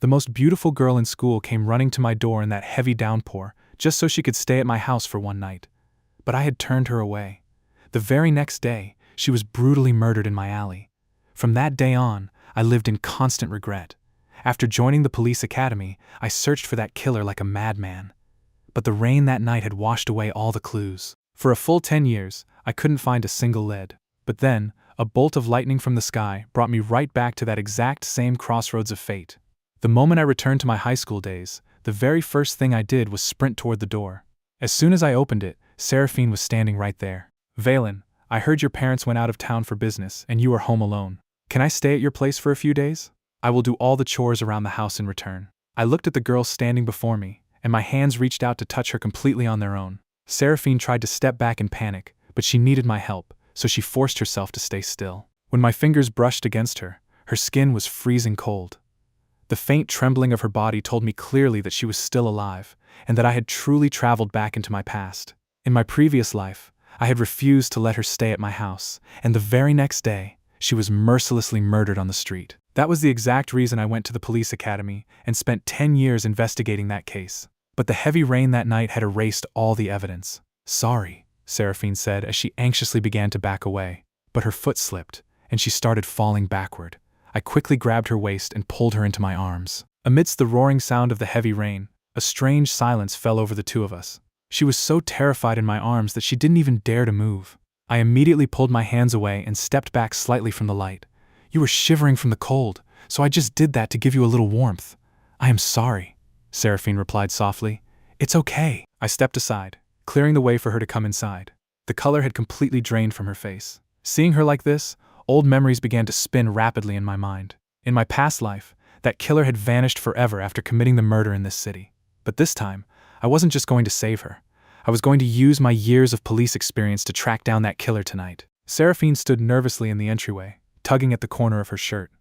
The most beautiful girl in school came running to my door in that heavy downpour, just so she could stay at my house for one night. But I had turned her away. The very next day, she was brutally murdered in my alley. From that day on, I lived in constant regret. After joining the police academy, I searched for that killer like a madman. But the rain that night had washed away all the clues. For a full 10 years, I couldn't find a single lead. But then, a bolt of lightning from the sky brought me right back to that exact same crossroads of fate. The moment I returned to my high school days, the very first thing I did was sprint toward the door. As soon as I opened it, 𝐓𝐴 was standing right there. "Valen, I heard your parents went out of town for business and you are home alone. Can I stay at your place for a few days? I will do all the chores around the house in return." I looked at the girl standing before me, and my hands reached out to touch her completely on their own. 𝐓𝐴 tried to step back in panic, but she needed my help, so she forced herself to stay still. When my fingers brushed against her, her skin was freezing cold. The faint trembling of her body told me clearly that she was still alive, and that I had truly traveled back into my past. In my previous life, I had refused to let her stay at my house, and the very next day, she was mercilessly murdered on the street. That was the exact reason I went to the police academy and spent 10 years investigating that case. But the heavy rain that night had erased all the evidence. "Sorry," 𝐓𝐴 said as she anxiously began to back away. But her foot slipped, and she started falling backward. I quickly grabbed her waist and pulled her into my arms. Amidst the roaring sound of the heavy rain, a strange silence fell over the two of us. She was so terrified in my arms that she didn't even dare to move. I immediately pulled my hands away and stepped back slightly from the light. "You were shivering from the cold, so I just did that to give you a little warmth." "I am sorry," 𝐓𝐴 replied softly. "It's okay." I stepped aside, clearing the way for her to come inside. The color had completely drained from her face. Seeing her like this, old memories began to spin rapidly in my mind. In my past life, that killer had vanished forever after committing the murder in this city. But this time, I wasn't just going to save her. I was going to use my years of police experience to track down that killer tonight. 𝐓𝐴 stood nervously in the entryway, tugging at the corner of her shirt.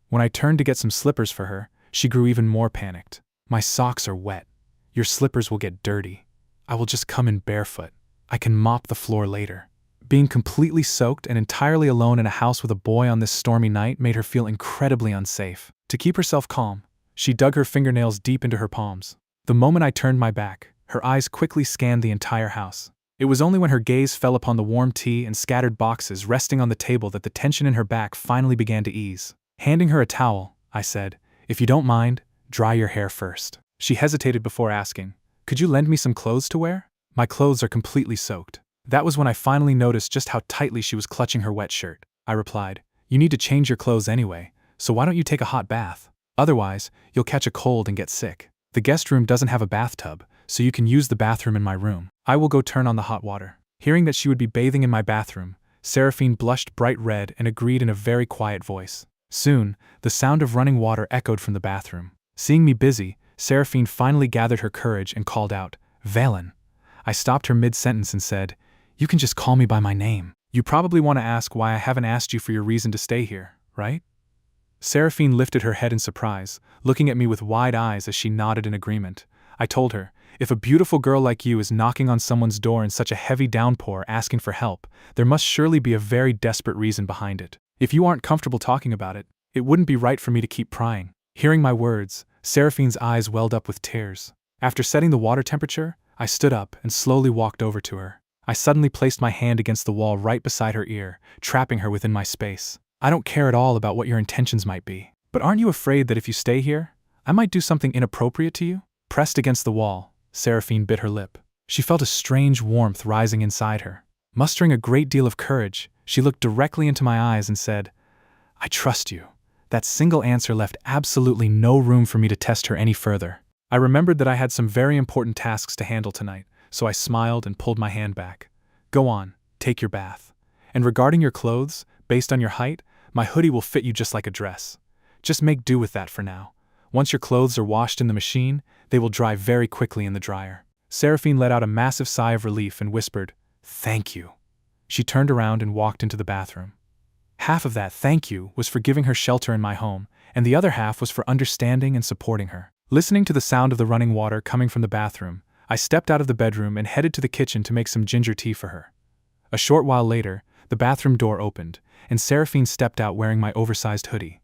When I turned to get some slippers for her, she grew even more panicked. "My socks are wet. Your slippers will get dirty. I will just come in barefoot. I can mop the floor later." Being completely soaked and entirely alone in a house with a boy on this stormy night made her feel incredibly unsafe. To keep herself calm, she dug her fingernails deep into her palms. The moment I turned my back, her eyes quickly scanned the entire house. It was only when her gaze fell upon the warm tea and scattered boxes resting on the table that the tension in her back finally began to ease. Handing her a towel, I said, "If you don't mind, dry your hair first." She hesitated before asking, "Could you lend me some clothes to wear? My clothes are completely soaked." That was when I finally noticed just how tightly she was clutching her wet shirt. I replied, "You need to change your clothes anyway, so why don't you take a hot bath? Otherwise, you'll catch a cold and get sick. The guest room doesn't have a bathtub, so you can use the bathroom in my room. I will go turn on the hot water." Hearing that she would be bathing in my bathroom, 𝐓𝐴 blushed bright red and agreed in a very quiet voice. Soon, the sound of running water echoed from the bathroom. Seeing me busy, 𝐓𝐴 finally gathered her courage and called out, "Valen." I stopped her mid-sentence and said, "You can just call me by my name. You probably want to ask why I haven't asked you for your reason to stay here, right?" 𝐓𝐴 lifted her head in surprise, looking at me with wide eyes as she nodded in agreement. I told her, "If a beautiful girl like you is knocking on someone's door in such a heavy downpour asking for help, there must surely be a very desperate reason behind it. If you aren't comfortable talking about it, it wouldn't be right for me to keep prying." Hearing my words, 𝐓𝐴's eyes welled up with tears. After setting the water temperature, I stood up and slowly walked over to her. I suddenly placed my hand against the wall right beside her ear, trapping her within my space. "I don't care at all about what your intentions might be, but aren't you afraid that if you stay here, I might do something inappropriate to you?" Pressed against the wall, 𝐓𝐴 bit her lip. She felt a strange warmth rising inside her. Mustering a great deal of courage, she looked directly into my eyes and said, "I trust you." That single answer left absolutely no room for me to test her any further. I remembered that I had some very important tasks to handle tonight, so I smiled and pulled my hand back. "Go on, take your bath. And regarding your clothes, based on your height, my hoodie will fit you just like a dress. Just make do with that for now. Once your clothes are washed in the machine, they will dry very quickly in the dryer." 𝐓𝐴 let out a massive sigh of relief and whispered, "Thank you." She turned around and walked into the bathroom. Half of that thank you was for giving her shelter in my home, and the other half was for understanding and supporting her. Listening to the sound of the running water coming from the bathroom, I stepped out of the bedroom and headed to the kitchen to make some ginger tea for her. A short while later, the bathroom door opened, and 𝐓𝐴 stepped out wearing my oversized hoodie.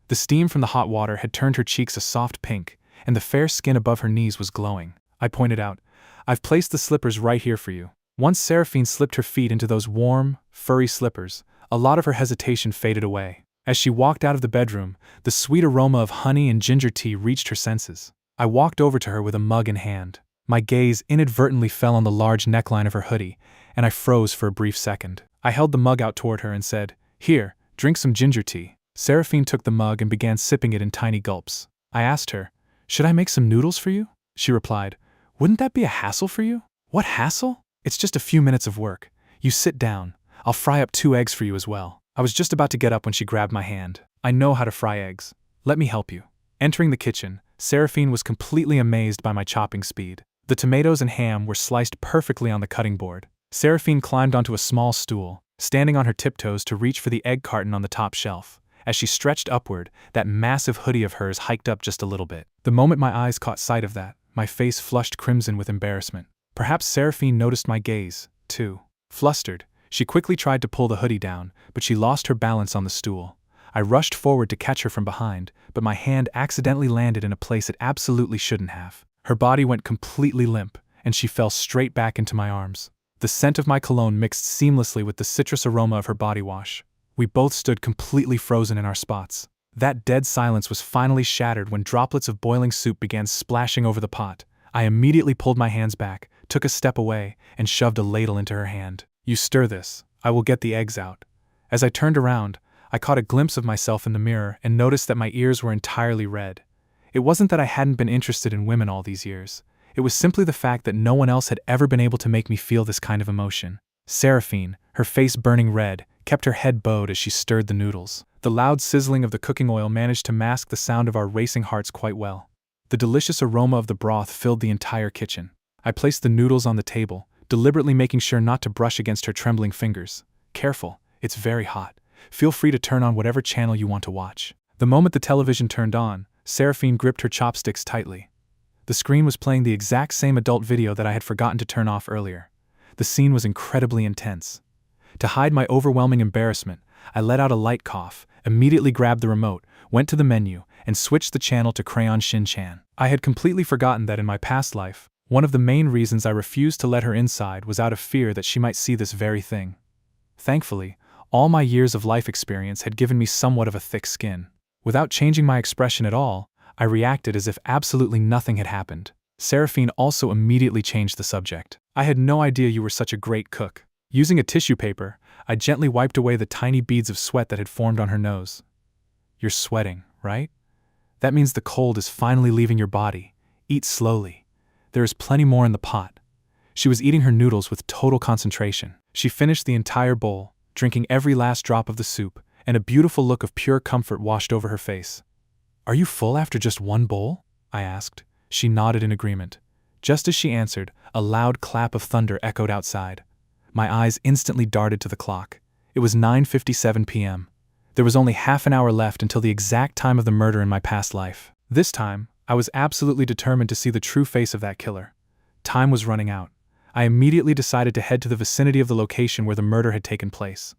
The steam from the hot water had turned her cheeks a soft pink, and the fair skin above her knees was glowing. I pointed out, "I've placed the slippers right here for you." Once Seraphine slipped her feet into those warm, furry slippers, a lot of her hesitation faded away. As she walked out of the bedroom, the sweet aroma of honey and ginger tea reached her senses. I walked over to her with a mug in hand. My gaze inadvertently fell on the large neckline of her hoodie, and I froze for a brief second. I held the mug out toward her and said, "Here, drink some ginger tea." Seraphine took the mug and began sipping it in tiny gulps. I asked her, "Should I make some noodles for you?" She replied, "Wouldn't that be a hassle for you?" "What hassle? It's just a few minutes of work. You sit down. I'll fry up 2 eggs for you as well." I was just about to get up when she grabbed my hand. "I know how to fry eggs. Let me help you." Entering the kitchen, Seraphine was completely amazed by my chopping speed. The tomatoes and ham were sliced perfectly on the cutting board. Seraphine climbed onto a small stool, standing on her tiptoes to reach for the egg carton on the top shelf. As she stretched upward, that massive hoodie of hers hiked up just a little bit. The moment my eyes caught sight of that, my face flushed crimson with embarrassment. Perhaps Seraphine noticed my gaze, too. Flustered, she quickly tried to pull the hoodie down, but she lost her balance on the stool. I rushed forward to catch her from behind, but my hand accidentally landed in a place it absolutely shouldn't have. Her body went completely limp, and she fell straight back into my arms. The scent of my cologne mixed seamlessly with the citrus aroma of her body wash. We both stood completely frozen in our spots. That dead silence was finally shattered when droplets of boiling soup began splashing over the pot. I immediately pulled my hands back, took a step away, and shoved a ladle into her hand. "You stir this. I will get the eggs out." As I turned around, I caught a glimpse of myself in the mirror and noticed that my ears were entirely red. It wasn't that I hadn't been interested in women all these years. It was simply the fact that no one else had ever been able to make me feel this kind of emotion. Seraphine, her face burning red, kept her head bowed as she stirred the noodles. The loud sizzling of the cooking oil managed to mask the sound of our racing hearts quite well. The delicious aroma of the broth filled the entire kitchen. I placed the noodles on the table, deliberately making sure not to brush against her trembling fingers. "Careful, it's very hot. Feel free to turn on whatever channel you want to watch." The moment the television turned on, Seraphine gripped her chopsticks tightly. The screen was playing the exact same adult video that I had forgotten to turn off earlier. The scene was incredibly intense. To hide my overwhelming embarrassment, I let out a light cough, immediately grabbed the remote, went to the menu, and switched the channel to Crayon Shin-chan. I had completely forgotten that in my past life, one of the main reasons I refused to let her inside was out of fear that she might see this very thing. Thankfully, all my years of life experience had given me somewhat of a thick skin. Without changing my expression at all, I reacted as if absolutely nothing had happened. Seraphine also immediately changed the subject. "I had no idea you were such a great cook." Using a tissue paper, I gently wiped away the tiny beads of sweat that had formed on her nose. "You're sweating, right? That means the cold is finally leaving your body. Eat slowly. There is plenty more in the pot." She was eating her noodles with total concentration. She finished the entire bowl, drinking every last drop of the soup, and a beautiful look of pure comfort washed over her face. "Are you full after just one bowl?" I asked. She nodded in agreement. Just as she answered, a loud clap of thunder echoed outside. My eyes instantly darted to the clock. It was 9:57 p.m. There was only half an hour left until the exact time of the murder in my past life. This time, I was absolutely determined to see the true face of that killer. Time was running out. I immediately decided to head to the vicinity of the location where the murder had taken place.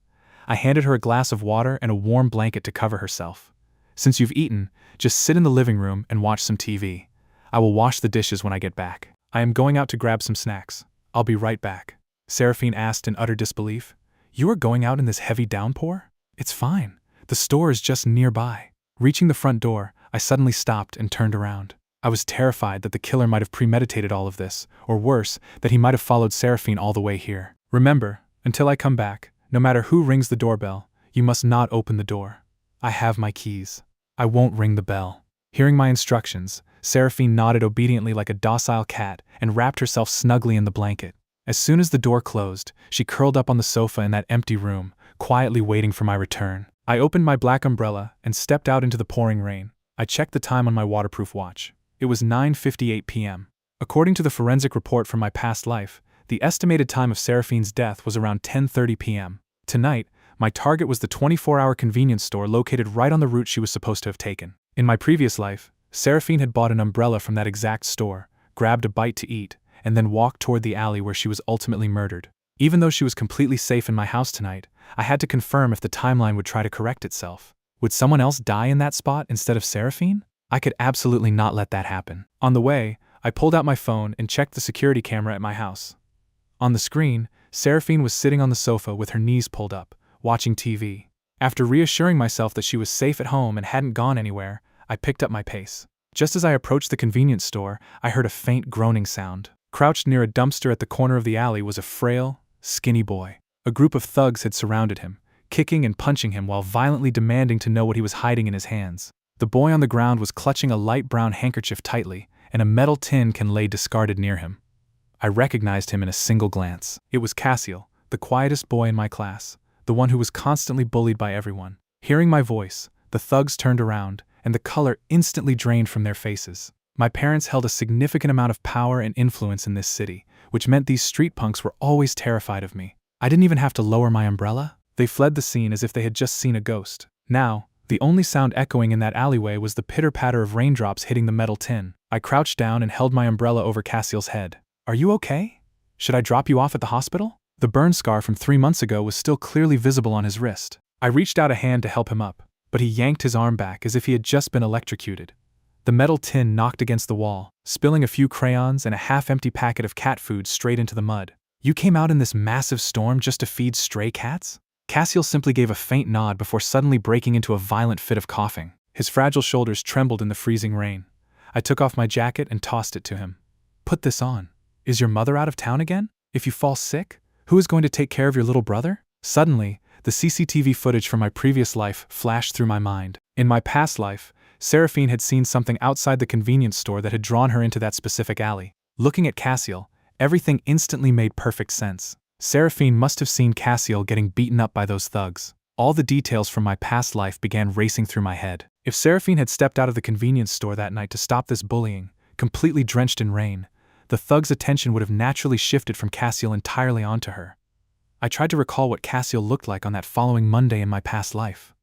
I handed her a glass of water and a warm blanket to cover herself. "Since you've eaten, just sit in the living room and watch some TV. I will wash the dishes when I get back. I am going out to grab some snacks. I'll be right back." Seraphine asked in utter disbelief. "You are going out in this heavy downpour?" "It's fine. The store is just nearby." Reaching the front door, I suddenly stopped and turned around. I was terrified that the killer might have premeditated all of this, or worse, that he might have followed Seraphine all the way here. "Remember, until I come back, no matter who rings the doorbell, you must not open the door. I have my keys. I won't ring the bell." Hearing my instructions, Seraphine nodded obediently like a docile cat and wrapped herself snugly in the blanket. As soon as the door closed, she curled up on the sofa in that empty room, quietly waiting for my return. I opened my black umbrella and stepped out into the pouring rain. I checked the time on my waterproof watch. It was 9:58 p.m. According to the forensic report from my past life, the estimated time of Seraphine's death was around 10:30 p.m. Tonight, my target was the 24-hour convenience store located right on the route she was supposed to have taken. In my previous life, Seraphine had bought an umbrella from that exact store, grabbed a bite to eat, and then walked toward the alley where she was ultimately murdered. Even though she was completely safe in my house tonight, I had to confirm if the timeline would try to correct itself. Would someone else die in that spot instead of Seraphine? I could absolutely not let that happen. On the way, I pulled out my phone and checked the security camera at my house. On the screen, Seraphine was sitting on the sofa with her knees pulled up, watching TV. After reassuring myself that she was safe at home and hadn't gone anywhere, I picked up my pace. Just as I approached the convenience store, I heard a faint groaning sound. Crouched near a dumpster at the corner of the alley was a frail, skinny boy. A group of thugs had surrounded him, kicking and punching him while violently demanding to know what he was hiding in his hands. The boy on the ground was clutching a light brown handkerchief tightly, and a metal tin can lay discarded near him. I recognized him in a single glance. It was 𝐓𝐤𝐽, the quietest boy in my class, the one who was constantly bullied by everyone. Hearing my voice, the thugs turned around, and the color instantly drained from their faces. My parents held a significant amount of power and influence in this city, which meant these street punks were always terrified of me. I didn't even have to lower my umbrella. They fled the scene as if they had just seen a ghost. Now, the only sound echoing in that alleyway was the pitter-patter of raindrops hitting the metal tin. I crouched down and held my umbrella over 𝐓𝐤𝐽's head. "Are you okay? Should I drop you off at the hospital?" The burn scar from 3 months ago was still clearly visible on his wrist. I reached out a hand to help him up, but he yanked his arm back as if he had just been electrocuted. The metal tin knocked against the wall, spilling a few crayons and a half-empty packet of cat food straight into the mud. "You came out in this massive storm just to feed stray cats?" 𝐓𝐤𝐽 simply gave a faint nod before suddenly breaking into a violent fit of coughing. His fragile shoulders trembled in the freezing rain. I took off my jacket and tossed it to him. "Put this on. Is your mother out of town again? If you fall sick, who is going to take care of your little brother?" Suddenly, the CCTV footage from my previous life flashed through my mind. In my past life, Seraphine had seen something outside the convenience store that had drawn her into that specific alley. Looking at 𝐓𝐤𝐽, everything instantly made perfect sense. Seraphine must have seen 𝐓𝐤𝐽 getting beaten up by those thugs. All the details from my past life began racing through my head. If Seraphine had stepped out of the convenience store that night to stop this bullying, completely drenched in rain, the thugs' attention would have naturally shifted from 𝐓𝐤𝐽 entirely onto her. I tried to recall what 𝐓𝐤𝐽 looked like on that following Monday in my past life.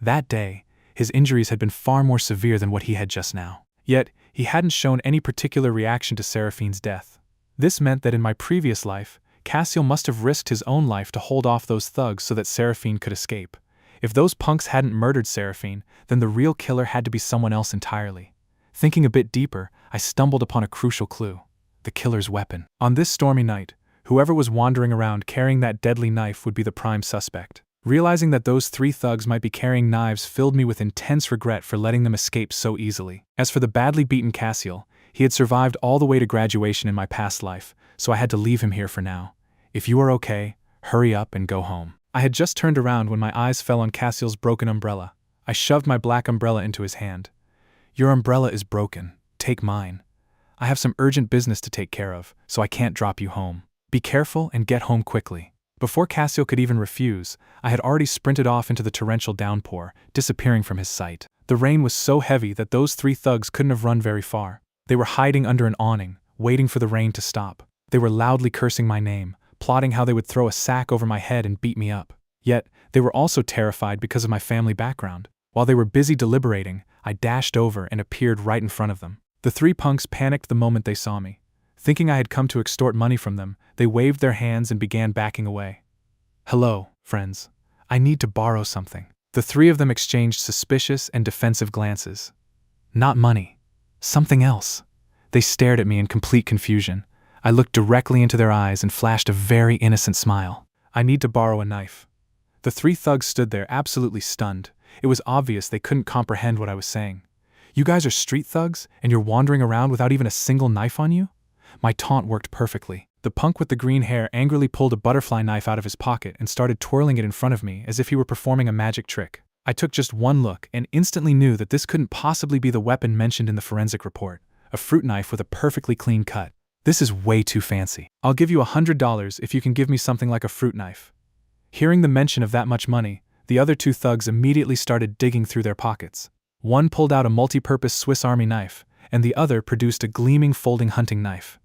That day, his injuries had been far more severe than what he had just now. Yet, he hadn't shown any particular reaction to Seraphine's death. This meant that in my previous life, 𝐓𝐤𝐽 must have risked his own life to hold off those thugs so that Seraphine could escape. If those punks hadn't murdered Seraphine, then the real killer had to be someone else entirely. Thinking a bit deeper, I stumbled upon a crucial clue: the killer's weapon. On this stormy night, whoever was wandering around carrying that deadly knife would be the prime suspect. Realizing that those 3 thugs might be carrying knives filled me with intense regret for letting them escape so easily. As for the badly beaten 𝐓𝐤𝐽, he had survived all the way to graduation in my past life, so I had to leave him here for now. If you are okay, hurry up and go home. I had just turned around when my eyes fell on 𝐓𝐤𝐽's broken umbrella. I shoved my black umbrella into his hand. "Your umbrella is broken. Take mine. I have some urgent business to take care of, so I can't drop you home. Be careful and get home quickly." Before 𝐓𝐤𝐽 could even refuse, I had already sprinted off into the torrential downpour, disappearing from his sight. The rain was so heavy that those 3 thugs couldn't have run very far. They were hiding under an awning, waiting for the rain to stop. They were loudly cursing my name, plotting how they would throw a sack over my head and beat me up. Yet, they were also terrified because of my family background. While they were busy deliberating, I dashed over and appeared right in front of them. The 3 punks panicked the moment they saw me. Thinking I had come to extort money from them, they waved their hands and began backing away. "Hello, friends. I need to borrow something." The 3 of them exchanged suspicious and defensive glances. Not money. Something else. They stared at me in complete confusion. I looked directly into their eyes and flashed a very innocent smile. "I need to borrow a knife." The 3 thugs stood there absolutely stunned. It was obvious they couldn't comprehend what I was saying. "You guys are street thugs, and you're wandering around without even a single knife on you?" My taunt worked perfectly. The punk with the green hair angrily pulled a butterfly knife out of his pocket and started twirling it in front of me as if he were performing a magic trick. I took just one look and instantly knew that this couldn't possibly be the weapon mentioned in the forensic report, a fruit knife with a perfectly clean cut. "This is way too fancy. I'll give you $100 if you can give me something like a fruit knife." Hearing the mention of that much money, the other 2 thugs immediately started digging through their pockets. One pulled out a multi-purpose Swiss Army knife, and the other produced a gleaming folding hunting knife.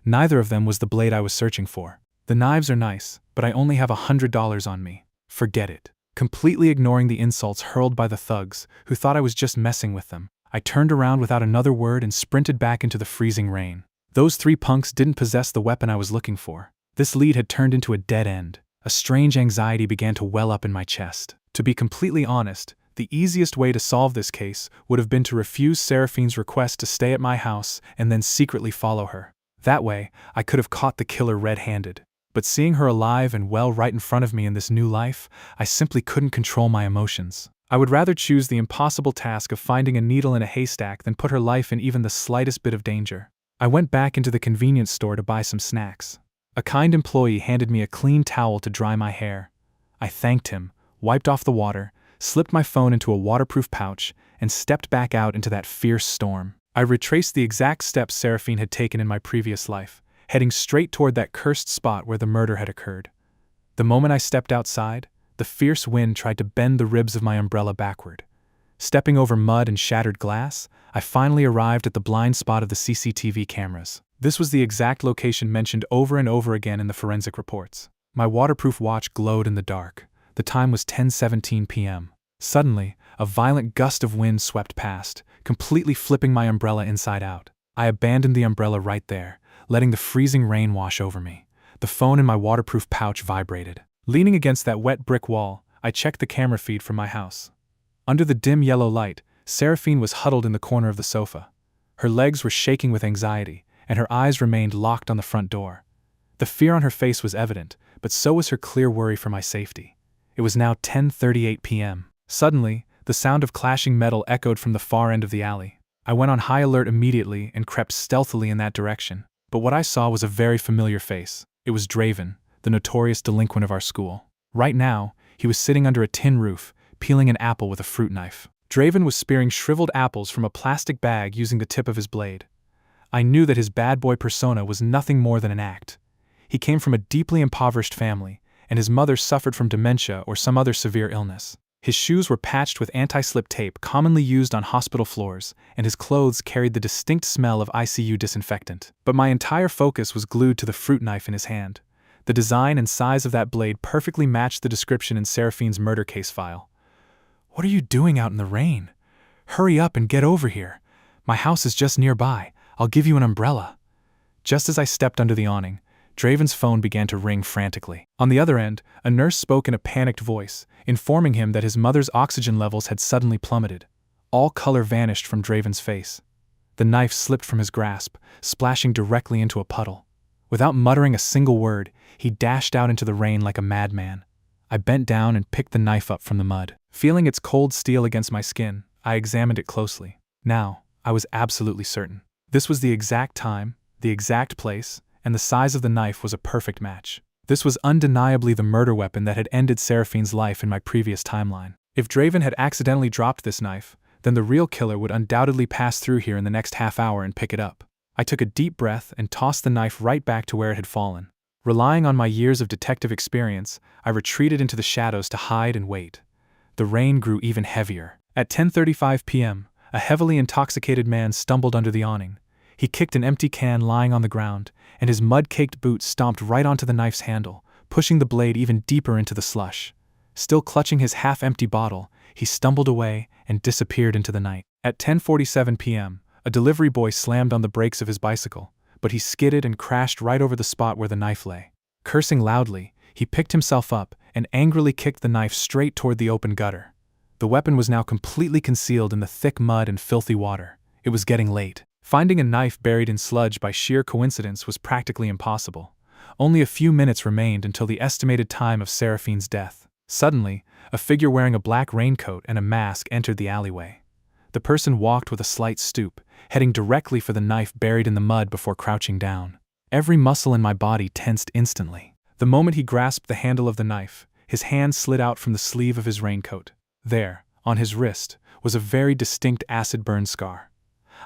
Neither of them was the blade I was searching for. "The knives are nice, but I only have $100 on me. Forget it." Completely ignoring the insults hurled by the thugs, who thought I was just messing with them, I turned around without another word and sprinted back into the freezing rain. Those 3 punks didn't possess the weapon I was looking for. This lead had turned into a dead end. A strange anxiety began to well up in my chest. To be completely honest, The easiest way to solve this case would have been to refuse Seraphine's request to stay at my house and then secretly follow her. That way, I could have caught the killer red-handed. But seeing her alive and well right in front of me in this new life, I simply couldn't control my emotions. I would rather choose the impossible task of finding a needle in a haystack than put her life in even the slightest bit of danger. I went back into the convenience store to buy some snacks. A kind employee handed me a clean towel to dry my hair. I thanked him, wiped off the water, slipped my phone into a waterproof pouch, and stepped back out into that fierce storm. I retraced the exact steps Seraphine had taken in my previous life, heading straight toward that cursed spot where the murder had occurred. The moment I stepped outside, the fierce wind tried to bend the ribs of my umbrella backward. Stepping over mud and shattered glass, I finally arrived at the blind spot of the CCTV cameras. This was the exact location mentioned over and over again in the forensic reports. My waterproof watch glowed in the dark. The time was 10:17 p.m. Suddenly, a violent gust of wind swept past, completely flipping my umbrella inside out. I abandoned the umbrella right there, letting the freezing rain wash over me. The phone in my waterproof pouch vibrated. Leaning against that wet brick wall, I checked the camera feed from my house. Under the dim yellow light, Seraphine was huddled in the corner of the sofa. Her legs were shaking with anxiety, and her eyes remained locked on the front door. The fear on her face was evident, but so was her clear worry for my safety. It was now 10:38 p.m. Suddenly, the sound of clashing metal echoed from the far end of the alley. I went on high alert immediately and crept stealthily in that direction, but what I saw was a very familiar face. It was Draven, the notorious delinquent of our school. Right now, he was sitting under a tin roof, peeling an apple with a fruit knife. Draven was spearing shriveled apples from a plastic bag using the tip of his blade. I knew that his bad boy persona was nothing more than an act. He came from a deeply impoverished family, and his mother suffered from dementia or some other severe illness. His shoes were patched with anti-slip tape commonly used on hospital floors, and his clothes carried the distinct smell of ICU disinfectant. But my entire focus was glued to the fruit knife in his hand. The design and size of that blade perfectly matched the description in Seraphine's murder case file. "What are you doing out in the rain? Hurry up and get over here. My house is just nearby. I'll give you an umbrella." Just as I stepped under the awning, Draven's phone began to ring frantically. On the other end, a nurse spoke in a panicked voice, informing him that his mother's oxygen levels had suddenly plummeted. All color vanished from Draven's face. The knife slipped from his grasp, splashing directly into a puddle. Without muttering a single word, he dashed out into the rain like a madman. I bent down and picked the knife up from the mud. Feeling its cold steel against my skin, I examined it closely. Now, I was absolutely certain. This was the exact time, the exact place, and the size of the knife was a perfect match. This was undeniably the murder weapon that had ended Seraphine's life in my previous timeline. If Draven had accidentally dropped this knife, then the real killer would undoubtedly pass through here in the next half hour and pick it up. I took a deep breath and tossed the knife right back to where it had fallen. Relying on my years of detective experience, I retreated into the shadows to hide and wait. The rain grew even heavier. At 10:35 p.m., a heavily intoxicated man stumbled under the awning. He kicked an empty can lying on the ground, and his mud-caked boot stomped right onto the knife's handle, pushing the blade even deeper into the slush. Still clutching his half-empty bottle, he stumbled away and disappeared into the night. At 10:47 p.m., a delivery boy slammed on the brakes of his bicycle, but he skidded and crashed right over the spot where the knife lay. Cursing loudly, he picked himself up and angrily kicked the knife straight toward the open gutter. The weapon was now completely concealed in the thick mud and filthy water. It was getting late. Finding a knife buried in sludge by sheer coincidence was practically impossible. Only a few minutes remained until the estimated time of Seraphine's death. Suddenly, a figure wearing a black raincoat and a mask entered the alleyway. The person walked with a slight stoop, heading directly for the knife buried in the mud before crouching down. Every muscle in my body tensed instantly. The moment he grasped the handle of the knife, his hand slid out from the sleeve of his raincoat. There, on his wrist, was a very distinct acid burn scar.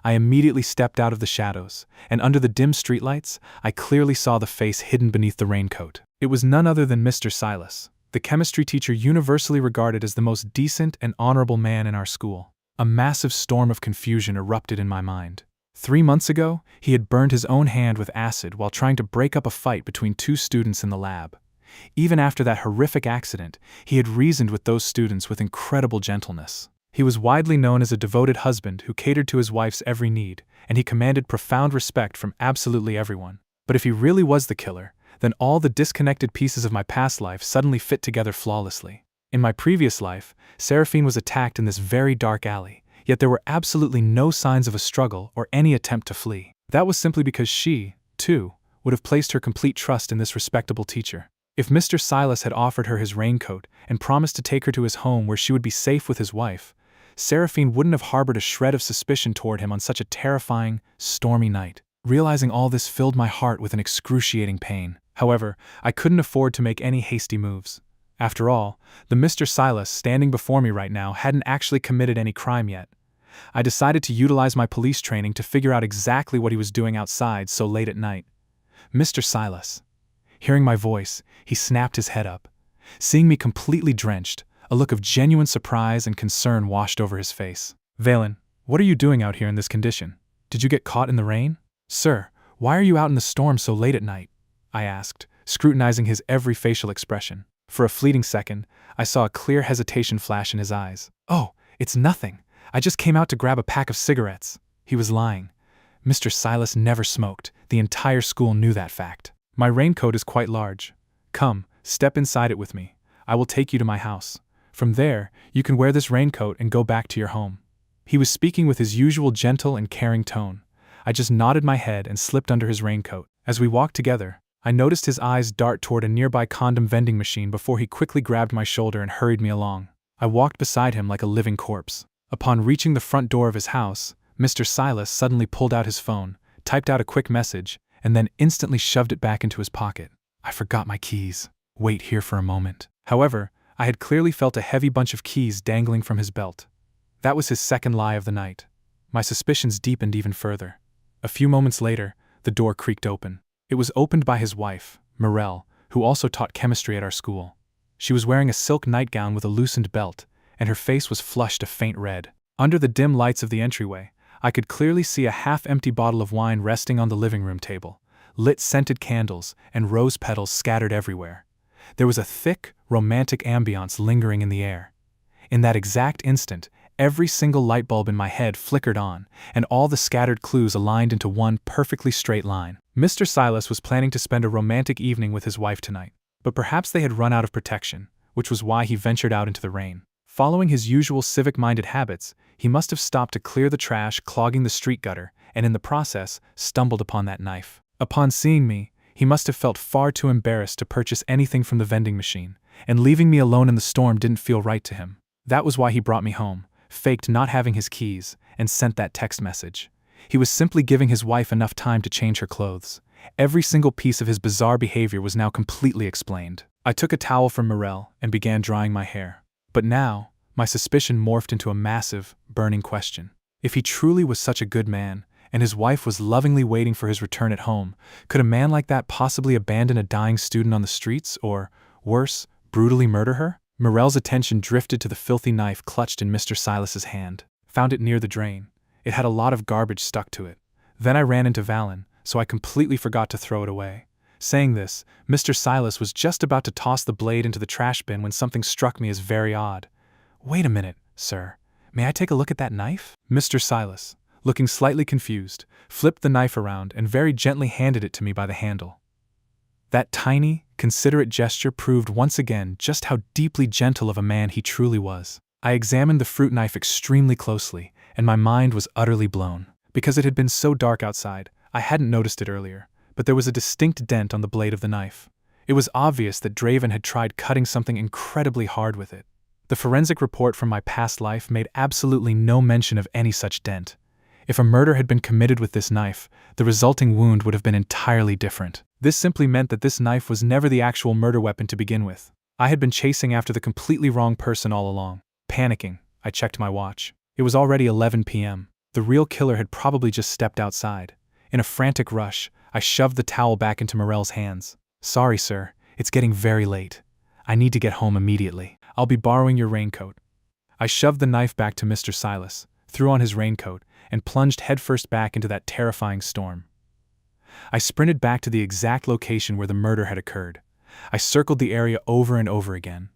I immediately stepped out of the shadows, and under the dim streetlights, I clearly saw the face hidden beneath the raincoat. It was none other than Mr. Silas, the chemistry teacher universally regarded as the most decent and honorable man in our school. A massive storm of confusion erupted in my mind. 3 months ago, he had burned his own hand with acid while trying to break up a fight between 2 students in the lab. Even after that horrific accident, he had reasoned with those students with incredible gentleness. He was widely known as a devoted husband who catered to his wife's every need, and he commanded profound respect from absolutely everyone. But if he really was the killer, then all the disconnected pieces of my past life suddenly fit together flawlessly. In my previous life, Seraphine was attacked in this very dark alley, yet there were absolutely no signs of a struggle or any attempt to flee. That was simply because she, too, would have placed her complete trust in this respectable teacher. If Mr. Silas had offered her his raincoat and promised to take her to his home where she would be safe with his wife, Seraphine wouldn't have harbored a shred of suspicion toward him on such a terrifying, stormy night. Realizing all this filled my heart with an excruciating pain. However, I couldn't afford to make any hasty moves. After all, the Mr. Silas standing before me right now hadn't actually committed any crime yet. I decided to utilize my police training to figure out exactly what he was doing outside so late at night. Mr. Silas. Hearing my voice, he snapped his head up. Seeing me completely drenched, a look of genuine surprise and concern washed over his face. "Valen, what are you doing out here in this condition? Did you get caught in the rain?" "Sir, why are you out in the storm so late at night?" I asked, scrutinizing his every facial expression. For a fleeting second, I saw a clear hesitation flash in his eyes. "Oh, it's nothing. I just came out to grab a pack of cigarettes." He was lying. Mr. Silas never smoked. The entire school knew that fact. "My raincoat is quite large. Come, step inside it with me. I will take you to my house. From there, you can wear this raincoat and go back to your home." He was speaking with his usual gentle and caring tone. I just nodded my head and slipped under his raincoat. As we walked together, I noticed his eyes dart toward a nearby condom vending machine before he quickly grabbed my shoulder and hurried me along. I walked beside him like a living corpse. Upon reaching the front door of his house, Mr. Silas suddenly pulled out his phone, typed out a quick message, and then instantly shoved it back into his pocket. "I forgot my keys. Wait here for a moment." However, I had clearly felt a heavy bunch of keys dangling from his belt. That was his second lie of the night. My suspicions deepened even further. A few moments later, the door creaked open. It was opened by his wife, Morel, who also taught chemistry at our school. She was wearing a silk nightgown with a loosened belt, and her face was flushed a faint red. Under the dim lights of the entryway, I could clearly see a half-empty bottle of wine resting on the living room table, lit scented candles, and rose petals scattered everywhere. There was a thick, romantic ambiance lingering in the air. In that exact instant, every single light bulb in my head flickered on, and all the scattered clues aligned into one perfectly straight line. Mr. Silas was planning to spend a romantic evening with his wife tonight, but perhaps they had run out of protection, which was why he ventured out into the rain. Following his usual civic-minded habits, he must have stopped to clear the trash clogging the street gutter, and in the process, stumbled upon that knife. Upon seeing me, he must have felt far too embarrassed to purchase anything from the vending machine, and leaving me alone in the storm didn't feel right to him. That was why he brought me home, faked not having his keys, and sent that text message. He was simply giving his wife enough time to change her clothes. Every single piece of his bizarre behavior was now completely explained. I took a towel from Morel and began drying my hair. But now, my suspicion morphed into a massive, burning question. If he truly was such a good man, and his wife was lovingly waiting for his return at home, could a man like that possibly abandon a dying student on the streets, or, worse, brutally murder her? Morel's attention drifted to the filthy knife clutched in Mr. Silas's hand. Found it near the drain. It had a lot of garbage stuck to it. Then I ran into Valen, so I completely forgot to throw it away. Saying this, Mr. Silas was just about to toss the blade into the trash bin when something struck me as very odd. "Wait a minute, sir. May I take a look at that knife?" Mr. Silas, looking slightly confused, flipped the knife around and very gently handed it to me by the handle. That tiny, considerate gesture proved once again just how deeply gentle of a man he truly was. I examined the fruit knife extremely closely, and my mind was utterly blown. Because it had been so dark outside, I hadn't noticed it earlier, but there was a distinct dent on the blade of the knife. It was obvious that Draven had tried cutting something incredibly hard with it. The forensic report from my past life made absolutely no mention of any such dent. If a murder had been committed with this knife, the resulting wound would have been entirely different. This simply meant that this knife was never the actual murder weapon to begin with. I had been chasing after the completely wrong person all along. Panicking, I checked my watch. It was already 11 p.m. The real killer had probably just stepped outside. In a frantic rush, I shoved the towel back into Morel's hands. "Sorry, sir, it's getting very late. I need to get home immediately. I'll be borrowing your raincoat." I shoved the knife back to Mr. Silas, threw on his raincoat, and plunged headfirst back into that terrifying storm. I sprinted back to the exact location where the murder had occurred. I circled the area over and over again.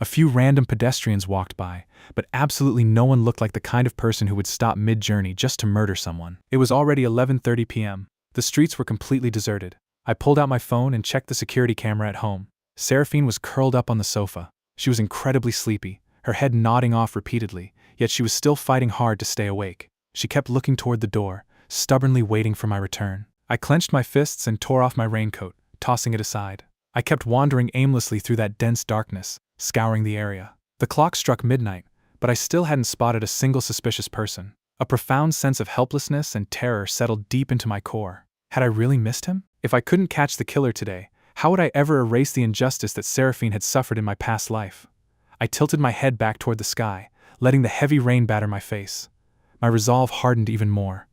A few random pedestrians walked by, but absolutely no one looked like the kind of person who would stop mid-journey just to murder someone. It was already 11:30 p.m. The streets were completely deserted. I pulled out my phone and checked the security camera at home. Seraphine was curled up on the sofa. She was incredibly sleepy, her head nodding off repeatedly, yet she was still fighting hard to stay awake. She kept looking toward the door, stubbornly waiting for my return. I clenched my fists and tore off my raincoat, tossing it aside. I kept wandering aimlessly through that dense darkness, scouring the area. The clock struck midnight, but I still hadn't spotted a single suspicious person. A profound sense of helplessness and terror settled deep into my core. Had I really missed him? If I couldn't catch the killer today, how would I ever erase the injustice that Seraphine had suffered in my past life? I tilted my head back toward the sky, letting the heavy rain batter my face. My resolve hardened even more.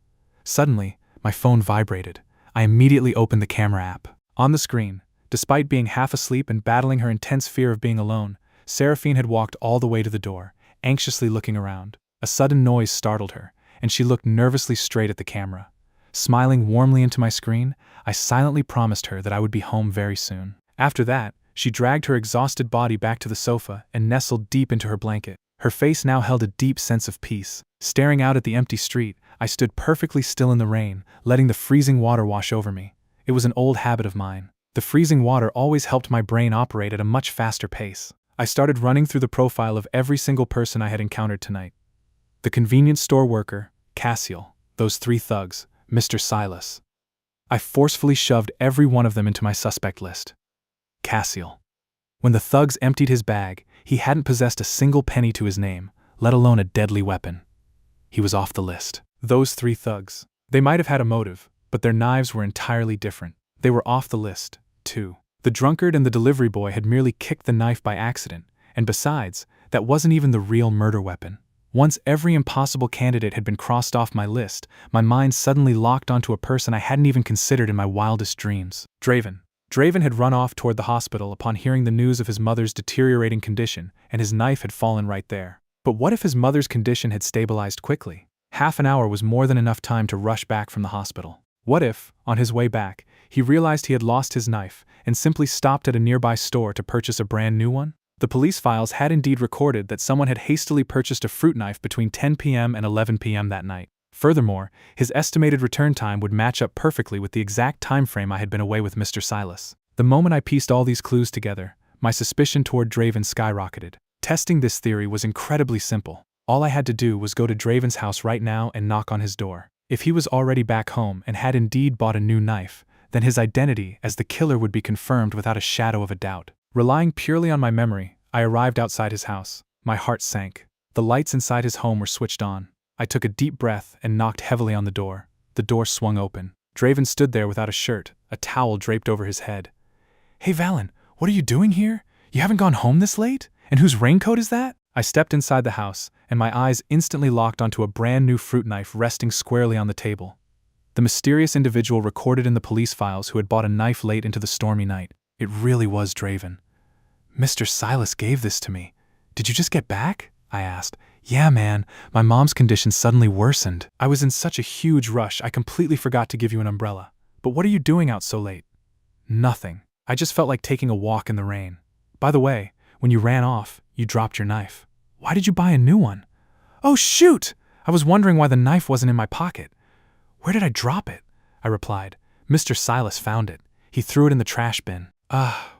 Suddenly, my phone vibrated. I immediately opened the camera app. On the screen, despite being half asleep and battling her intense fear of being alone, Seraphine had walked all the way to the door, anxiously looking around. A sudden noise startled her, and she looked nervously straight at the camera. Smiling warmly into my screen, I silently promised her that I would be home very soon. After that, she dragged her exhausted body back to the sofa and nestled deep into her blanket. Her face now held a deep sense of peace. Staring out at the empty street, I stood perfectly still in the rain, letting the freezing water wash over me. It was an old habit of mine. The freezing water always helped my brain operate at a much faster pace. I started running through the profile of every single person I had encountered tonight. The convenience store worker, 𝐂𝐡𝐚𝐧, those 3 thugs, Mr. Silas. I forcefully shoved every one of them into my suspect list. 𝐂𝐶𝐚𝐧. When the thugs emptied his bag, he hadn't possessed a single penny to his name, let alone a deadly weapon. He was off the list. Those 3 thugs. They might have had a motive, but their knives were entirely different. They were off the list, too. The drunkard and the delivery boy had merely kicked the knife by accident, and besides, that wasn't even the real murder weapon. Once every impossible candidate had been crossed off my list, my mind suddenly locked onto a person I hadn't even considered in my wildest dreams. 𝐓𝐸𝐻. 𝐓𝐸𝐻 had run off toward the hospital upon hearing the news of his mother's deteriorating condition, and his knife had fallen right there. But what if his mother's condition had stabilized quickly? Half an hour was more than enough time to rush back from the hospital. What if, on his way back, he realized he had lost his knife and simply stopped at a nearby store to purchase a brand new one? The police files had indeed recorded that someone had hastily purchased a fruit knife between 10 p.m. and 11 p.m. that night. Furthermore, his estimated return time would match up perfectly with the exact time frame I had been away with Mr. Silas. The moment I pieced all these clues together, my suspicion toward 𝐓𝐸𝐻 skyrocketed. Testing this theory was incredibly simple. All I had to do was go to 𝐓𝐸𝐻's house right now and knock on his door. If he was already back home and had indeed bought a new knife, then his identity as the killer would be confirmed without a shadow of a doubt. Relying purely on my memory, I arrived outside his house. My heart sank. The lights inside his home were switched on. I took a deep breath and knocked heavily on the door. The door swung open. 𝐓𝐸𝐻 stood there without a shirt, a towel draped over his head. "Hey Valen, what are you doing here? You haven't gone home this late? And whose raincoat is that?" I stepped inside the house, and my eyes instantly locked onto a brand new fruit knife resting squarely on the table. The mysterious individual recorded in the police files who had bought a knife late into the stormy night. It really was 𝐓𝐸𝐻. "Mr. Silas gave this to me. Did you just get back?" I asked. "Yeah, man, my mom's condition suddenly worsened. I was in such a huge rush I completely forgot to give you an umbrella. But what are you doing out so late?" "Nothing. I just felt like taking a walk in the rain. By the way, when you ran off, you dropped your knife. Why did you buy a new one?" "Oh shoot! I was wondering why the knife wasn't in my pocket. Where did I drop it?" I replied. "Mr. Silas found it. He threw it in the trash bin."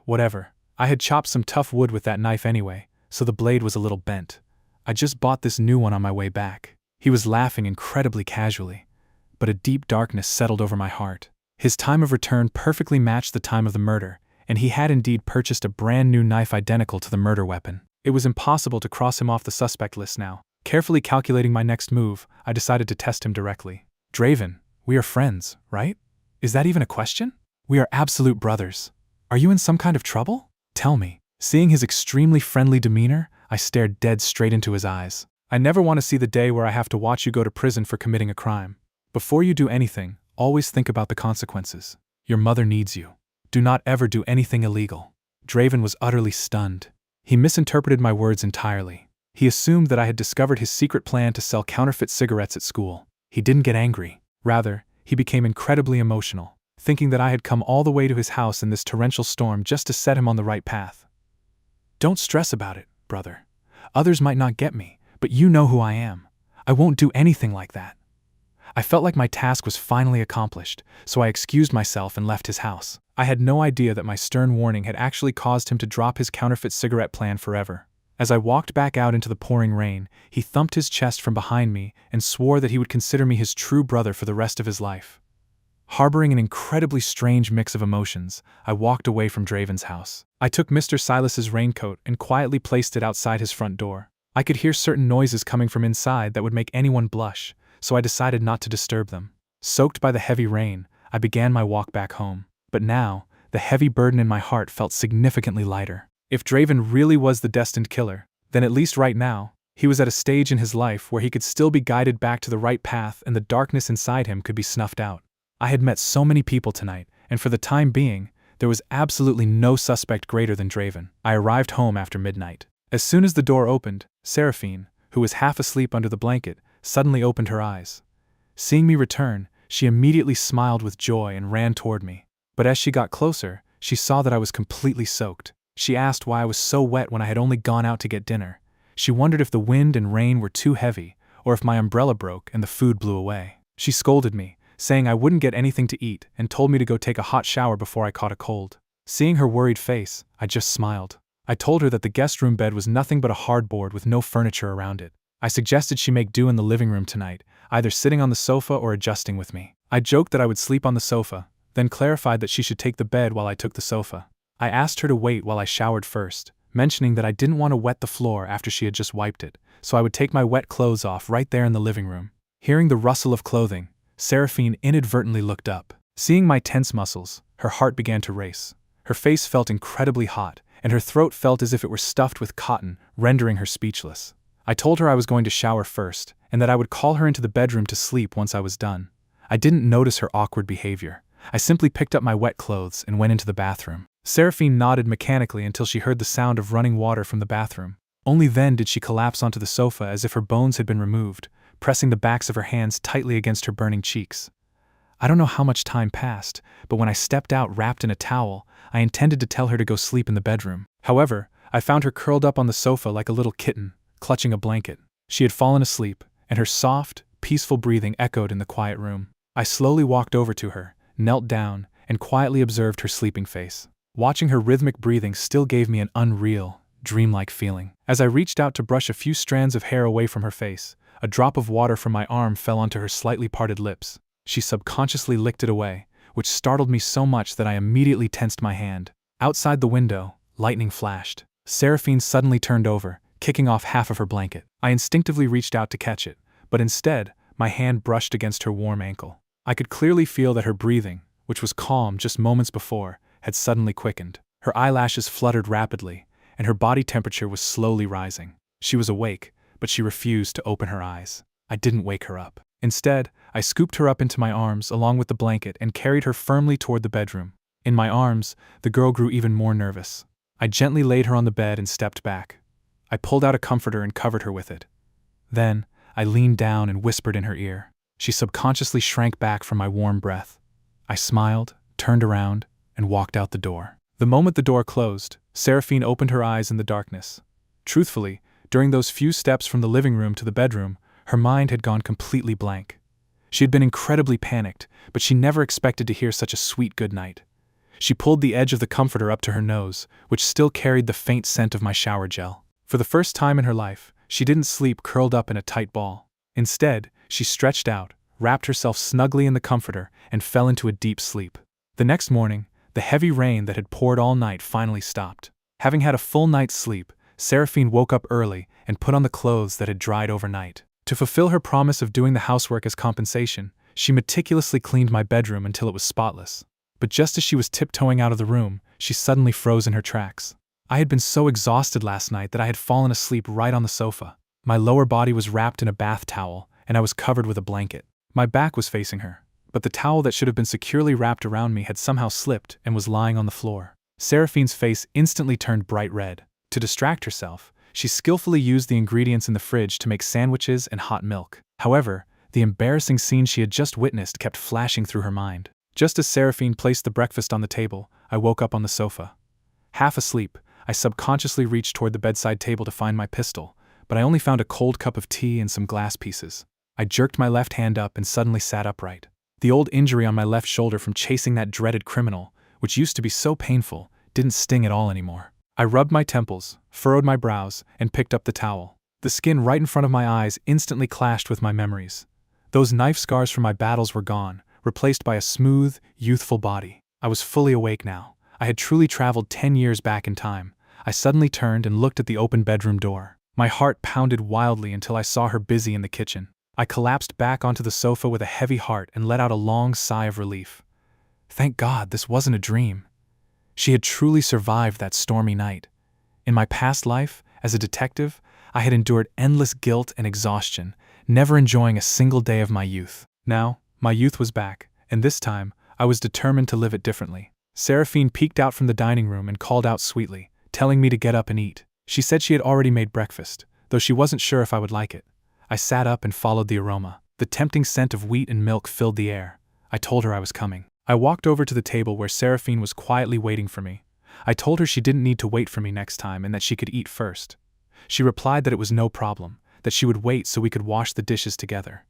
Whatever. I had chopped some tough wood with that knife anyway, so the blade was a little bent. I just bought this new one on my way back. He was laughing incredibly casually, but a deep darkness settled over my heart. His time of return perfectly matched the time of the murder, and he had indeed purchased a brand new knife identical to the murder weapon. It was impossible to cross him off the suspect list now. Carefully calculating my next move, I decided to test him directly. "𝐓𝐸𝐻, we are friends, right? Is that even a question? We are absolute brothers. Are you in some kind of trouble? Tell me." Seeing his extremely friendly demeanor, I stared dead straight into his eyes. "I never want to see the day where I have to watch you go to prison for committing a crime. Before you do anything, always think about the consequences. Your mother needs you. Do not ever do anything illegal." 𝐓𝐸𝐻 was utterly stunned. He misinterpreted my words entirely. He assumed that I had discovered his secret plan to sell counterfeit cigarettes at school. He didn't get angry. Rather, he became incredibly emotional, thinking that I had come all the way to his house in this torrential storm just to set him on the right path. "Don't stress about it, brother. Others might not get me, but you know who I am. I won't do anything like that." I felt like my task was finally accomplished, so I excused myself and left his house. I had no idea that my stern warning had actually caused him to drop his counterfeit cigarette plan forever. As I walked back out into the pouring rain, he thumped his chest from behind me and swore that he would consider me his true brother for the rest of his life. Harboring an incredibly strange mix of emotions, I walked away from Draven's house. I took Mr. Silas's raincoat and quietly placed it outside his front door. I could hear certain noises coming from inside that would make anyone blush, so I decided not to disturb them. Soaked by the heavy rain, I began my walk back home. But now, the heavy burden in my heart felt significantly lighter. If Draven really was the destined killer, then at least right now, he was at a stage in his life where he could still be guided back to the right path and the darkness inside him could be snuffed out. I had met so many people tonight, and for the time being, there was absolutely no suspect greater than Draven. I arrived home after midnight. As soon as the door opened, Seraphine, who was half asleep under the blanket, suddenly opened her eyes. Seeing me return, she immediately smiled with joy and ran toward me. But as she got closer, she saw that I was completely soaked. She asked why I was so wet when I had only gone out to get dinner. She wondered if the wind and rain were too heavy, or if my umbrella broke and the food blew away. She scolded me, saying I wouldn't get anything to eat, and told me to go take a hot shower before I caught a cold. Seeing her worried face, I just smiled. I told her that the guest room bed was nothing but a hardboard with no furniture around it. I suggested she make do in the living room tonight, either sitting on the sofa or adjusting with me. I joked that I would sleep on the sofa, then clarified that she should take the bed while I took the sofa. I asked her to wait while I showered first, mentioning that I didn't want to wet the floor after she had just wiped it, so I would take my wet clothes off right there in the living room. Hearing the rustle of clothing, Seraphine inadvertently looked up. Seeing my tense muscles, her heart began to race. Her face felt incredibly hot, and her throat felt as if it were stuffed with cotton, rendering her speechless. I told her I was going to shower first, and that I would call her into the bedroom to sleep once I was done. I didn't notice her awkward behavior. I simply picked up my wet clothes and went into the bathroom. Seraphine nodded mechanically until she heard the sound of running water from the bathroom. Only then did she collapse onto the sofa as if her bones had been removed, pressing the backs of her hands tightly against her burning cheeks. I don't know how much time passed, but when I stepped out wrapped in a towel, I intended to tell her to go sleep in the bedroom. However, I found her curled up on the sofa like a little kitten, clutching a blanket. She had fallen asleep, and her soft, peaceful breathing echoed in the quiet room. I slowly walked over to her, knelt down, and quietly observed her sleeping face. Watching her rhythmic breathing still gave me an unreal, dreamlike feeling. As I reached out to brush a few strands of hair away from her face, a drop of water from my arm fell onto her slightly parted lips. She subconsciously licked it away, which startled me so much that I immediately tensed my hand. Outside the window, lightning flashed. Seraphine suddenly turned over, kicking off half of her blanket. I instinctively reached out to catch it, but instead, my hand brushed against her warm ankle. I could clearly feel that her breathing, which was calm just moments before, had suddenly quickened. Her eyelashes fluttered rapidly, and her body temperature was slowly rising. She was awake, but she refused to open her eyes. I didn't wake her up. Instead, I scooped her up into my arms along with the blanket and carried her firmly toward the bedroom. In my arms, the girl grew even more nervous. I gently laid her on the bed and stepped back. I pulled out a comforter and covered her with it. Then, I leaned down and whispered in her ear. She subconsciously shrank back from my warm breath. I smiled, turned around, and walked out the door. The moment the door closed, Seraphine opened her eyes in the darkness. Truthfully, during those few steps from the living room to the bedroom, her mind had gone completely blank. She had been incredibly panicked, but she never expected to hear such a sweet goodnight. She pulled the edge of the comforter up to her nose, which still carried the faint scent of my shower gel. For the first time in her life, she didn't sleep curled up in a tight ball. Instead, she stretched out, wrapped herself snugly in the comforter, and fell into a deep sleep. The next morning, the heavy rain that had poured all night finally stopped. Having had a full night's sleep, Seraphine woke up early and put on the clothes that had dried overnight. To fulfill her promise of doing the housework as compensation, she meticulously cleaned my bedroom until it was spotless. But just as she was tiptoeing out of the room, she suddenly froze in her tracks. I had been so exhausted last night that I had fallen asleep right on the sofa. My lower body was wrapped in a bath towel, and I was covered with a blanket. My back was facing her, but the towel that should have been securely wrapped around me had somehow slipped and was lying on the floor. Seraphine's face instantly turned bright red. To distract herself, she skillfully used the ingredients in the fridge to make sandwiches and hot milk. However, the embarrassing scene she had just witnessed kept flashing through her mind. Just as Seraphine placed the breakfast on the table, I woke up on the sofa. Half asleep, I subconsciously reached toward the bedside table to find my pistol, but I only found a cold cup of tea and some glass pieces. I jerked my left hand up and suddenly sat upright. The old injury on my left shoulder from chasing that dreaded criminal, which used to be so painful, didn't sting at all anymore. I rubbed my temples, furrowed my brows, and picked up the towel. The skin right in front of my eyes instantly clashed with my memories. Those knife scars from my battles were gone, replaced by a smooth, youthful body. I was fully awake now. I had truly traveled 10 years back in time. I suddenly turned and looked at the open bedroom door. My heart pounded wildly until I saw her busy in the kitchen. I collapsed back onto the sofa with a heavy heart and let out a long sigh of relief. Thank God this wasn't a dream. She had truly survived that stormy night. In my past life, as a detective, I had endured endless guilt and exhaustion, never enjoying a single day of my youth. Now, my youth was back, and this time, I was determined to live it differently. Seraphine peeked out from the dining room and called out sweetly, telling me to get up and eat. She said she had already made breakfast, though she wasn't sure if I would like it. I sat up and followed the aroma. The tempting scent of wheat and milk filled the air. I told her I was coming. I walked over to the table where Seraphine was quietly waiting for me. I told her she didn't need to wait for me next time and that she could eat first. She replied that it was no problem, that she would wait so we could wash the dishes together.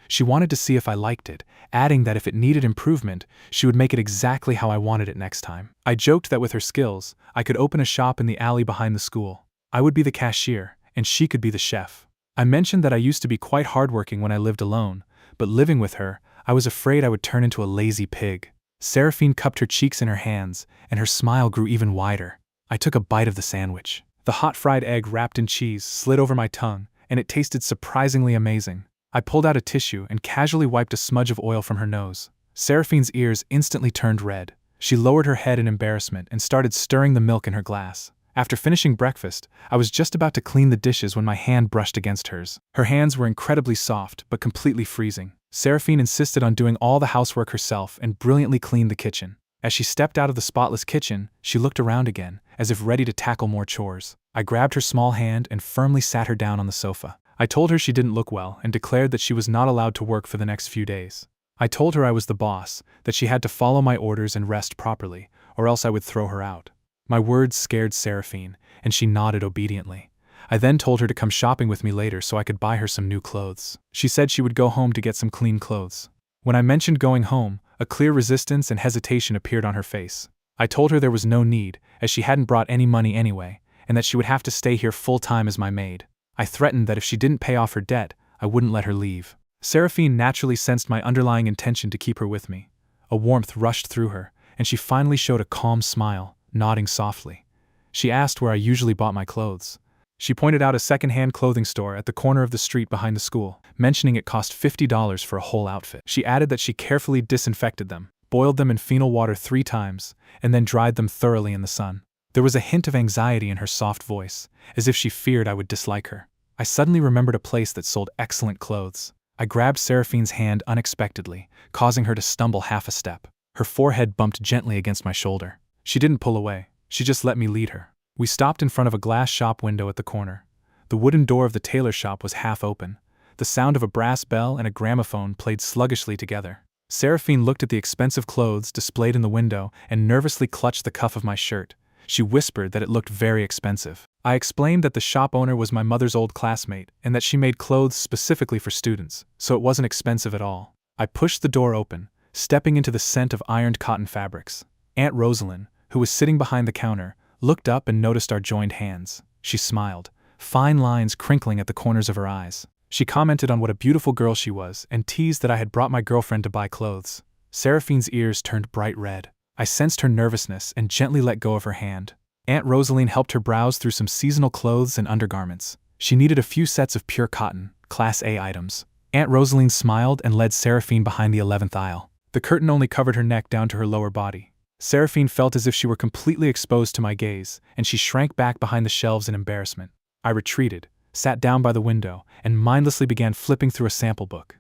She wanted to see if I liked it, adding that if it needed improvement, she would make it exactly how I wanted it next time. I joked that with her skills, I could open a shop in the alley behind the school. I would be the cashier, and she could be the chef. I mentioned that I used to be quite hardworking when I lived alone, but living with her, I was afraid I would turn into a lazy pig. Seraphine cupped her cheeks in her hands, and her smile grew even wider. I took a bite of the sandwich. The hot fried egg wrapped in cheese slid over my tongue, and it tasted surprisingly amazing. I pulled out a tissue and casually wiped a smudge of oil from her nose. Seraphine's ears instantly turned red. She lowered her head in embarrassment and started stirring the milk in her glass. After finishing breakfast, I was just about to clean the dishes when my hand brushed against hers. Her hands were incredibly soft but completely freezing. Seraphine insisted on doing all the housework herself and brilliantly cleaned the kitchen. As she stepped out of the spotless kitchen, she looked around again, as if ready to tackle more chores. I grabbed her small hand and firmly sat her down on the sofa. I told her she didn't look well and declared that she was not allowed to work for the next few days. I told her I was the boss, that she had to follow my orders and rest properly, or else I would throw her out. My words scared Seraphine, and she nodded obediently. I then told her to come shopping with me later so I could buy her some new clothes. She said she would go home to get some clean clothes. When I mentioned going home, a clear resistance and hesitation appeared on her face. I told her there was no need, as she hadn't brought any money anyway, and that she would have to stay here full-time as my maid. I threatened that if she didn't pay off her debt, I wouldn't let her leave. Seraphine naturally sensed my underlying intention to keep her with me. A warmth rushed through her, and she finally showed a calm smile, nodding softly. She asked where I usually bought my clothes. She pointed out a second-hand clothing store at the corner of the street behind the school, mentioning it cost $50 for a whole outfit. She added that she carefully disinfected them, boiled them in phenol water 3 times, and then dried them thoroughly in the sun. There was a hint of anxiety in her soft voice, as if she feared I would dislike her. I suddenly remembered a place that sold excellent clothes. I grabbed Seraphine's hand unexpectedly, causing her to stumble half a step. Her forehead bumped gently against my shoulder. She didn't pull away, she just let me lead her. We stopped in front of a glass shop window at the corner. The wooden door of the tailor shop was half open. The sound of a brass bell and a gramophone played sluggishly together. Seraphine looked at the expensive clothes displayed in the window and nervously clutched the cuff of my shirt. She whispered that it looked very expensive. I explained that the shop owner was my mother's old classmate and that she made clothes specifically for students, so it wasn't expensive at all. I pushed the door open, stepping into the scent of ironed cotton fabrics. Aunt Rosalind, who was sitting behind the counter, looked up and noticed our joined hands. She smiled, fine lines crinkling at the corners of her eyes. She commented on what a beautiful girl she was and teased that I had brought my girlfriend to buy clothes. Seraphine's ears turned bright red. I sensed her nervousness and gently let go of her hand. Aunt Rosalind helped her browse through some seasonal clothes and undergarments. She needed a few sets of pure cotton, Class A items. Aunt Rosalind smiled and led Seraphine behind the 11th aisle. The curtain only covered her neck down to her lower body. Seraphine felt as if she were completely exposed to my gaze, and she shrank back behind the shelves in embarrassment. I retreated, sat down by the window, and mindlessly began flipping through a sample book.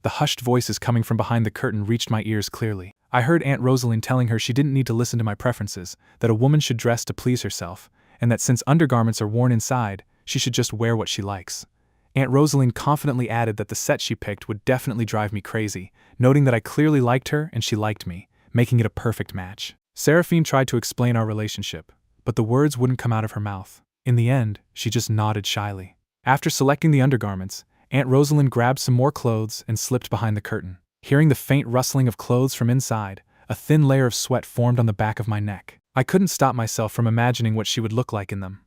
The hushed voices coming from behind the curtain reached my ears clearly. I heard Aunt Rosalind telling her she didn't need to listen to my preferences, that a woman should dress to please herself, and that since undergarments are worn inside, she should just wear what she likes. Aunt Rosalind confidently added that the set she picked would definitely drive me crazy, noting that I clearly liked her and she liked me, making it a perfect match. Seraphine tried to explain our relationship, but the words wouldn't come out of her mouth. In the end, she just nodded shyly. After selecting the undergarments, Aunt Rosalind grabbed some more clothes and slipped behind the curtain. Hearing the faint rustling of clothes from inside, A thin layer of sweat formed on the back of my neck. I couldn't stop myself from imagining what she would look like in them.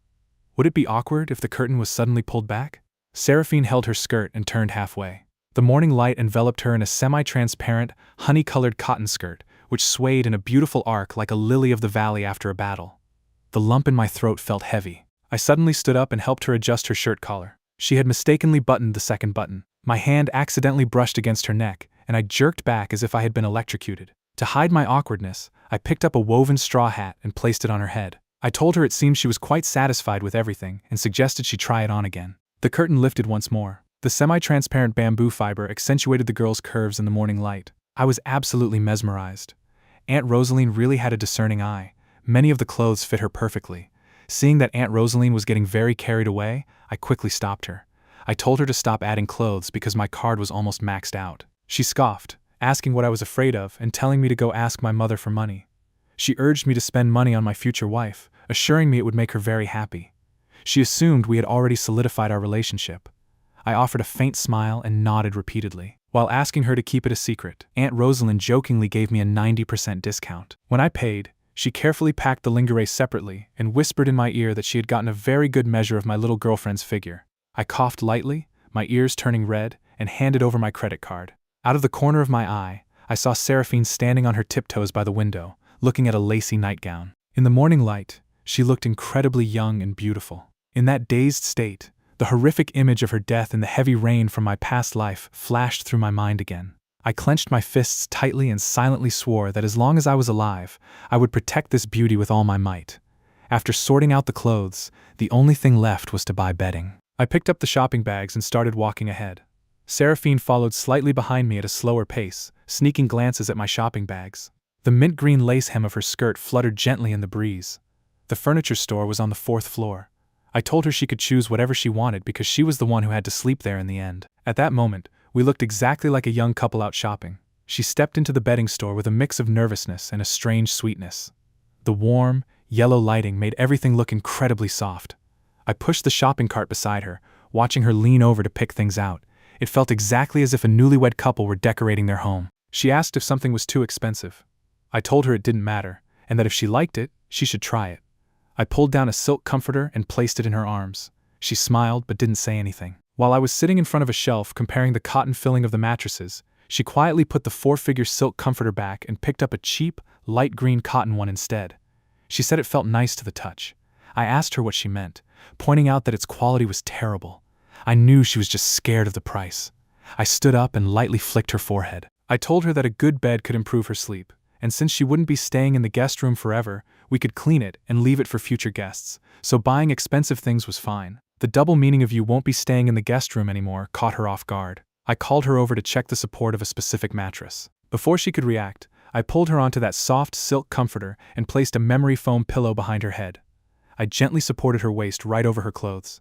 Would it be awkward if the curtain was suddenly pulled back? Seraphine held her skirt and turned halfway. The morning light enveloped her in a semi-transparent, honey-colored cotton skirt, which swayed in a beautiful arc like a lily of the valley after a battle. The lump in my throat felt heavy. I suddenly stood up and helped her adjust her shirt collar. She had mistakenly buttoned the second button. My hand accidentally brushed against her neck, and I jerked back as if I had been electrocuted. To hide my awkwardness, I picked up a woven straw hat and placed it on her head. I told her it seemed she was quite satisfied with everything and suggested she try it on again. The curtain lifted once more. The semi-transparent bamboo fiber accentuated the girl's curves in the morning light. I was absolutely mesmerized. Aunt Rosaline really had a discerning eye. Many of the clothes fit her perfectly. Seeing that Aunt Rosaline was getting very carried away, I quickly stopped her. I told her to stop adding clothes because my card was almost maxed out. She scoffed, asking what I was afraid of and telling me to go ask my mother for money. She urged me to spend money on my future wife, assuring me it would make her very happy. She assumed we had already solidified our relationship. I offered a faint smile and nodded repeatedly. While asking her to keep it a secret, Aunt Rosalind jokingly gave me a 90% discount. When I paid, she carefully packed the lingerie separately and whispered in my ear that she had gotten a very good measure of my little girlfriend's figure. I coughed lightly, my ears turning red, and handed over my credit card. Out of the corner of my eye, I saw Seraphine standing on her tiptoes by the window, looking at a lacy nightgown. In the morning light, she looked incredibly young and beautiful. In that dazed state, the horrific image of her death in the heavy rain from my past life flashed through my mind again. I clenched my fists tightly and silently swore that as long as I was alive, I would protect this beauty with all my might. After sorting out the clothes, the only thing left was to buy bedding. I picked up the shopping bags and started walking ahead. Seraphine followed slightly behind me at a slower pace, sneaking glances at my shopping bags. The mint green lace hem of her skirt fluttered gently in the breeze. The furniture store was on the 4th floor. I told her she could choose whatever she wanted because she was the one who had to sleep there in the end. At that moment, we looked exactly like a young couple out shopping. She stepped into the bedding store with a mix of nervousness and a strange sweetness. The warm, yellow lighting made everything look incredibly soft. I pushed the shopping cart beside her, watching her lean over to pick things out. It felt exactly as if a newlywed couple were decorating their home. She asked if something was too expensive. I told her it didn't matter, and that if she liked it, she should try it. I pulled down a silk comforter and placed it in her arms. She smiled but didn't say anything. While I was sitting in front of a shelf comparing the cotton filling of the mattresses, she quietly put the 4-figure silk comforter back and picked up a cheap, light green cotton one instead. She said it felt nice to the touch. I asked her what she meant, pointing out that its quality was terrible. I knew she was just scared of the price. I stood up and lightly flicked her forehead. I told her that a good bed could improve her sleep, and since she wouldn't be staying in the guest room forever, we could clean it and leave it for future guests, so buying expensive things was fine. The double meaning of "you won't be staying in the guest room anymore" caught her off guard. I called her over to check the support of a specific mattress. Before she could react, I pulled her onto that soft silk comforter and placed a memory foam pillow behind her head. I gently supported her waist right over her clothes.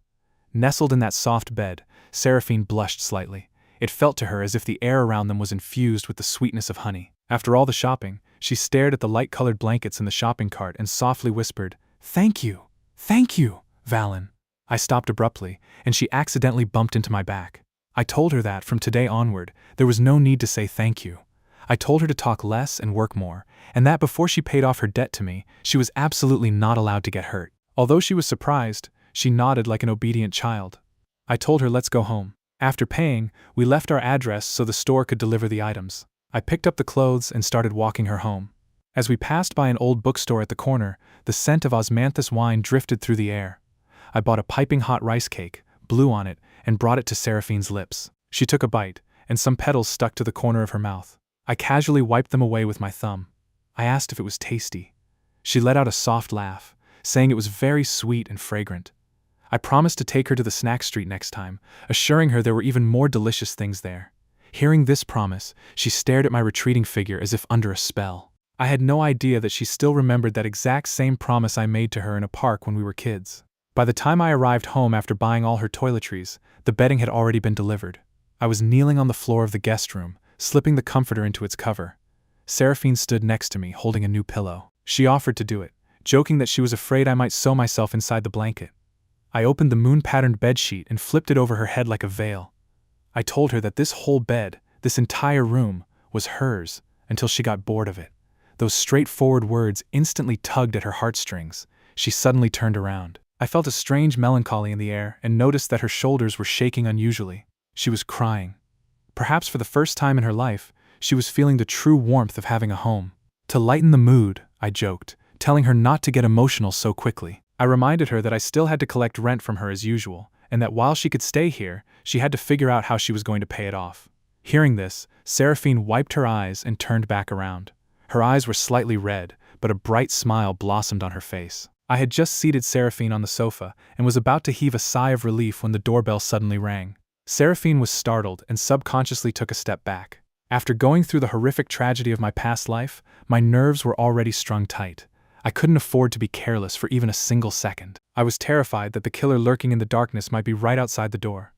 Nestled in that soft bed, Seraphine blushed slightly. It felt to her as if the air around them was infused with the sweetness of honey. After all the shopping, she stared at the light-colored blankets in the shopping cart and softly whispered, "Thank you, Valen." I stopped abruptly, and she accidentally bumped into my back. I told her that, from today onward, there was no need to say thank you. I told her to talk less and work more, and that before she paid off her debt to me, she was absolutely not allowed to get hurt. Although she was surprised, she nodded like an obedient child. I told her let's go home. After paying, we left our address so the store could deliver the items. I picked up the clothes and started walking her home. As we passed by an old bookstore at the corner, the scent of osmanthus wine drifted through the air. I bought a piping hot rice cake, blew on it, and brought it to Seraphine's lips. She took a bite, and some petals stuck to the corner of her mouth. I casually wiped them away with my thumb. I asked if it was tasty. She let out a soft laugh, saying it was very sweet and fragrant. I promised to take her to the snack street next time, assuring her there were even more delicious things there. Hearing this promise, she stared at my retreating figure as if under a spell. I had no idea that she still remembered that exact same promise I made to her in a park when we were kids. By the time I arrived home after buying all her toiletries, the bedding had already been delivered. I was kneeling on the floor of the guest room, slipping the comforter into its cover. Seraphine stood next to me, holding a new pillow. She offered to do it, joking that she was afraid I might sew myself inside the blanket. I opened the moon-patterned bedsheet and flipped it over her head like a veil. I told her that this whole bed, this entire room, was hers, until she got bored of it. Those straightforward words instantly tugged at her heartstrings. She suddenly turned around. I felt a strange melancholy in the air and noticed that her shoulders were shaking unusually. She was crying. Perhaps for the first time in her life, she was feeling the true warmth of having a home. To lighten the mood, I joked, telling her not to get emotional so quickly. I reminded her that I still had to collect rent from her as usual, and that while she could stay here, she had to figure out how she was going to pay it off. Hearing this, Seraphine wiped her eyes and turned back around. Her eyes were slightly red, but a bright smile blossomed on her face. I had just seated Seraphine on the sofa and was about to heave a sigh of relief when the doorbell suddenly rang. Seraphine was startled and subconsciously took a step back. After going through the horrific tragedy of my past life, my nerves were already strung tight. I couldn't afford to be careless for even a single second. I was terrified that the killer lurking in the darkness might be right outside the door.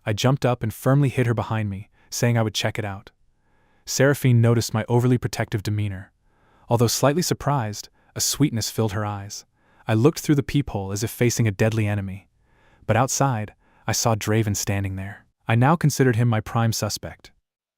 I jumped up and firmly hid her behind me, saying I would check it out. Seraphine noticed my overly protective demeanor. Although slightly surprised, a sweetness filled her eyes. I looked through the peephole as if facing a deadly enemy. But outside, I saw Draven standing there. I now considered him my prime suspect.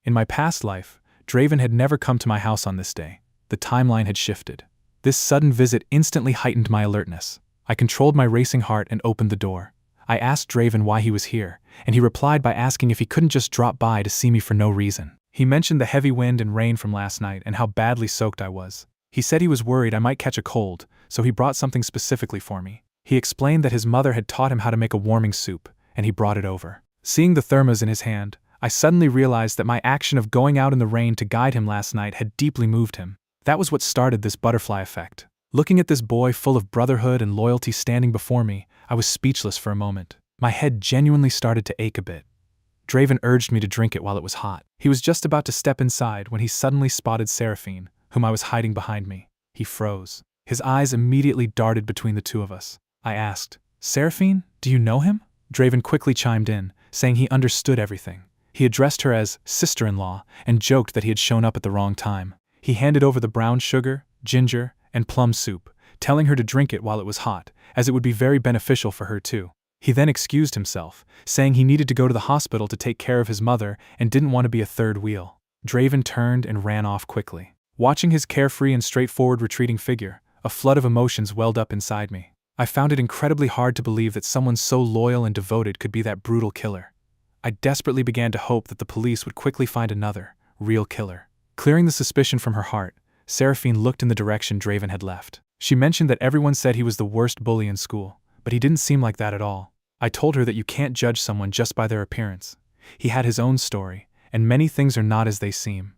In my past life, Draven had never come to my house on this day. The timeline had shifted. This sudden visit instantly heightened my alertness. I controlled my racing heart and opened the door. I asked Draven why he was here, and he replied by asking if he couldn't just drop by to see me for no reason. He mentioned the heavy wind and rain from last night and how badly soaked I was. He said he was worried I might catch a cold, so he brought something specifically for me. He explained that his mother had taught him how to make a warming soup, and he brought it over. Seeing the thermos in his hand, I suddenly realized that my action of going out in the rain to guide him last night had deeply moved him. That was what started this butterfly effect. Looking at this boy full of brotherhood and loyalty standing before me, I was speechless for a moment. My head genuinely started to ache a bit. Draven urged me to drink it while it was hot. He was just about to step inside when he suddenly spotted Seraphine, whom I was hiding behind me. He froze. His eyes immediately darted between the two of us. I asked, "Seraphine, do you know him?" Draven quickly chimed in, saying he understood everything. He addressed her as sister-in-law and joked that he had shown up at the wrong time. He handed over the brown sugar, ginger, and plum soup, telling her to drink it while it was hot, as it would be very beneficial for her too. He then excused himself, saying he needed to go to the hospital to take care of his mother and didn't want to be a third wheel. Draven turned and ran off quickly. Watching his carefree and straightforward retreating figure, a flood of emotions welled up inside me. I found it incredibly hard to believe that someone so loyal and devoted could be that brutal killer. I desperately began to hope that the police would quickly find another, real killer. Clearing the suspicion from her heart, Seraphine looked in the direction Draven had left. She mentioned that everyone said he was the worst bully in school, but he didn't seem like that at all. I told her that you can't judge someone just by their appearance. He had his own story, and many things are not as they seem.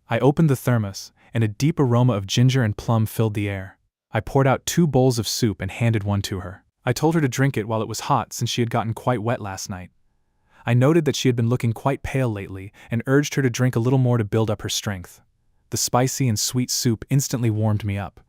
I opened the thermos, and a deep aroma of ginger and plum filled the air. I poured out 2 bowls of soup and handed one to her. I told her to drink it while it was hot since she had gotten quite wet last night. I noted that she had been looking quite pale lately and urged her to drink a little more to build up her strength. The spicy and sweet soup instantly warmed me up.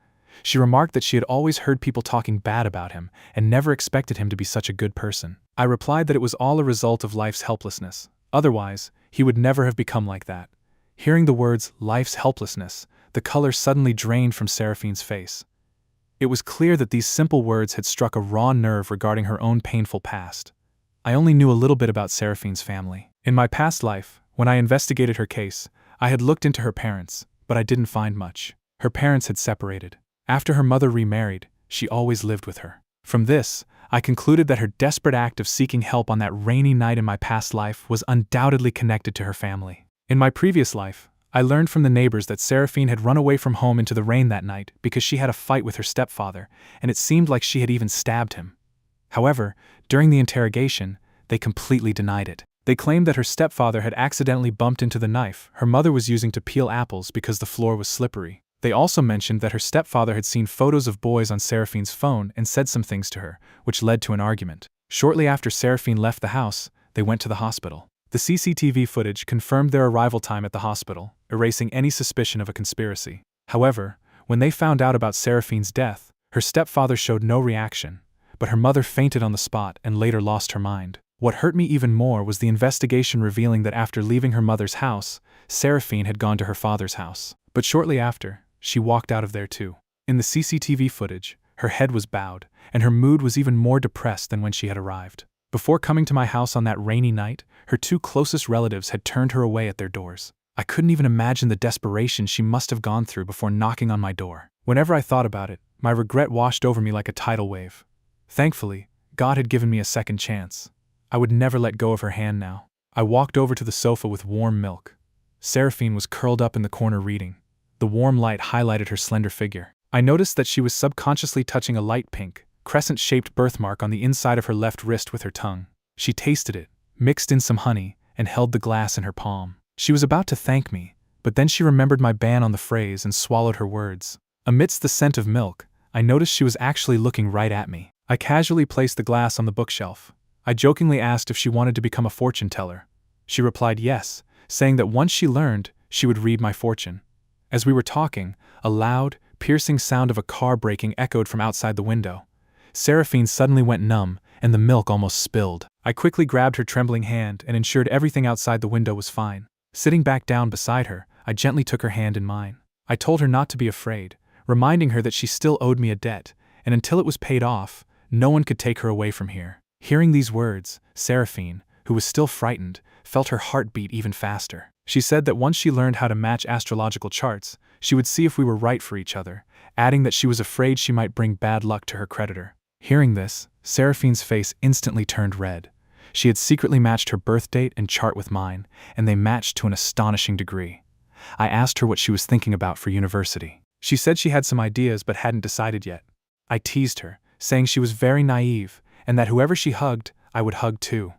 She remarked that she had always heard people talking bad about him and never expected him to be such a good person. I replied that it was all a result of life's helplessness. Otherwise, he would never have become like that. Hearing the words, life's helplessness, the color suddenly drained from Seraphine's face. It was clear that these simple words had struck a raw nerve regarding her own painful past. I only knew a little bit about Seraphine's family. In my past life, when I investigated her case, I had looked into her parents, but I didn't find much. Her parents had separated. After her mother remarried, she always lived with her. From this, I concluded that her desperate act of seeking help on that rainy night in my past life was undoubtedly connected to her family. In my previous life, I learned from the neighbors that Seraphine had run away from home into the rain that night because she had a fight with her stepfather, and it seemed like she had even stabbed him. However, during the interrogation, they completely denied it. They claimed that her stepfather had accidentally bumped into the knife her mother was using to peel apples because the floor was slippery. They also mentioned that her stepfather had seen photos of boys on Seraphine's phone and said some things to her, which led to an argument. Shortly after Seraphine left the house, they went to the hospital. The CCTV footage confirmed their arrival time at the hospital, erasing any suspicion of a conspiracy. However, when they found out about Seraphine's death, her stepfather showed no reaction, but her mother fainted on the spot and later lost her mind. What hurt me even more was the investigation revealing that after leaving her mother's house, Seraphine had gone to her father's house. But shortly after, she walked out of there too. In the CCTV footage, her head was bowed, and her mood was even more depressed than when she had arrived. Before coming to my house on that rainy night, her 2 closest relatives had turned her away at their doors. I couldn't even imagine the desperation she must have gone through before knocking on my door. Whenever I thought about it, my regret washed over me like a tidal wave. Thankfully, God had given me a second chance. I would never let go of her hand now. I walked over to the sofa with warm milk. Seraphine was curled up in the corner reading. The warm light highlighted her slender figure. I noticed that she was subconsciously touching a light pink, crescent-shaped birthmark on the inside of her left wrist with her tongue. She tasted it, mixed in some honey, and held the glass in her palm. She was about to thank me, but then she remembered my ban on the phrase and swallowed her words. Amidst the scent of milk, I noticed she was actually looking right at me. I casually placed the glass on the bookshelf. I jokingly asked if she wanted to become a fortune teller. She replied yes, saying that once she learned, she would read my fortune. As we were talking, a loud, piercing sound of a car braking echoed from outside the window. Seraphine suddenly went numb, and the milk almost spilled. I quickly grabbed her trembling hand and ensured everything outside the window was fine. Sitting back down beside her, I gently took her hand in mine. I told her not to be afraid, reminding her that she still owed me a debt, and until it was paid off, no one could take her away from here. Hearing these words, Seraphine, who was still frightened, felt her heart beat even faster. She said that once she learned how to match astrological charts, she would see if we were right for each other, adding that she was afraid she might bring bad luck to her creditor. Hearing this, Seraphine's face instantly turned red. She had secretly matched her birth date and chart with mine, and they matched to an astonishing degree. I asked her what she was thinking about for university. She said she had some ideas but hadn't decided yet. I teased her, saying she was very naive, and that whoever she hugged, I would hug too.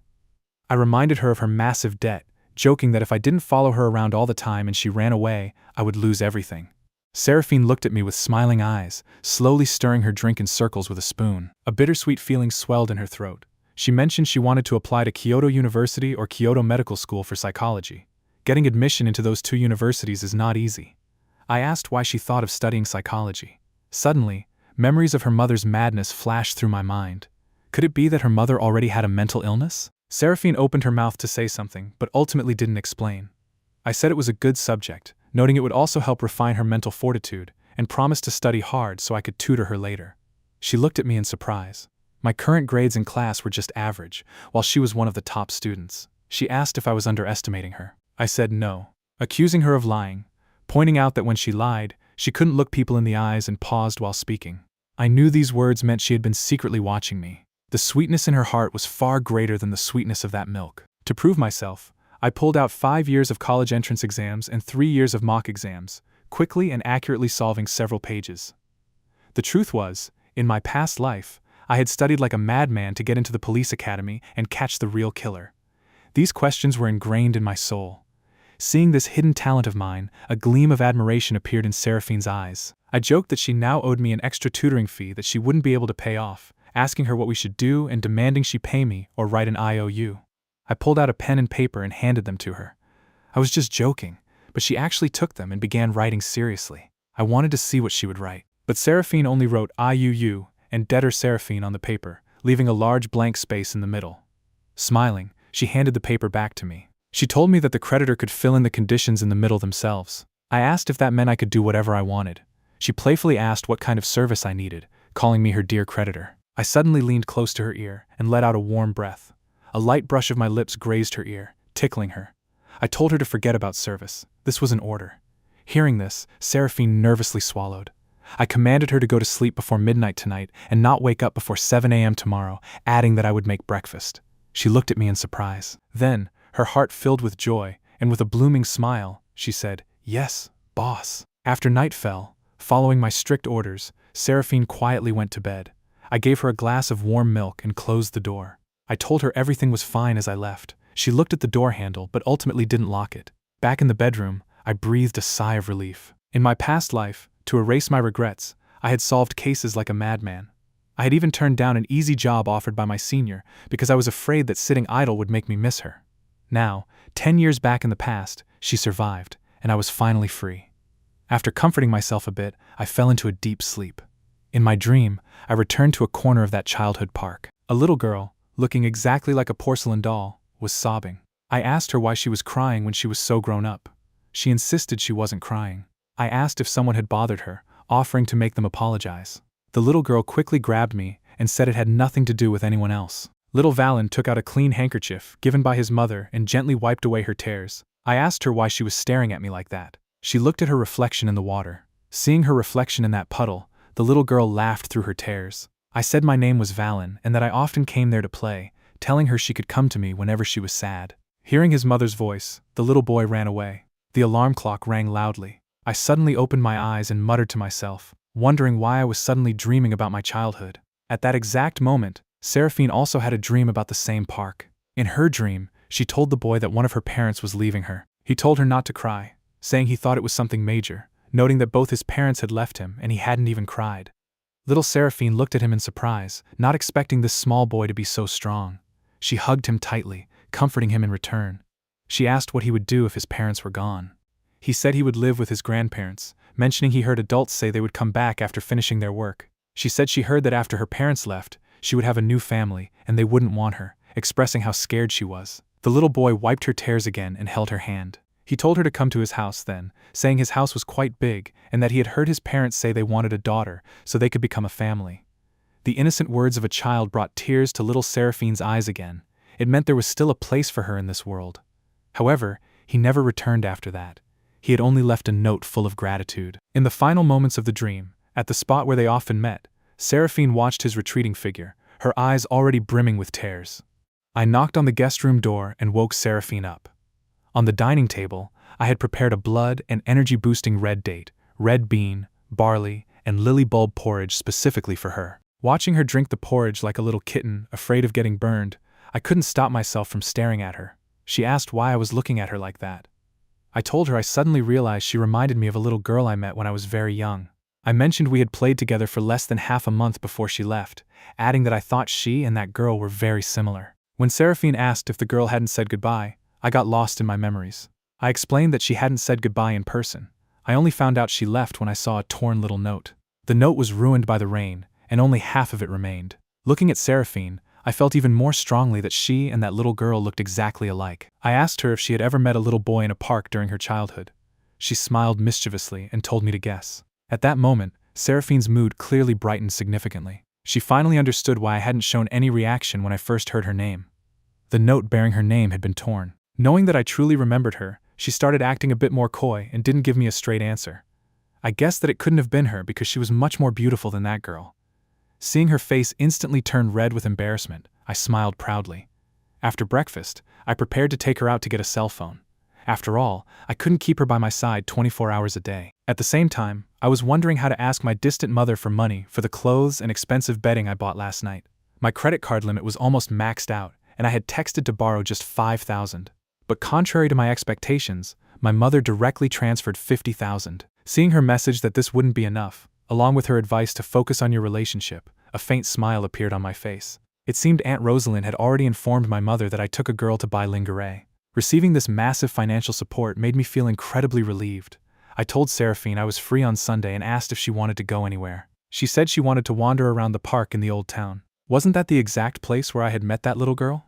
I reminded her of her massive debt, joking that if I didn't follow her around all the time and she ran away, I would lose everything. Seraphine looked at me with smiling eyes, slowly stirring her drink in circles with a spoon. A bittersweet feeling swelled in her throat. She mentioned she wanted to apply to Kyoto University or Kyoto Medical School for psychology. Getting admission into those two universities is not easy. I asked why she thought of studying psychology. Suddenly, memories of her mother's madness flashed through my mind. Could it be that her mother already had a mental illness? Seraphine opened her mouth to say something, but ultimately didn't explain. I said it was a good subject, noting it would also help refine her mental fortitude, and promised to study hard so I could tutor her later. She looked at me in surprise. My current grades in class were just average, while she was one of the top students. She asked if I was underestimating her. I said no, accusing her of lying, pointing out that when she lied, she couldn't look people in the eyes and paused while speaking. I knew these words meant she had been secretly watching me. The sweetness in her heart was far greater than the sweetness of that milk. To prove myself, I pulled out 5 years of college entrance exams and 3 years of mock exams, quickly and accurately solving several pages. The truth was, in my past life, I had studied like a madman to get into the police academy and catch the real killer. These questions were ingrained in my soul. Seeing this hidden talent of mine, a gleam of admiration appeared in Seraphine's eyes. I joked that she now owed me an extra tutoring fee that she wouldn't be able to pay off, asking her what we should do and demanding she pay me or write an IOU. I pulled out a pen and paper and handed them to her. I was just joking, but she actually took them and began writing seriously. I wanted to see what she would write. But Seraphine only wrote IUU and Debtor Seraphine on the paper, leaving a large blank space in the middle. Smiling, she handed the paper back to me. She told me that the creditor could fill in the conditions in the middle themselves. I asked if that meant I could do whatever I wanted. She playfully asked what kind of service I needed, calling me her dear creditor. I suddenly leaned close to her ear and let out a warm breath. A light brush of my lips grazed her ear, tickling her. I told her to forget about service. This was an order. Hearing this, Seraphine nervously swallowed. I commanded her to go to sleep before midnight tonight and not wake up before 7 a.m. tomorrow, adding that I would make breakfast. She looked at me in surprise. Then, her heart filled with joy, and with a blooming smile, she said, "Yes, boss." After night fell, following my strict orders, Seraphine quietly went to bed. I gave her a glass of warm milk and closed the door. I told her everything was fine as I left. She looked at the door handle but ultimately didn't lock it. Back in the bedroom, I breathed a sigh of relief. In my past life, to erase my regrets, I had solved cases like a madman. I had even turned down an easy job offered by my senior because I was afraid that sitting idle would make me miss her. Now, 10 years back in the past, she survived, and I was finally free. After comforting myself a bit, I fell into a deep sleep. In my dream, I returned to a corner of that childhood park. A little girl, looking exactly like a porcelain doll, was sobbing. I asked her why she was crying when she was so grown up. She insisted she wasn't crying. I asked if someone had bothered her, offering to make them apologize. The little girl quickly grabbed me and said it had nothing to do with anyone else. Little Valen took out a clean handkerchief given by his mother and gently wiped away her tears. I asked her why she was staring at me like that. She looked at her reflection in the water. Seeing her reflection in that puddle, the little girl laughed through her tears. I said my name was Valen and that I often came there to play, telling her she could come to me whenever she was sad. Hearing his mother's voice, the little boy ran away. The alarm clock rang loudly. I suddenly opened my eyes and muttered to myself, wondering why I was suddenly dreaming about my childhood. At that exact moment, Seraphine also had a dream about the same park. In her dream, she told the boy that one of her parents was leaving her. He told her not to cry, saying he thought it was something major, noting that both his parents had left him and he hadn't even cried. Little Seraphine looked at him in surprise, not expecting this small boy to be so strong. She hugged him tightly, comforting him in return. She asked what he would do if his parents were gone. He said he would live with his grandparents, mentioning he heard adults say they would come back after finishing their work. She said she heard that after her parents left, she would have a new family and they wouldn't want her, expressing how scared she was. The little boy wiped her tears again and held her hand. He told her to come to his house then, saying his house was quite big and that he had heard his parents say they wanted a daughter so they could become a family. The innocent words of a child brought tears to little Seraphine's eyes again. It meant there was still a place for her in this world. However, he never returned after that. He had only left a note full of gratitude. In the final moments of the dream, at the spot where they often met, Seraphine watched his retreating figure, her eyes already brimming with tears. I knocked on the guest room door and woke Seraphine up. On the dining table, I had prepared a blood and energy-boosting red date, red bean, barley, and lily bulb porridge specifically for her. Watching her drink the porridge like a little kitten, afraid of getting burned, I couldn't stop myself from staring at her. She asked why I was looking at her like that. I told her I suddenly realized she reminded me of a little girl I met when I was very young. I mentioned we had played together for less than half a month before she left, adding that I thought she and that girl were very similar. When Seraphine asked if the girl hadn't said goodbye, I got lost in my memories. I explained that she hadn't said goodbye in person. I only found out she left when I saw a torn little note. The note was ruined by the rain, and only half of it remained. Looking at Seraphine, I felt even more strongly that she and that little girl looked exactly alike. I asked her if she had ever met a little boy in a park during her childhood. She smiled mischievously and told me to guess. At that moment, Seraphine's mood clearly brightened significantly. She finally understood why I hadn't shown any reaction when I first heard her name. The note bearing her name had been torn. Knowing that I truly remembered her, she started acting a bit more coy and didn't give me a straight answer. I guessed that it couldn't have been her because she was much more beautiful than that girl. Seeing her face instantly turn red with embarrassment, I smiled proudly. After breakfast, I prepared to take her out to get a cell phone. After all, I couldn't keep her by my side 24 hours a day. At the same time, I was wondering how to ask my distant mother for money for the clothes and expensive bedding I bought last night. My credit card limit was almost maxed out, and I had texted to borrow just $5,000. But contrary to my expectations, my mother directly transferred $50,000. Seeing her message that this wouldn't be enough, along with her advice to focus on your relationship, a faint smile appeared on my face. It seemed Aunt Rosalind had already informed my mother that I took a girl to buy lingerie. Receiving this massive financial support made me feel incredibly relieved. I told Seraphine I was free on Sunday and asked if she wanted to go anywhere. She said she wanted to wander around the park in the old town. Wasn't that the exact place where I had met that little girl?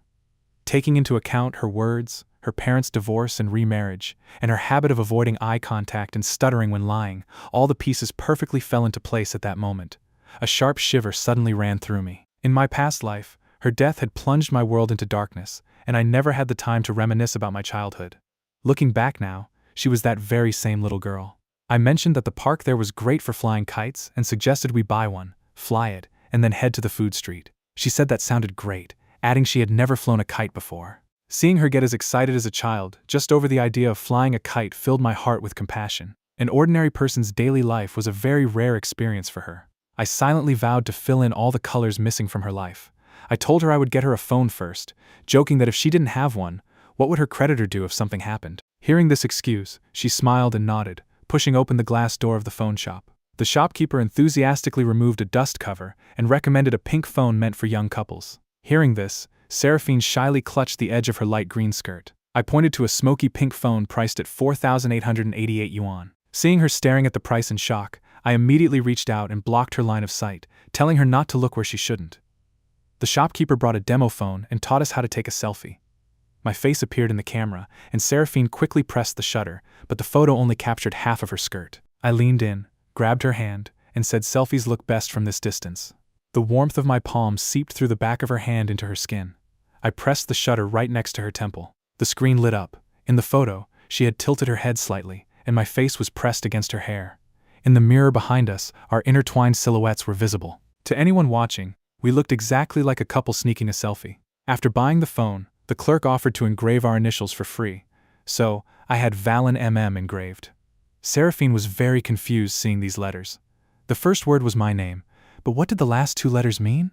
Taking into account her words, her parents' divorce and remarriage, and her habit of avoiding eye contact and stuttering when lying, all the pieces perfectly fell into place at that moment. A sharp shiver suddenly ran through me. In my past life, her death had plunged my world into darkness, and I never had the time to reminisce about my childhood. Looking back now, she was that very same little girl. I mentioned that the park there was great for flying kites and suggested we buy one, fly it, and then head to the food street. She said that sounded great, adding she had never flown a kite before. Seeing her get as excited as a child just over the idea of flying a kite filled my heart with compassion. An ordinary person's daily life was a very rare experience for her. I silently vowed to fill in all the colors missing from her life. I told her I would get her a phone first, joking that if she didn't have one, what would her creditor do if something happened? Hearing this excuse, she smiled and nodded, pushing open the glass door of the phone shop. The shopkeeper enthusiastically removed a dust cover and recommended a pink phone meant for young couples. Hearing this, Seraphine shyly clutched the edge of her light green skirt. I pointed to a smoky pink phone priced at 4,888 yuan. Seeing her staring at the price in shock, I immediately reached out and blocked her line of sight, telling her not to look where she shouldn't. The shopkeeper brought a demo phone and taught us how to take a selfie. My face appeared in the camera, and Seraphine quickly pressed the shutter, but the photo only captured half of her skirt. I leaned in, grabbed her hand, and said selfies look best from this distance. The warmth of my palm seeped through the back of her hand into her skin. I pressed the shutter right next to her temple. The screen lit up. In the photo, She had tilted her head slightly, and my face was pressed against her hair. In the mirror behind us, our intertwined silhouettes were visible. To anyone watching, we looked exactly like a couple sneaking a selfie. After buying the phone, the clerk offered to engrave our initials for free, so I had Valen MM engraved. Seraphine was very confused seeing these letters. The first word was my name, but what did the last 2 letters mean?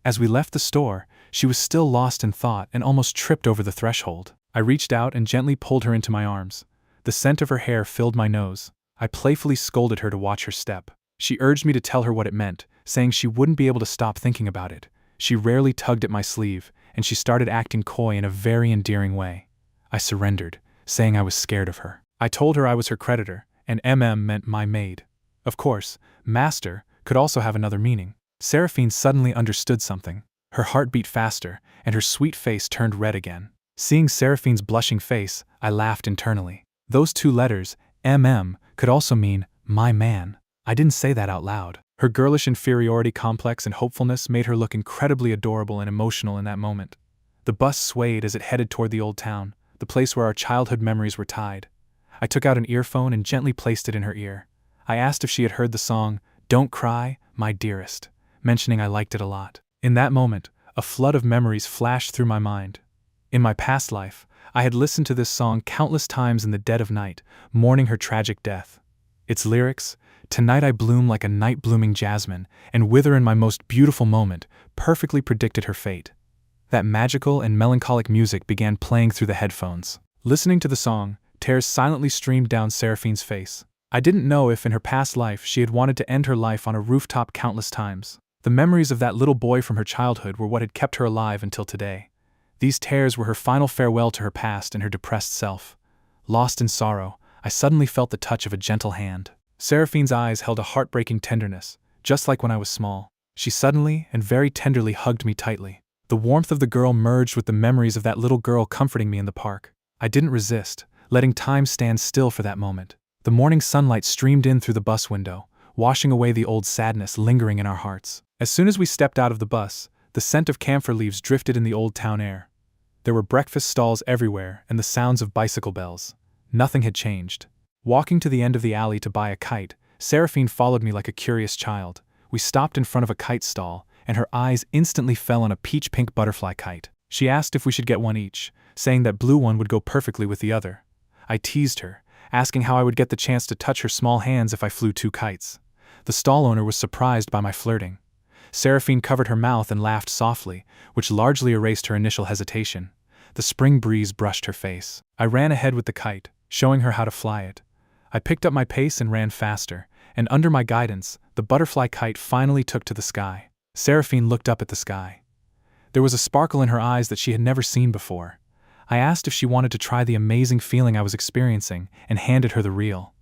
As we left the store, she was still lost in thought and almost tripped over the threshold. I reached out and gently pulled her into my arms. The scent of her hair filled my nose. I playfully scolded her to watch her step. She urged me to tell her what it meant, saying she wouldn't be able to stop thinking about it. She rarely tugged at my sleeve, and she started acting coy in a very endearing way. I surrendered, saying I was scared of her. I told her I was her creditor, and MM meant my maid. Of course, master could also have another meaning. Seraphine suddenly understood something. Her heart beat faster, and her sweet face turned red again. Seeing Seraphine's blushing face, I laughed internally. Those 2 letters, MM, could also mean, my man. I didn't say that out loud. Her girlish inferiority complex and hopefulness made her look incredibly adorable and emotional in that moment. The bus swayed as it headed toward the old town, the place where our childhood memories were tied. I took out an earphone and gently placed it in her ear. I asked if she had heard the song, Don't Cry, My Dearest, mentioning I liked it a lot. In that moment, a flood of memories flashed through my mind. In my past life, I had listened to this song countless times in the dead of night, mourning her tragic death. Its lyrics, tonight I bloom like a night-blooming jasmine, and wither in my most beautiful moment, perfectly predicted her fate. That magical and melancholic music began playing through the headphones. Listening to the song, tears silently streamed down Seraphine's face. I didn't know if in her past life she had wanted to end her life on a rooftop countless times. The memories of that little boy from her childhood were what had kept her alive until today. These tears were her final farewell to her past and her depressed self. Lost in sorrow, I suddenly felt the touch of a gentle hand. Seraphine's eyes held a heartbreaking tenderness, just like when I was small. She suddenly and very tenderly hugged me tightly. The warmth of the girl merged with the memories of that little girl comforting me in the park. I didn't resist, letting time stand still for that moment. The morning sunlight streamed in through the bus window, washing away the old sadness lingering in our hearts. As soon as we stepped out of the bus, the scent of camphor leaves drifted in the old town air. There were breakfast stalls everywhere and the sounds of bicycle bells. Nothing had changed. Walking to the end of the alley to buy a kite, Seraphine followed me like a curious child. We stopped in front of a kite stall, and her eyes instantly fell on a peach-pink butterfly kite. She asked if we should get one each, saying that blue one would go perfectly with the other. I teased her, asking how I would get the chance to touch her small hands if I flew 2 kites. The stall owner was surprised by my flirting. Seraphine covered her mouth and laughed softly, which largely erased her initial hesitation. The spring breeze brushed her face. I ran ahead with the kite, showing her how to fly it. I picked up my pace and ran faster, and under my guidance, the butterfly kite finally took to the sky. Seraphine looked up at the sky. There was a sparkle in her eyes that she had never seen before. I asked if she wanted to try the amazing feeling I was experiencing, and handed her the reel.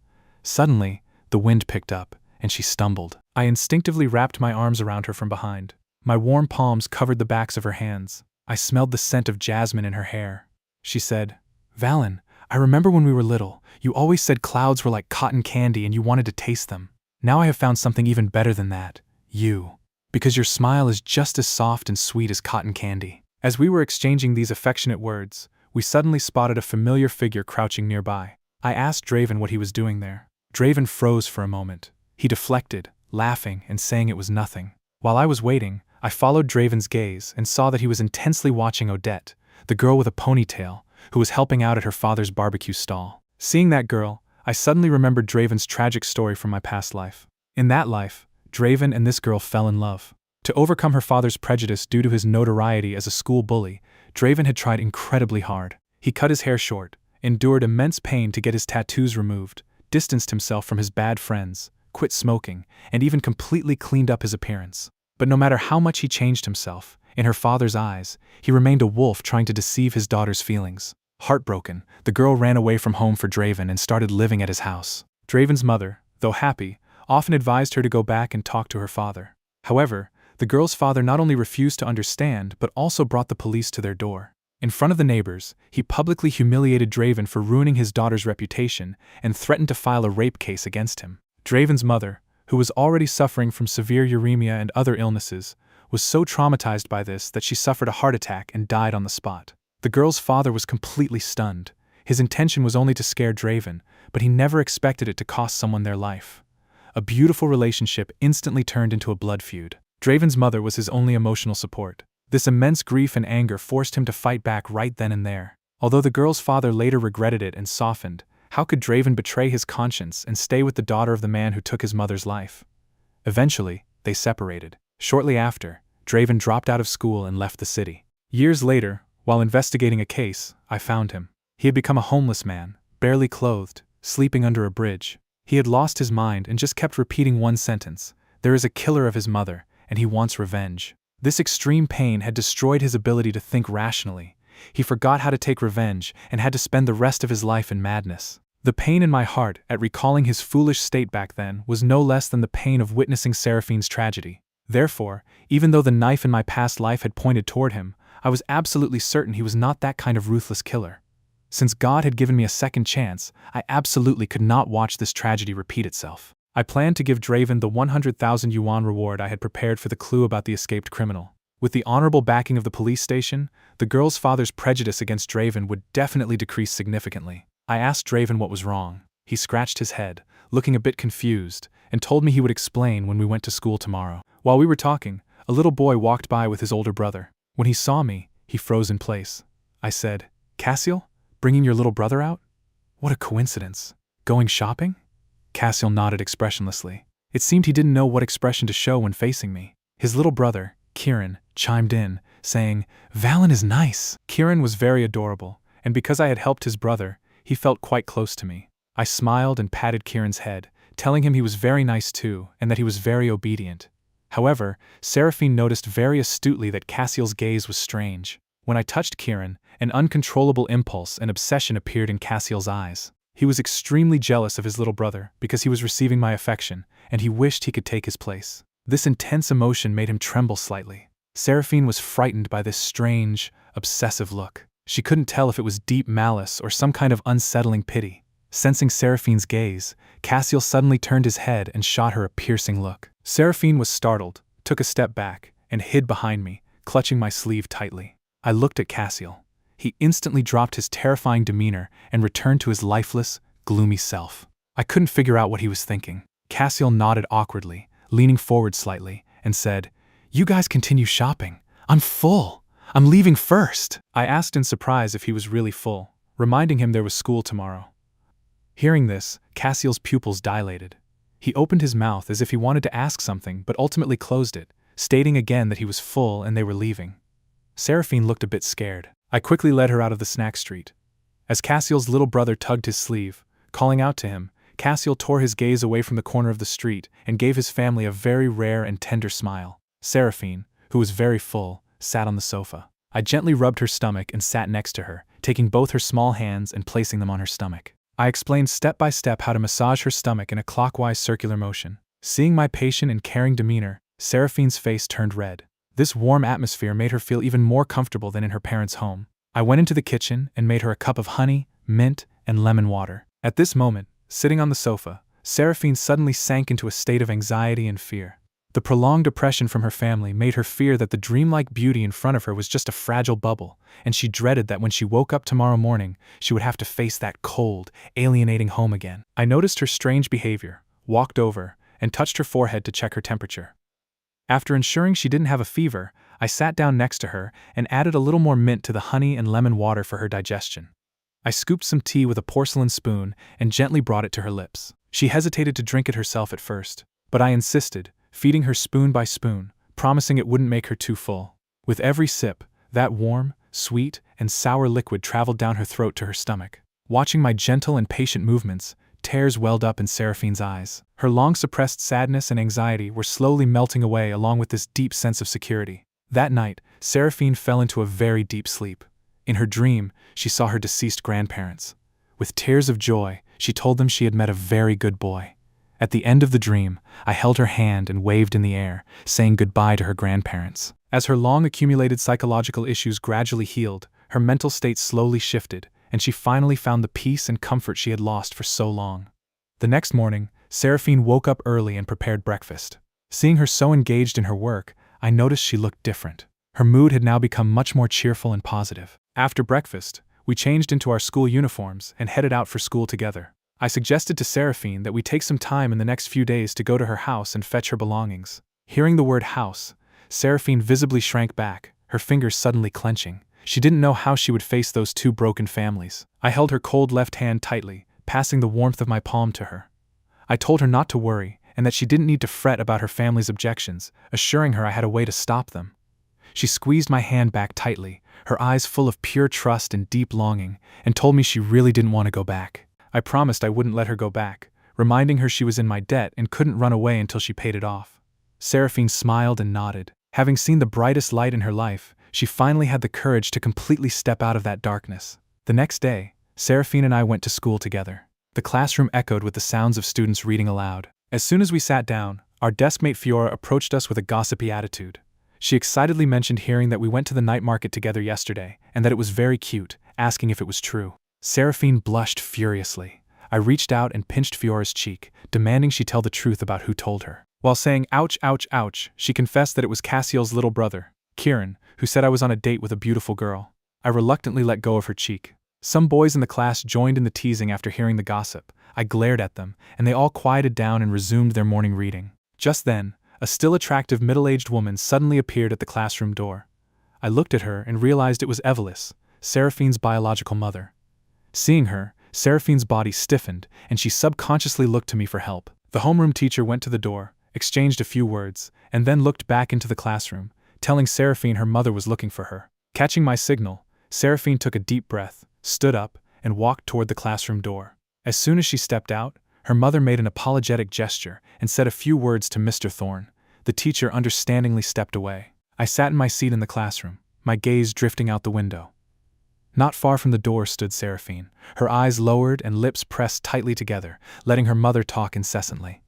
Suddenly, the wind picked up, and she stumbled. I instinctively wrapped my arms around her from behind. My warm palms covered the backs of her hands. I smelled the scent of jasmine in her hair. She said, Valen, I remember when we were little, you always said clouds were like cotton candy and you wanted to taste them. Now I have found something even better than that, you. Because your smile is just as soft and sweet as cotton candy. As we were exchanging these affectionate words, we suddenly spotted a familiar figure crouching nearby. I asked Draven what he was doing there. Draven froze for a moment. He deflected, laughing and saying it was nothing. While I was waiting, I followed Draven's gaze and saw that he was intensely watching Odette, the girl with a ponytail, who was helping out at her father's barbecue stall. Seeing that girl, I suddenly remembered Draven's tragic story from my past life. In that life, Draven and this girl fell in love. To overcome her father's prejudice due to his notoriety as a school bully, Draven had tried incredibly hard. He cut his hair short, endured immense pain to get his tattoos removed, distanced himself from his bad friends, quit smoking, and even completely cleaned up his appearance. But no matter how much he changed himself, in her father's eyes, he remained a wolf trying to deceive his daughter's feelings. Heartbroken, the girl ran away from home for Draven and started living at his house. Draven's mother, though happy, often advised her to go back and talk to her father. However, the girl's father not only refused to understand but also brought the police to their door. In front of the neighbors, he publicly humiliated Draven for ruining his daughter's reputation and threatened to file a rape case against him. Draven's mother, who was already suffering from severe uremia and other illnesses, was so traumatized by this that she suffered a heart attack and died on the spot. The girl's father was completely stunned. His intention was only to scare Draven, but he never expected it to cost someone their life. A beautiful relationship instantly turned into a blood feud. Draven's mother was his only emotional support. This immense grief and anger forced him to fight back right then and there. Although the girl's father later regretted it and softened, how could Draven betray his conscience and stay with the daughter of the man who took his mother's life? Eventually, they separated. Shortly after, Draven dropped out of school and left the city. Years later, while investigating a case, I found him. He had become a homeless man, barely clothed, sleeping under a bridge. He had lost his mind and just kept repeating one sentence: "There is a killer of his mother, and he wants revenge." This extreme pain had destroyed his ability to think rationally. He forgot how to take revenge and had to spend the rest of his life in madness. The pain in my heart at recalling his foolish state back then was no less than the pain of witnessing Seraphine's tragedy. Therefore, even though the knife in my past life had pointed toward him, I was absolutely certain he was not that kind of ruthless killer. Since God had given me a second chance, I absolutely could not watch this tragedy repeat itself. I planned to give Draven the 100,000 yuan reward I had prepared for the clue about the escaped criminal. With the honorable backing of the police station, the girl's father's prejudice against Draven would definitely decrease significantly. I asked Draven what was wrong. He scratched his head, looking a bit confused, and told me he would explain when we went to school tomorrow. While we were talking, a little boy walked by with his older brother. When he saw me, he froze in place. I said, "Cassiel, bringing your little brother out? What a coincidence. Going shopping?" Cassiel nodded expressionlessly. It seemed he didn't know what expression to show when facing me. His little brother, Kieran, chimed in, saying, "Valen is nice." Kieran was very adorable, and because I had helped his brother, he felt quite close to me. I smiled and patted Kieran's head, telling him he was very nice too, and that he was very obedient. However, Seraphine noticed very astutely that Cassiel's gaze was strange. When I touched Kieran, an uncontrollable impulse and obsession appeared in Cassiel's eyes. He was extremely jealous of his little brother because he was receiving my affection, and he wished he could take his place. This intense emotion made him tremble slightly. Seraphine was frightened by this strange, obsessive look. She couldn't tell if it was deep malice or some kind of unsettling pity. Sensing Seraphine's gaze, Cassiel suddenly turned his head and shot her a piercing look. Seraphine was startled, took a step back, and hid behind me, clutching my sleeve tightly. I looked at Cassiel. He instantly dropped his terrifying demeanor and returned to his lifeless, gloomy self. I couldn't figure out what he was thinking. Cassiel nodded awkwardly, leaning forward slightly, and said, "You guys continue shopping. I'm full. I'm leaving first." I asked in surprise if he was really full, reminding him there was school tomorrow. Hearing this, Cassiel's pupils dilated. He opened his mouth as if he wanted to ask something but ultimately closed it, stating again that he was full and they were leaving. Seraphine looked a bit scared. I quickly led her out of the snack street. As Cassiel's little brother tugged his sleeve, calling out to him, Cassiel tore his gaze away from the corner of the street and gave his family a very rare and tender smile. Seraphine, who was very full, sat on the sofa. I gently rubbed her stomach and sat next to her, taking both her small hands and placing them on her stomach. I explained step by step how to massage her stomach in a clockwise circular motion. Seeing my patient and caring demeanor, Seraphine's face turned red. This warm atmosphere made her feel even more comfortable than in her parents' home. I went into the kitchen and made her a cup of honey, mint, and lemon water. At this moment, sitting on the sofa, Seraphine suddenly sank into a state of anxiety and fear. The prolonged oppression from her family made her fear that the dreamlike beauty in front of her was just a fragile bubble, and she dreaded that when she woke up tomorrow morning, she would have to face that cold, alienating home again. I noticed her strange behavior, walked over, and touched her forehead to check her temperature. After ensuring she didn't have a fever, I sat down next to her and added a little more mint to the honey and lemon water for her digestion. I scooped some tea with a porcelain spoon and gently brought it to her lips. She hesitated to drink it herself at first, but I insisted, feeding her spoon by spoon, promising it wouldn't make her too full. With every sip, that warm, sweet, and sour liquid traveled down her throat to her stomach. Watching my gentle and patient movements, tears welled up in Seraphine's eyes. Her long-suppressed sadness and anxiety were slowly melting away along with this deep sense of security. That night, Seraphine fell into a very deep sleep. In her dream, she saw her deceased grandparents. With tears of joy, she told them she had met a very good boy. At the end of the dream, I held her hand and waved in the air, saying goodbye to her grandparents. As her long-accumulated psychological issues gradually healed, her mental state slowly shifted, and she finally found the peace and comfort she had lost for so long. The next morning, Seraphine woke up early and prepared breakfast. Seeing her so engaged in her work, I noticed she looked different. Her mood had now become much more cheerful and positive. After breakfast, We changed into our school uniforms and headed out for school together. I suggested to Seraphine that we take some time in the next few days to go to her house and fetch her belongings. Hearing the word house, Seraphine visibly shrank back, her fingers suddenly clenching. She didn't know how she would face those two broken families. I held her cold left hand tightly, passing the warmth of my palm to her. I told her not to worry, and that she didn't need to fret about her family's objections, assuring her I had a way to stop them. She squeezed my hand back tightly, her eyes full of pure trust and deep longing, and told me she really didn't want to go back. I promised I wouldn't let her go back, reminding her she was in my debt and couldn't run away until she paid it off. Seraphine smiled and nodded. Having seen the brightest light in her life, she finally had the courage to completely step out of that darkness. The next day, Seraphine and I went to school together. The classroom echoed with the sounds of students reading aloud. As soon as we sat down, our deskmate Fiora approached us with a gossipy attitude. She excitedly mentioned hearing that we went to the night market together yesterday, and that it was very cute, asking if it was true. Seraphine blushed furiously. I reached out and pinched Fiora's cheek, demanding she tell the truth about who told her. While saying ouch, ouch, ouch, she confessed that it was Cassiel's little brother, Kieran, who said I was on a date with a beautiful girl. I reluctantly let go of her cheek. Some boys in the class joined in the teasing after hearing the gossip. I glared at them, and they all quieted down and resumed their morning reading. Just then, a still attractive middle-aged woman suddenly appeared at the classroom door. I looked at her and realized it was Evelis, Seraphine's biological mother. Seeing her, Seraphine's body stiffened, and she subconsciously looked to me for help. The homeroom teacher went to the door, exchanged a few words, and then looked back into the classroom, telling Seraphine her mother was looking for her. Catching my signal, Seraphine took a deep breath, stood up, and walked toward the classroom door. As soon as she stepped out, her mother made an apologetic gesture and said a few words to Mr. Thorne. The teacher understandingly stepped away. I sat in my seat in the classroom, my gaze drifting out the window. Not far from the door stood Seraphine, her eyes lowered and lips pressed tightly together, letting her mother talk incessantly.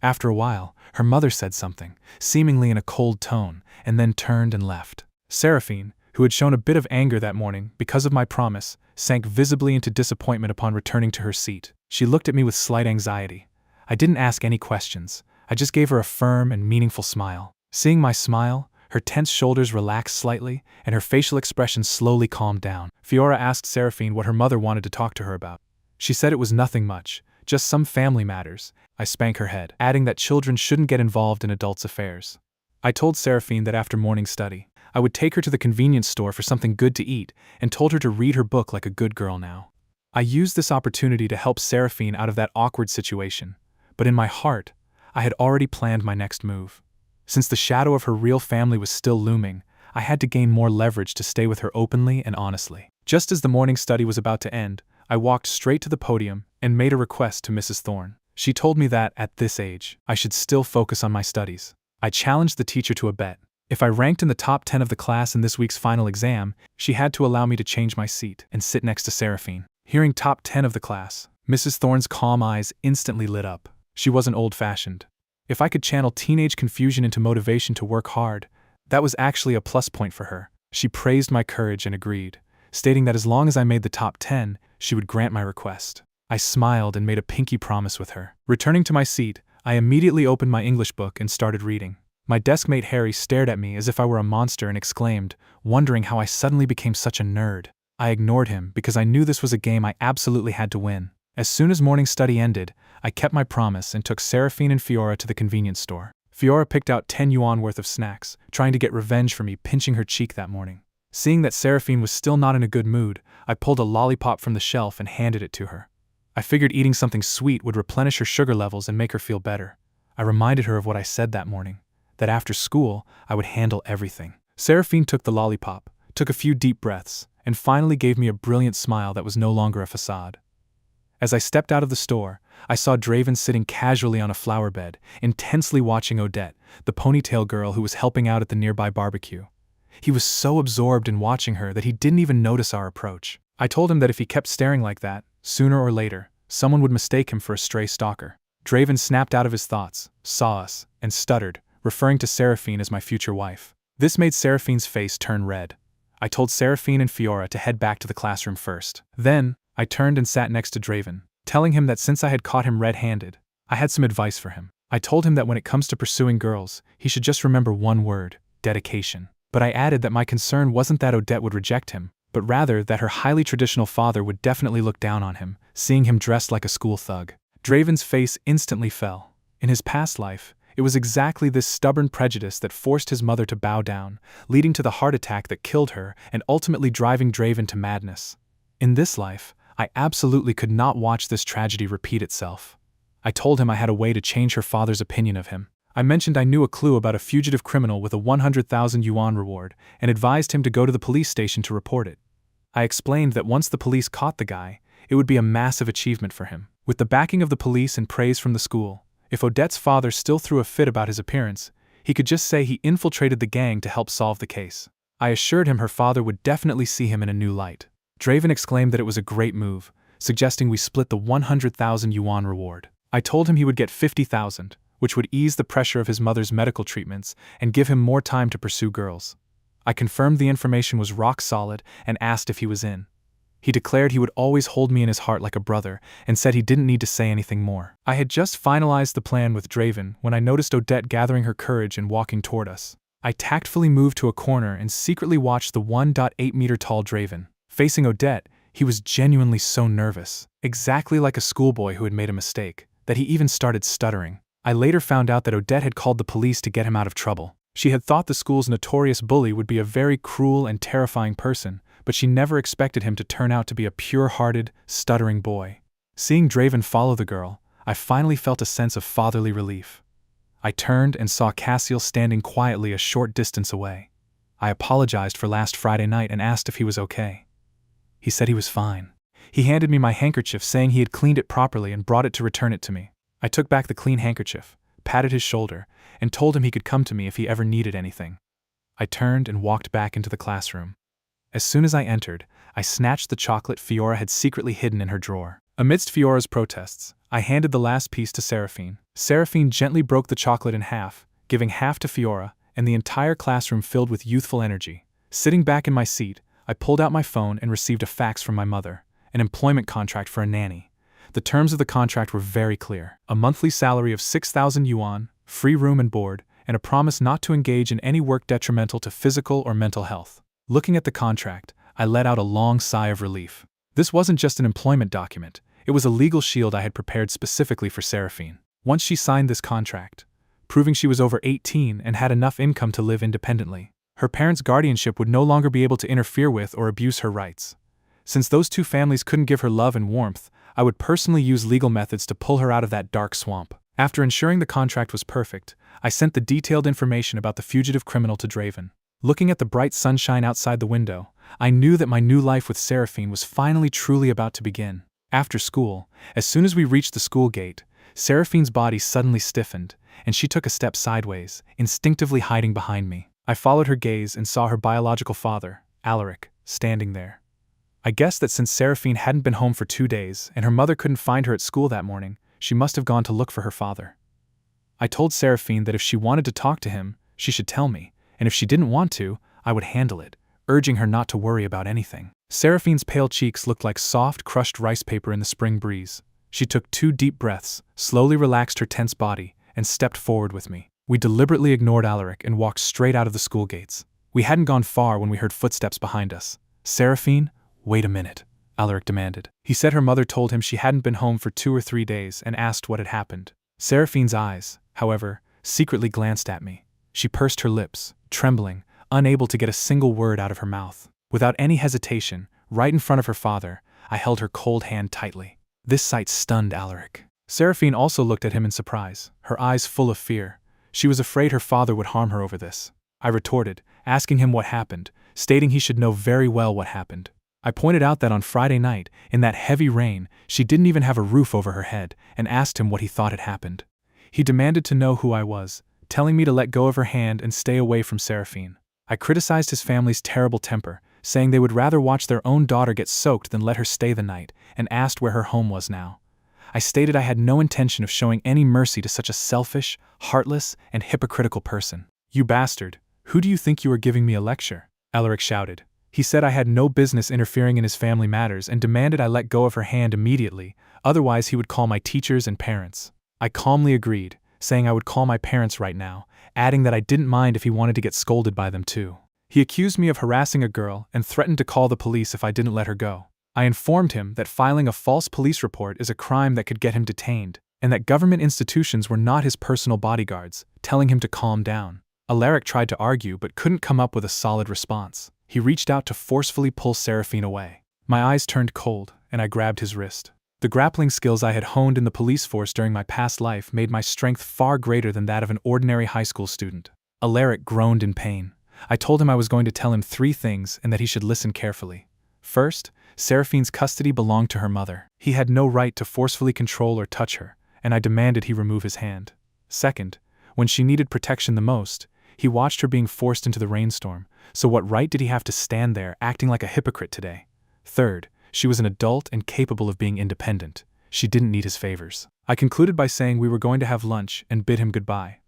After a while, her mother said something, seemingly in a cold tone, and then turned and left. Seraphine, who had shown a bit of anger that morning because of my promise, sank visibly into disappointment upon returning to her seat. She looked at me with slight anxiety. I didn't ask any questions. I just gave her a firm and meaningful smile. Seeing my smile, her tense shoulders relaxed slightly, and her facial expression slowly calmed down. Fiora asked Seraphine what her mother wanted to talk to her about. She said it was nothing much, just some family matters. I spank her head, adding that children shouldn't get involved in adults' affairs. I told Seraphine that after morning study, I would take her to the convenience store for something good to eat, and told her to read her book like a good girl now. I used this opportunity to help Seraphine out of that awkward situation, but in my heart, I had already planned my next move. Since the shadow of her real family was still looming, I had to gain more leverage to stay with her openly and honestly. Just as the morning study was about to end, I walked straight to the podium and made a request to Mrs. Thorne. She told me that, at this age, I should still focus on my studies. I challenged the teacher to a bet. If I ranked in the top 10 of the class in this week's final exam, she had to allow me to change my seat and sit next to Seraphine. Hearing top 10 of the class, Mrs. Thorne's calm eyes instantly lit up. She wasn't old-fashioned. If I could channel teenage confusion into motivation to work hard, that was actually a plus point for her. She praised my courage and agreed, stating that as long as I made the top 10, she would grant my request. I smiled and made a pinky promise with her. Returning to my seat, I immediately opened my English book and started reading. My deskmate Harry stared at me as if I were a monster and exclaimed, wondering how I suddenly became such a nerd. I ignored him because I knew this was a game I absolutely had to win. As soon as morning study ended, I kept my promise and took Seraphine and Fiora to the convenience store. Fiora picked out 10 yuan worth of snacks, trying to get revenge for me pinching her cheek that morning. Seeing that Seraphine was still not in a good mood, I pulled a lollipop from the shelf and handed it to her. I figured eating something sweet would replenish her sugar levels and make her feel better. I reminded her of what I said that morning, that after school, I would handle everything. Seraphine took the lollipop, took a few deep breaths, and finally gave me a brilliant smile that was no longer a facade. As I stepped out of the store, I saw Draven sitting casually on a flower bed, intensely watching Odette, the ponytail girl who was helping out at the nearby barbecue. He was so absorbed in watching her that he didn't even notice our approach. I told him that if he kept staring like that, sooner or later, someone would mistake him for a stray stalker. Draven snapped out of his thoughts, saw us, and stuttered, referring to Seraphine as my future wife. This made Seraphine's face turn red. I told Seraphine and Fiora to head back to the classroom first. Then, I turned and sat next to Draven, telling him that since I had caught him red-handed, I had some advice for him. I told him that when it comes to pursuing girls, he should just remember one word: dedication. But I added that my concern wasn't that Odette would reject him, but rather that her highly traditional father would definitely look down on him, seeing him dressed like a school thug. Draven's face instantly fell. In his past life, it was exactly this stubborn prejudice that forced his mother to bow down, leading to the heart attack that killed her and ultimately driving Draven to madness. In this life, I absolutely could not watch this tragedy repeat itself. I told him I had a way to change her father's opinion of him. I mentioned I knew a clue about a fugitive criminal with a 100,000 yuan reward and advised him to go to the police station to report it. I explained that once the police caught the guy, it would be a massive achievement for him. With the backing of the police and praise from the school, if Odette's father still threw a fit about his appearance, he could just say he infiltrated the gang to help solve the case. I assured him her father would definitely see him in a new light. Draven exclaimed that it was a great move, suggesting we split the 100,000 yuan reward. I told him he would get 50,000, which would ease the pressure of his mother's medical treatments and give him more time to pursue girls. I confirmed the information was rock solid and asked if he was in. He declared he would always hold me in his heart like a brother and said he didn't need to say anything more. I had just finalized the plan with Draven when I noticed Odette gathering her courage and walking toward us. I tactfully moved to a corner and secretly watched the 1.8-meter tall Draven. Facing Odette, he was genuinely so nervous, exactly like a schoolboy who had made a mistake, that he even started stuttering. I later found out that Odette had called the police to get him out of trouble. She had thought the school's notorious bully would be a very cruel and terrifying person, but she never expected him to turn out to be a pure-hearted, stuttering boy. Seeing Draven follow the girl, I finally felt a sense of fatherly relief. I turned and saw Cassiel standing quietly a short distance away. I apologized for last Friday night and asked if he was okay. He said he was fine. He handed me my handkerchief, saying he had cleaned it properly and brought it to return it to me. I took back the clean handkerchief, patted his shoulder, and told him he could come to me if he ever needed anything. I turned and walked back into the classroom. As soon as I entered, I snatched the chocolate Fiora had secretly hidden in her drawer. Amidst Fiora's protests, I handed the last piece to Seraphine. Seraphine gently broke the chocolate in half, giving half to Fiora, and the entire classroom filled with youthful energy. Sitting back in my seat, I pulled out my phone and received a fax from my mother, an employment contract for a nanny. The terms of the contract were very clear: a monthly salary of 6,000 yuan, free room and board, and a promise not to engage in any work detrimental to physical or mental health. Looking at the contract, I let out a long sigh of relief. This wasn't just an employment document, it was a legal shield I had prepared specifically for Seraphine. Once she signed this contract, proving she was over 18 and had enough income to live independently, her parents' guardianship would no longer be able to interfere with or abuse her rights. Since those two families couldn't give her love and warmth, I would personally use legal methods to pull her out of that dark swamp. After ensuring the contract was perfect, I sent the detailed information about the fugitive criminal to Draven. Looking at the bright sunshine outside the window, I knew that my new life with Seraphine was finally truly about to begin. After school, as soon as we reached the school gate, Seraphine's body suddenly stiffened, and she took a step sideways, instinctively hiding behind me. I followed her gaze and saw her biological father, 𝐓𝐿𝐼𝐸, standing there. I guessed that since Seraphine hadn't been home for 2 days and her mother couldn't find her at school that morning, she must have gone to look for her father. I told Seraphine that if she wanted to talk to him, she should tell me, and if she didn't want to, I would handle it, urging her not to worry about anything. Seraphine's pale cheeks looked like soft, crushed rice paper in the spring breeze. She took 2 deep breaths, slowly relaxed her tense body, and stepped forward with me. We deliberately ignored 𝐓𝐿𝐼𝐸 and walked straight out of the school gates. We hadn't gone far when we heard footsteps behind us. "Seraphine, wait a minute," 𝐓𝐿𝐼𝐸 demanded. He said her mother told him she hadn't been home for 2 or 3 days and asked what had happened. Seraphine's eyes, however, secretly glanced at me. She pursed her lips, trembling, unable to get a single word out of her mouth. Without any hesitation, right in front of her father, I held her cold hand tightly. This sight stunned 𝐓𝐿𝐼𝐸. Seraphine also looked at him in surprise, her eyes full of fear. She was afraid her father would harm her over this. I retorted, asking him what happened, stating he should know very well what happened. I pointed out that on Friday night, in that heavy rain, she didn't even have a roof over her head, and asked him what he thought had happened. He demanded to know who I was, telling me to let go of her hand and stay away from Seraphine. I criticized his family's terrible temper, saying they would rather watch their own daughter get soaked than let her stay the night, and asked where her home was now. I stated I had no intention of showing any mercy to such a selfish, heartless, and hypocritical person. "You bastard, who do you think you are giving me a lecture?" 𝐓𝐿𝐼𝐸 shouted. He said I had no business interfering in his family matters and demanded I let go of her hand immediately, otherwise he would call my teachers and parents. I calmly agreed, saying I would call my parents right now, adding that I didn't mind if he wanted to get scolded by them too. He accused me of harassing a girl and threatened to call the police if I didn't let her go. I informed him that filing a false police report is a crime that could get him detained, and that government institutions were not his personal bodyguards, telling him to calm down. 𝐓𝐤𝐹 tried to argue but couldn't come up with a solid response. He reached out to forcefully pull Seraphine away. My eyes turned cold, and I grabbed his wrist. The grappling skills I had honed in the police force during my past life made my strength far greater than that of an ordinary high school student. 𝐓𝐤𝐹 groaned in pain. I told him I was going to tell him 3 things and that he should listen carefully. First, Seraphine's custody belonged to her mother. He had no right to forcefully control or touch her, and I demanded he remove his hand. Second, when she needed protection the most, he watched her being forced into the rainstorm, so what right did he have to stand there acting like a hypocrite today? Third, she was an adult and capable of being independent. She didn't need his favors. I concluded by saying we were going to have lunch and bid him goodbye.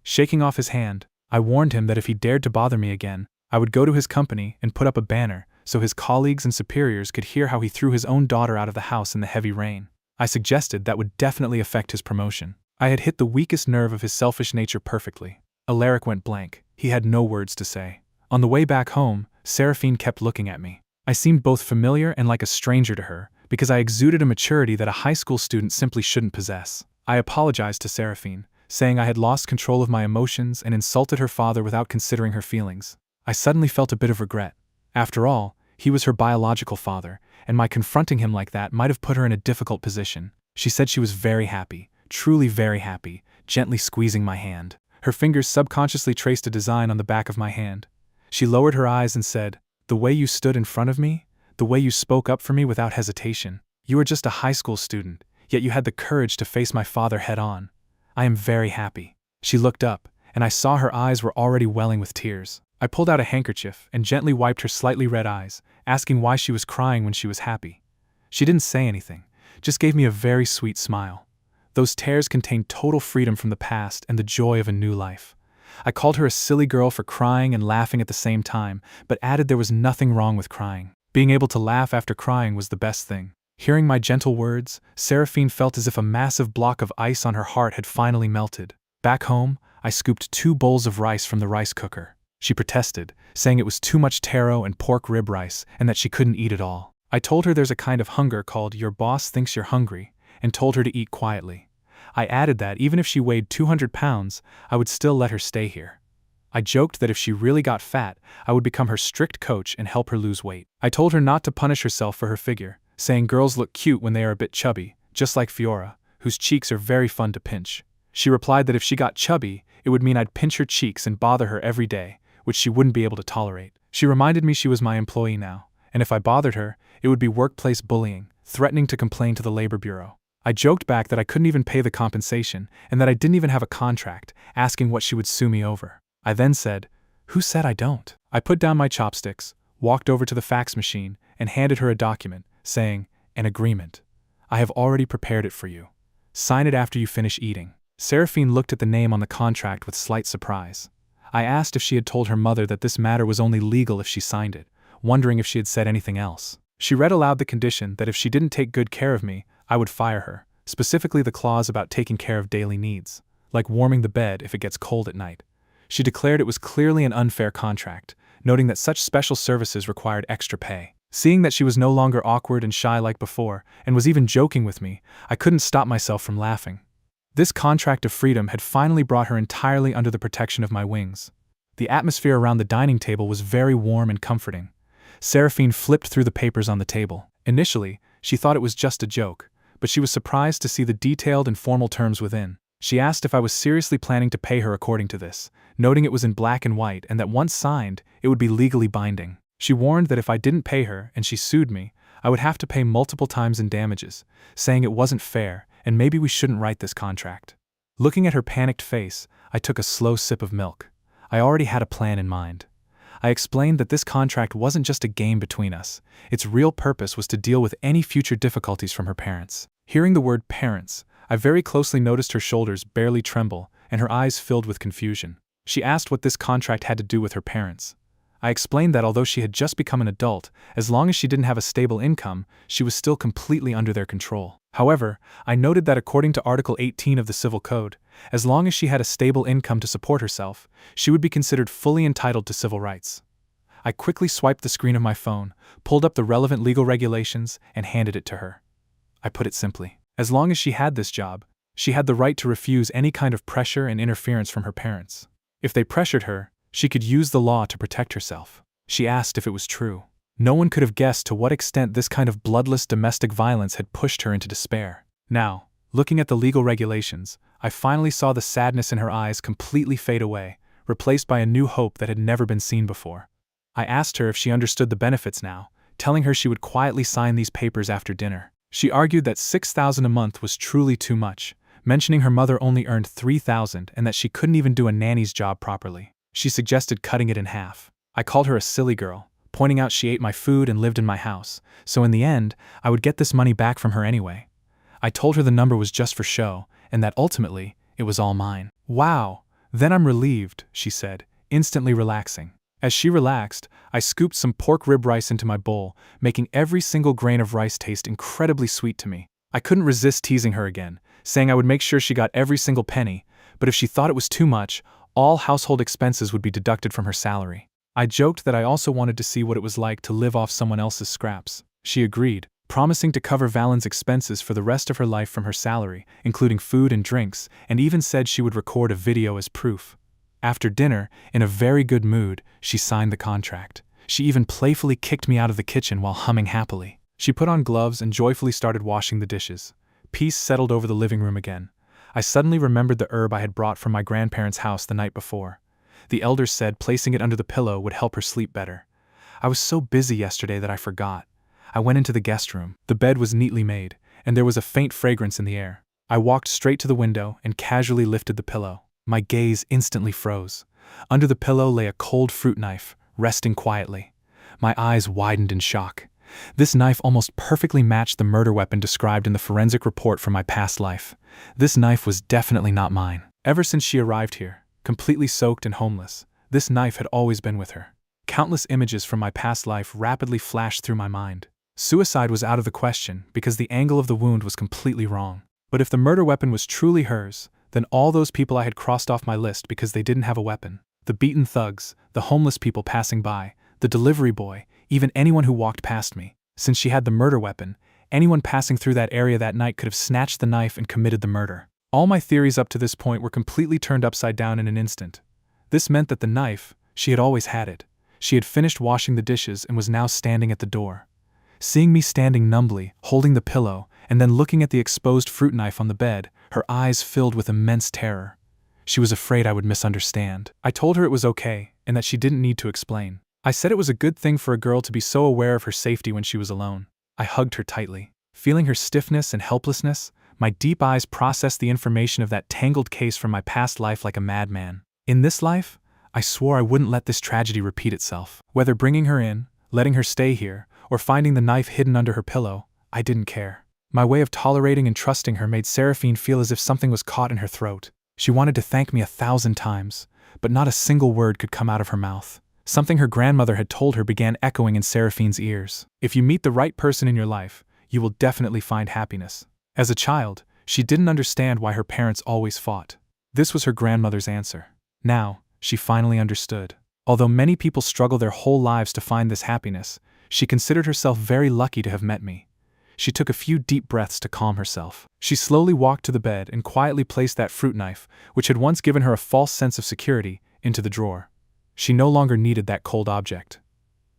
Shaking off his hand, I warned him that if he dared to bother me again, I would go to his company and put up a banner so his colleagues and superiors could hear how he threw his own daughter out of the house in the heavy rain. I suggested that would definitely affect his promotion. I had hit the weakest nerve of his selfish nature perfectly. 𝐓𝐤𝐹 went blank. He had no words to say. On the way back home, Seraphine kept looking at me. I seemed both familiar and like a stranger to her, because I exuded a maturity that a high school student simply shouldn't possess. I apologized to Seraphine, saying I had lost control of my emotions and insulted her father without considering her feelings. I suddenly felt a bit of regret. After all, he was her biological father, and my confronting him like that might have put her in a difficult position. She said she was very happy, truly very happy, gently squeezing my hand. Her fingers subconsciously traced a design on the back of my hand. She lowered her eyes and said, "The way you stood in front of me, the way you spoke up for me without hesitation. You were just a high school student, yet you had the courage to face my father head on. I am very happy." She looked up, and I saw her eyes were already welling with tears. I pulled out a handkerchief and gently wiped her slightly red eyes, asking why she was crying when she was happy. She didn't say anything, just gave me a very sweet smile. Those tears contained total freedom from the past and the joy of a new life. I called her a silly girl for crying and laughing at the same time, but added there was nothing wrong with crying. Being able to laugh after crying was the best thing. Hearing my gentle words, Seraphine felt as if a massive block of ice on her heart had finally melted. Back home, I scooped 2 bowls of rice from the rice cooker. She protested, saying it was too much taro and pork rib rice and that she couldn't eat it all. I told her there's a kind of hunger called "your boss thinks you're hungry," and told her to eat quietly. I added that even if she weighed 200 pounds, I would still let her stay here. I joked that if she really got fat, I would become her strict coach and help her lose weight. I told her not to punish herself for her figure, saying girls look cute when they are a bit chubby, just like Fiora, whose cheeks are very fun to pinch. She replied that if she got chubby, it would mean I'd pinch her cheeks and bother her every day, which she wouldn't be able to tolerate. She reminded me she was my employee now, and if I bothered her, it would be workplace bullying, threatening to complain to the labor bureau. I joked back that I couldn't even pay the compensation, and that I didn't even have a contract, asking what she would sue me over. I then said, "Who said I don't?" I put down my chopsticks, walked over to the fax machine, and handed her a document, saying, "An agreement. I have already prepared it for you. Sign it after you finish eating." Seraphine looked at the name on the contract with slight surprise. I asked if she had told her mother that this matter was only legal if she signed it, wondering if she had said anything else. She read aloud the condition that if she didn't take good care of me, I would fire her, specifically the clause about taking care of daily needs, like warming the bed if it gets cold at night. She declared it was clearly an unfair contract, noting that such special services required extra pay. Seeing that she was no longer awkward and shy like before, and was even joking with me, I couldn't stop myself from laughing. This contract of freedom had finally brought her entirely under the protection of my wings. The atmosphere around the dining table was very warm and comforting. Seraphine flipped through the papers on the table. Initially, she thought it was just a joke, but she was surprised to see the detailed and formal terms within. She asked if I was seriously planning to pay her according to this, noting it was in black and white and that once signed, it would be legally binding. She warned that if I didn't pay her and she sued me, I would have to pay multiple times in damages, saying it wasn't fair and maybe we shouldn't write this contract. Looking at her panicked face, I took a slow sip of milk. I already had a plan in mind. I explained that this contract wasn't just a game between us. Its real purpose was to deal with any future difficulties from her parents. Hearing the word parents, I very closely noticed her shoulders barely tremble and her eyes filled with confusion. She asked what this contract had to do with her parents. I explained that although she had just become an adult, as long as she didn't have a stable income, she was still completely under their control. However, I noted that according to Article 18 of the Civil Code, as long as she had a stable income to support herself, she would be considered fully entitled to civil rights. I quickly swiped the screen of my phone, pulled up the relevant legal regulations, and handed it to her. I put it simply. As long as she had this job, she had the right to refuse any kind of pressure and interference from her parents. If they pressured her, she could use the law to protect herself. She asked if it was true. No one could have guessed to what extent this kind of bloodless domestic violence had pushed her into despair. Now, looking at the legal regulations, I finally saw the sadness in her eyes completely fade away, replaced by a new hope that had never been seen before. I asked her if she understood the benefits now, telling her she would quietly sign these papers after dinner. She argued that $6,000 a month was truly too much, mentioning her mother only earned $3,000 and that she couldn't even do a nanny's job properly. She suggested cutting it in half. I called her a silly girl, pointing out she ate my food and lived in my house, so in the end, I would get this money back from her anyway. I told her the number was just for show, and that ultimately, it was all mine. "Wow, then I'm relieved," she said, instantly relaxing. As she relaxed, I scooped some pork rib rice into my bowl, making every single grain of rice taste incredibly sweet to me. I couldn't resist teasing her again, saying I would make sure she got every single penny, but if she thought it was too much, all household expenses would be deducted from her salary. I joked that I also wanted to see what it was like to live off someone else's scraps. She agreed, promising to cover Valen's expenses for the rest of her life from her salary, including food and drinks, and even said she would record a video as proof. After dinner, in a very good mood, she signed the contract. She even playfully kicked me out of the kitchen while humming happily. She put on gloves and joyfully started washing the dishes. Peace settled over the living room again. I suddenly remembered the herb I had brought from my grandparents' house the night before. The elders said placing it under the pillow would help her sleep better. I was so busy yesterday that I forgot. I went into the guest room. The bed was neatly made, and there was a faint fragrance in the air. I walked straight to the window and casually lifted the pillow. My gaze instantly froze. Under the pillow lay a cold fruit knife, resting quietly. My eyes widened in shock. This knife almost perfectly matched the murder weapon described in the forensic report from my past life. This knife was definitely not mine. Ever since she arrived here, completely soaked and homeless, this knife had always been with her. Countless images from my past life rapidly flashed through my mind. Suicide was out of the question because the angle of the wound was completely wrong. But if the murder weapon was truly hers, then all those people I had crossed off my list because they didn't have a weapon. The beaten thugs, the homeless people passing by, the delivery boy, even anyone who walked past me. Since she had the murder weapon, anyone passing through that area that night could have snatched the knife and committed the murder. All my theories up to this point were completely turned upside down in an instant. This meant that the knife, she had always had it. She had finished washing the dishes and was now standing at the door. Seeing me standing numbly, holding the pillow, and then looking at the exposed fruit knife on the bed, her eyes filled with immense terror. She was afraid I would misunderstand. I told her it was okay, and that she didn't need to explain. I said it was a good thing for a girl to be so aware of her safety when she was alone. I hugged her tightly. Feeling her stiffness and helplessness, my deep eyes processed the information of that tangled case from my past life like a madman. In this life, I swore I wouldn't let this tragedy repeat itself. Whether bringing her in, letting her stay here, or finding the knife hidden under her pillow, I didn't care. My way of tolerating and trusting her made Seraphine feel as if something was caught in her throat. She wanted to thank me 1,000 times, but not a single word could come out of her mouth. Something her grandmother had told her began echoing in Seraphine's ears. If you meet the right person in your life, you will definitely find happiness. As a child, she didn't understand why her parents always fought. This was her grandmother's answer. Now, she finally understood. Although many people struggle their whole lives to find this happiness, she considered herself very lucky to have met me. She took a few deep breaths to calm herself. She slowly walked to the bed and quietly placed that fruit knife, which had once given her a false sense of security, into the drawer. She no longer needed that cold object.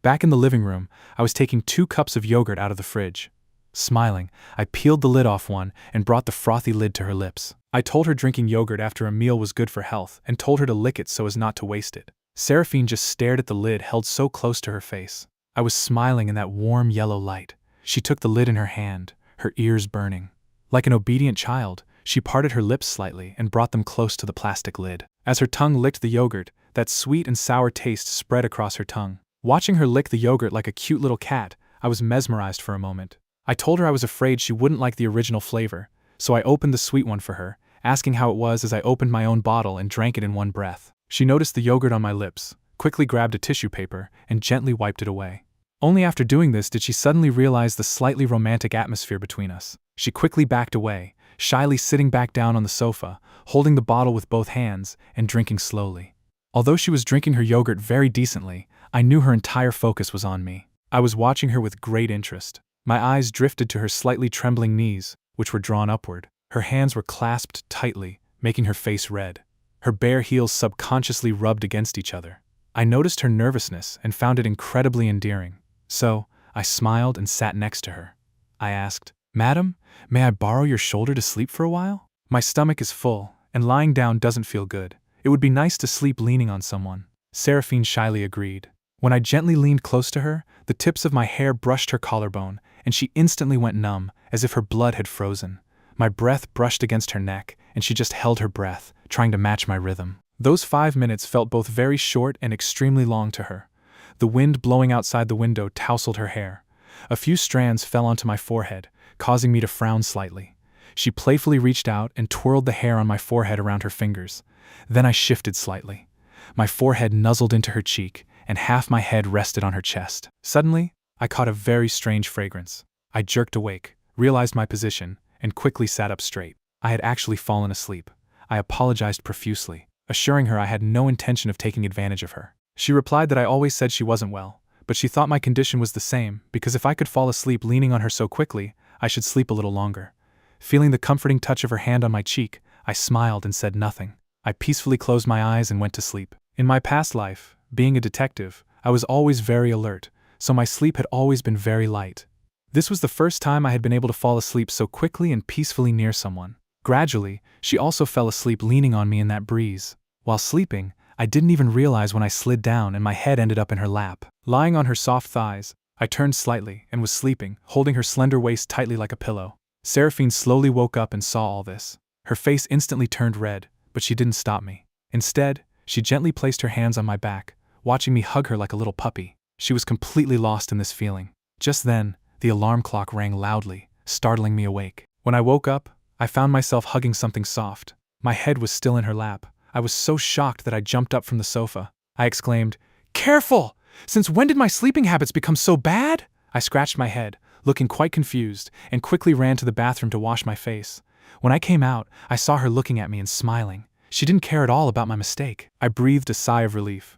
Back in the living room, I was taking 2 cups of yogurt out of the fridge. Smiling, I peeled the lid off one and brought the frothy lid to her lips. I told her drinking yogurt after a meal was good for health and told her to lick it so as not to waste it. Seraphine just stared at the lid held so close to her face. I was smiling in that warm yellow light. She took the lid in her hand, her ears burning. Like an obedient child, she parted her lips slightly and brought them close to the plastic lid. As her tongue licked the yogurt, that sweet and sour taste spread across her tongue. Watching her lick the yogurt like a cute little cat, I was mesmerized for a moment. I told her I was afraid she wouldn't like the original flavor, so I opened the sweet one for her, asking how it was as I opened my own bottle and drank it in one breath. She noticed the yogurt on my lips, quickly grabbed a tissue paper, and gently wiped it away. Only after doing this did she suddenly realize the slightly romantic atmosphere between us. She quickly backed away, shyly sitting back down on the sofa, holding the bottle with both hands, and drinking slowly. Although she was drinking her yogurt very decently, I knew her entire focus was on me. I was watching her with great interest. My eyes drifted to her slightly trembling knees, which were drawn upward. Her hands were clasped tightly, making her face red. Her bare heels subconsciously rubbed against each other. I noticed her nervousness and found it incredibly endearing. So, I smiled and sat next to her. I asked, "Madam, may I borrow your shoulder to sleep for a while? My stomach is full, and lying down doesn't feel good. It would be nice to sleep leaning on someone." Seraphine shyly agreed. When I gently leaned close to her, the tips of my hair brushed her collarbone, and she instantly went numb, as if her blood had frozen. My breath brushed against her neck, and she just held her breath, trying to match my rhythm. Those 5 minutes felt both very short and extremely long to her. The wind blowing outside the window tousled her hair. A few strands fell onto my forehead, causing me to frown slightly. She playfully reached out and twirled the hair on my forehead around her fingers. Then I shifted slightly. My forehead nuzzled into her cheek, and half my head rested on her chest. Suddenly, I caught a very strange fragrance. I jerked awake, realized my position, and quickly sat up straight. I had actually fallen asleep. I apologized profusely, assuring her I had no intention of taking advantage of her. She replied that I always said she wasn't well, but she thought my condition was the same, because if I could fall asleep leaning on her so quickly, I should sleep a little longer. Feeling the comforting touch of her hand on my cheek, I smiled and said nothing. I peacefully closed my eyes and went to sleep. In my past life, being a detective, I was always very alert, so my sleep had always been very light. This was the first time I had been able to fall asleep so quickly and peacefully near someone. Gradually, she also fell asleep leaning on me in that breeze. While sleeping, I didn't even realize when I slid down and my head ended up in her lap. Lying on her soft thighs, I turned slightly and was sleeping, holding her slender waist tightly like a pillow. Seraphine slowly woke up and saw all this. Her face instantly turned red, but she didn't stop me. Instead, she gently placed her hands on my back, watching me hug her like a little puppy. She was completely lost in this feeling. Just then, the alarm clock rang loudly, startling me awake. When I woke up, I found myself hugging something soft. My head was still in her lap. I was so shocked that I jumped up from the sofa. I exclaimed, "Careful! Since when did my sleeping habits become so bad?" I scratched my head, looking quite confused, and quickly ran to the bathroom to wash my face. When I came out, I saw her looking at me and smiling. She didn't care at all about my mistake. I breathed a sigh of relief.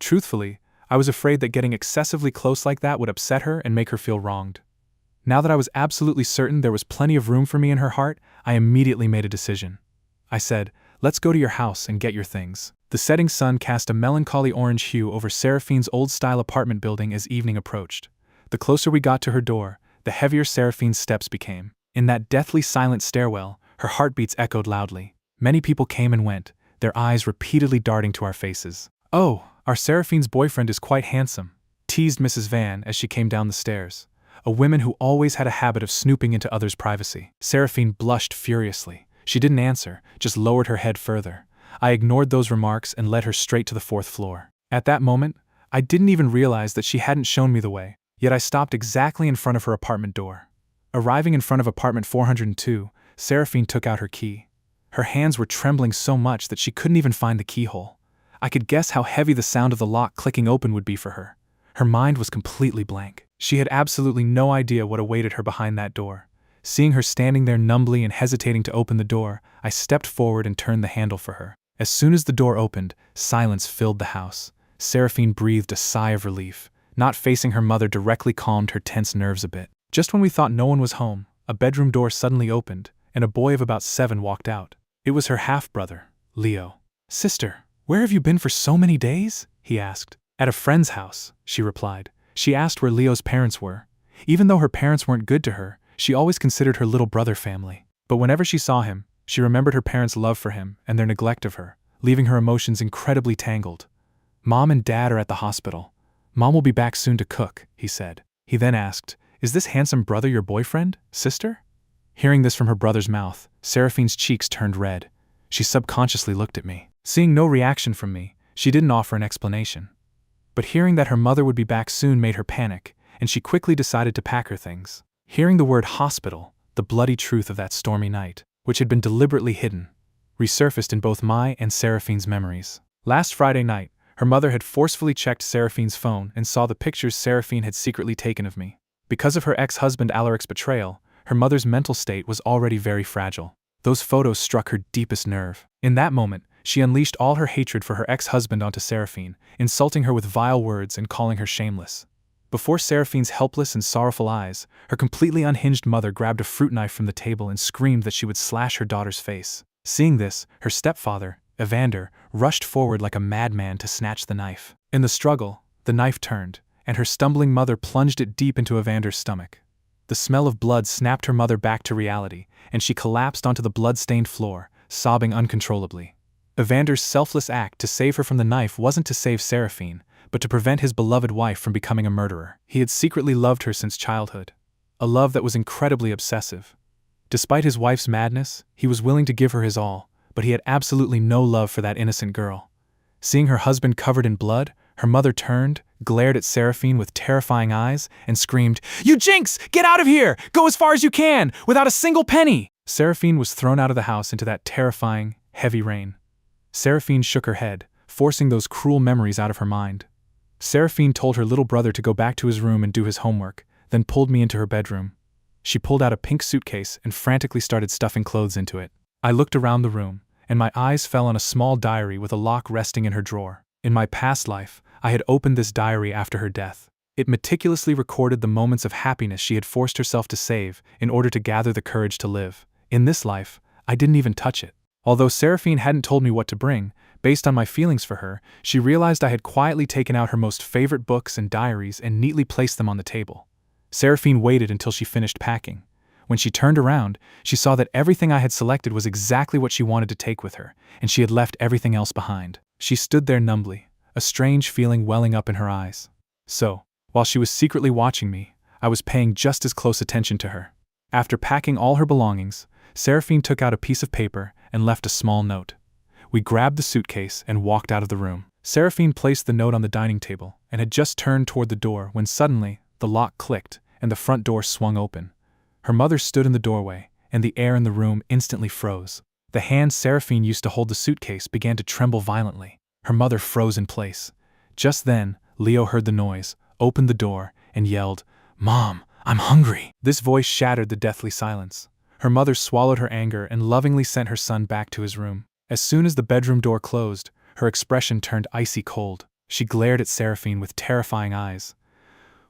Truthfully, I was afraid that getting excessively close like that would upset her and make her feel wronged. Now that I was absolutely certain there was plenty of room for me in her heart, I immediately made a decision. I said, "Let's go to your house and get your things." The setting sun cast a melancholy orange hue over Seraphine's old-style apartment building as evening approached. The closer we got to her door, the heavier Seraphine's steps became. In that deathly silent stairwell, her heartbeats echoed loudly. Many people came and went, their eyes repeatedly darting to our faces. "Oh, our Seraphine's boyfriend is quite handsome," teased Mrs. Van as she came down the stairs, a woman who always had a habit of snooping into others' privacy. Seraphine blushed furiously. She didn't answer, just lowered her head further. I ignored those remarks and led her straight to the 4th floor. At that moment, I didn't even realize that she hadn't shown me the way, yet I stopped exactly in front of her apartment door. Arriving in front of apartment 402, Seraphine took out her key. Her hands were trembling so much that she couldn't even find the keyhole. I could guess how heavy the sound of the lock clicking open would be for her. Her mind was completely blank. She had absolutely no idea what awaited her behind that door. Seeing her standing there numbly and hesitating to open the door, I stepped forward and turned the handle for her. As soon as the door opened, silence filled the house. Seraphine breathed a sigh of relief. Not facing her mother directly calmed her tense nerves a bit. Just when we thought no one was home, a bedroom door suddenly opened, and a boy of about 7 walked out. It was her half-brother, Leo. "Sister, where have you been for so many days?" he asked. "At a friend's house," she replied. She asked where Leo's parents were. Even though her parents weren't good to her, she always considered her little brother family. But whenever she saw him, she remembered her parents' love for him and their neglect of her, leaving her emotions incredibly tangled. "Mom and Dad are at the hospital. Mom will be back soon to cook," he said. He then asked, "Is this handsome brother your boyfriend, sister?" Hearing this from her brother's mouth, Seraphine's cheeks turned red. She subconsciously looked at me. Seeing no reaction from me, she didn't offer an explanation. But hearing that her mother would be back soon made her panic, and she quickly decided to pack her things. Hearing the word hospital, the bloody truth of that stormy night, which had been deliberately hidden, resurfaced in both my and Seraphine's memories. Last Friday night, her mother had forcefully checked Seraphine's phone and saw the pictures Seraphine had secretly taken of me. Because of her ex-husband Alex betrayal, her mother's mental state was already very fragile. Those photos struck her deepest nerve. In that moment, she unleashed all her hatred for her ex-husband onto Seraphine, insulting her with vile words and calling her shameless. Before Seraphine's helpless and sorrowful eyes, her completely unhinged mother grabbed a fruit knife from the table and screamed that she would slash her daughter's face. Seeing this, her stepfather, Evander, rushed forward like a madman to snatch the knife. In the struggle, the knife turned, and her stumbling mother plunged it deep into Evander's stomach. The smell of blood snapped her mother back to reality, and she collapsed onto the blood-stained floor, sobbing uncontrollably. Evander's selfless act to save her from the knife wasn't to save Seraphine, but to prevent his beloved wife from becoming a murderer. He had secretly loved her since childhood, a love that was incredibly obsessive. Despite his wife's madness, he was willing to give her his all, but he had absolutely no love for that innocent girl. Seeing her husband covered in blood, her mother turned, glared at Seraphine with terrifying eyes, and screamed, "You jinx! Get out of here! Go as far as you can, without a single penny!" Seraphine was thrown out of the house into that terrifying, heavy rain. Seraphine shook her head, forcing those cruel memories out of her mind. Seraphine told her little brother to go back to his room and do his homework, then pulled me into her bedroom. She pulled out a pink suitcase and frantically started stuffing clothes into it. I looked around the room, and my eyes fell on a small diary with a lock resting in her drawer. In my past life, I had opened this diary after her death. It meticulously recorded the moments of happiness she had forced herself to save in order to gather the courage to live. In this life, I didn't even touch it. Although Seraphine hadn't told me what to bring, based on my feelings for her, she realized I had quietly taken out her most favorite books and diaries and neatly placed them on the table. Seraphine waited until she finished packing. When she turned around, she saw that everything I had selected was exactly what she wanted to take with her, and she had left everything else behind. She stood there numbly, a strange feeling welling up in her eyes. So, while she was secretly watching me, I was paying just as close attention to her. After packing all her belongings, Seraphine took out a piece of paper and left a small note. We grabbed the suitcase and walked out of the room. Seraphine placed the note on the dining table and had just turned toward the door when suddenly, the lock clicked and the front door swung open. Her mother stood in the doorway, and the air in the room instantly froze. The hand Seraphine used to hold the suitcase began to tremble violently. Her mother froze in place. Just then, Leo heard the noise, opened the door, and yelled, "Mom, I'm hungry!" This voice shattered the deathly silence. Her mother swallowed her anger and lovingly sent her son back to his room. As soon as the bedroom door closed, her expression turned icy cold. She glared at Seraphine with terrifying eyes.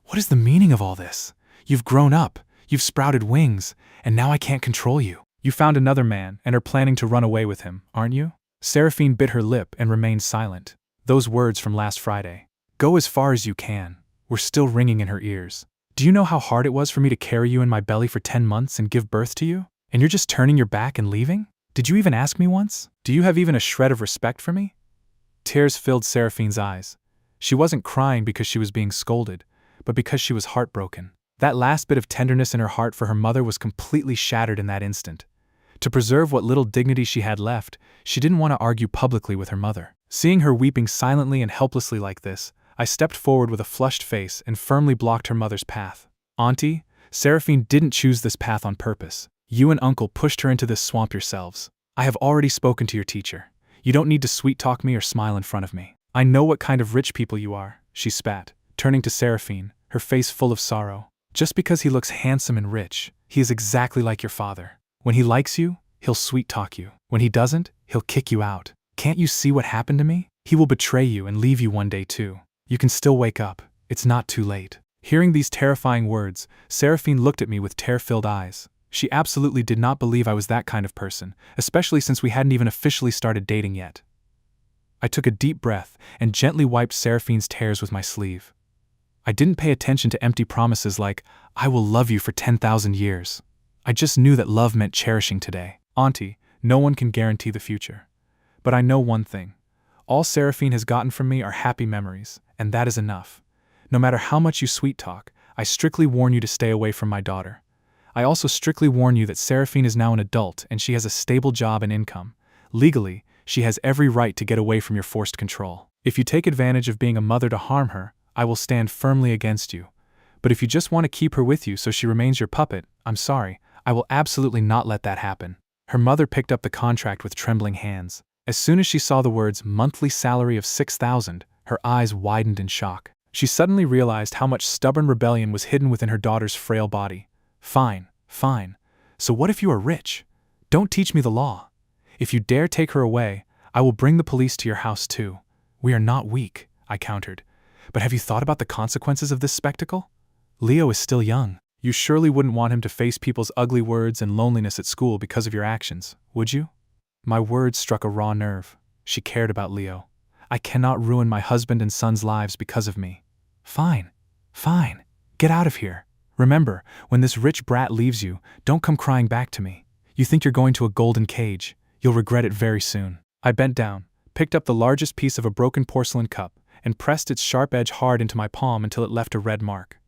"What is the meaning of all this? You've grown up, you've sprouted wings, and now I can't control you. You found another man and are planning to run away with him, aren't you?" Seraphine bit her lip and remained silent. Those words from last Friday, "Go as far as you can," were still ringing in her ears. "Do you know how hard it was for me to carry you in my belly for 10 months and give birth to you? And you're just turning your back and leaving? Did you even ask me once? Do you have even a shred of respect for me?" Tears filled Seraphine's eyes. She wasn't crying because she was being scolded, but because she was heartbroken. That last bit of tenderness in her heart for her mother was completely shattered in that instant. To preserve what little dignity she had left, she didn't want to argue publicly with her mother. Seeing her weeping silently and helplessly like this, I stepped forward with a flushed face and firmly blocked her mother's path. "Auntie, Seraphine didn't choose this path on purpose. You and Uncle pushed her into this swamp yourselves. I have already spoken to your teacher. You don't need to sweet-talk me or smile in front of me. I know what kind of rich people you are," she spat, turning to Seraphine, her face full of sorrow. "Just because he looks handsome and rich, he is exactly like your father. When he likes you, he'll sweet-talk you. When he doesn't, he'll kick you out. Can't you see what happened to me? He will betray you and leave you one day too. You can still wake up. It's not too late." Hearing these terrifying words, Seraphine looked at me with tear-filled eyes. She absolutely did not believe I was that kind of person, especially since we hadn't even officially started dating yet. I took a deep breath and gently wiped Seraphine's tears with my sleeve. I didn't pay attention to empty promises like, "I will love you for 10,000 years. I just knew that love meant cherishing today. Auntie, no one can guarantee the future. But I know one thing. All Seraphine has gotten from me are happy memories, and that is enough. No matter how much you sweet-talk, I strictly warn you to stay away from my daughter. I also strictly warn you that Seraphine is now an adult and she has a stable job and income. Legally, she has every right to get away from your forced control. If you take advantage of being a mother to harm her, I will stand firmly against you. But if you just want to keep her with you so she remains your puppet, I'm sorry, I will absolutely not let that happen." Her mother picked up the contract with trembling hands. As soon as she saw the words "monthly salary of 6,000, her eyes widened in shock. She suddenly realized how much stubborn rebellion was hidden within her daughter's frail body. "Fine, fine. So what if you are rich? Don't teach me the law. If you dare take her away, I will bring the police to your house too. We are not weak, I countered. But have you thought about the consequences of this spectacle? Leo is still young. You surely wouldn't want him to face people's ugly words and loneliness at school because of your actions, would you? My words struck a raw nerve. She cared about Leo. I cannot ruin my husband and son's lives because of me. Fine. Get out of here. Remember, when this rich brat leaves you, don't come crying back to me. You think you're going to a golden cage. You'll regret it very soon. I bent down, picked up the largest piece of a broken porcelain cup, and pressed its sharp edge hard into my palm until it left a red mark.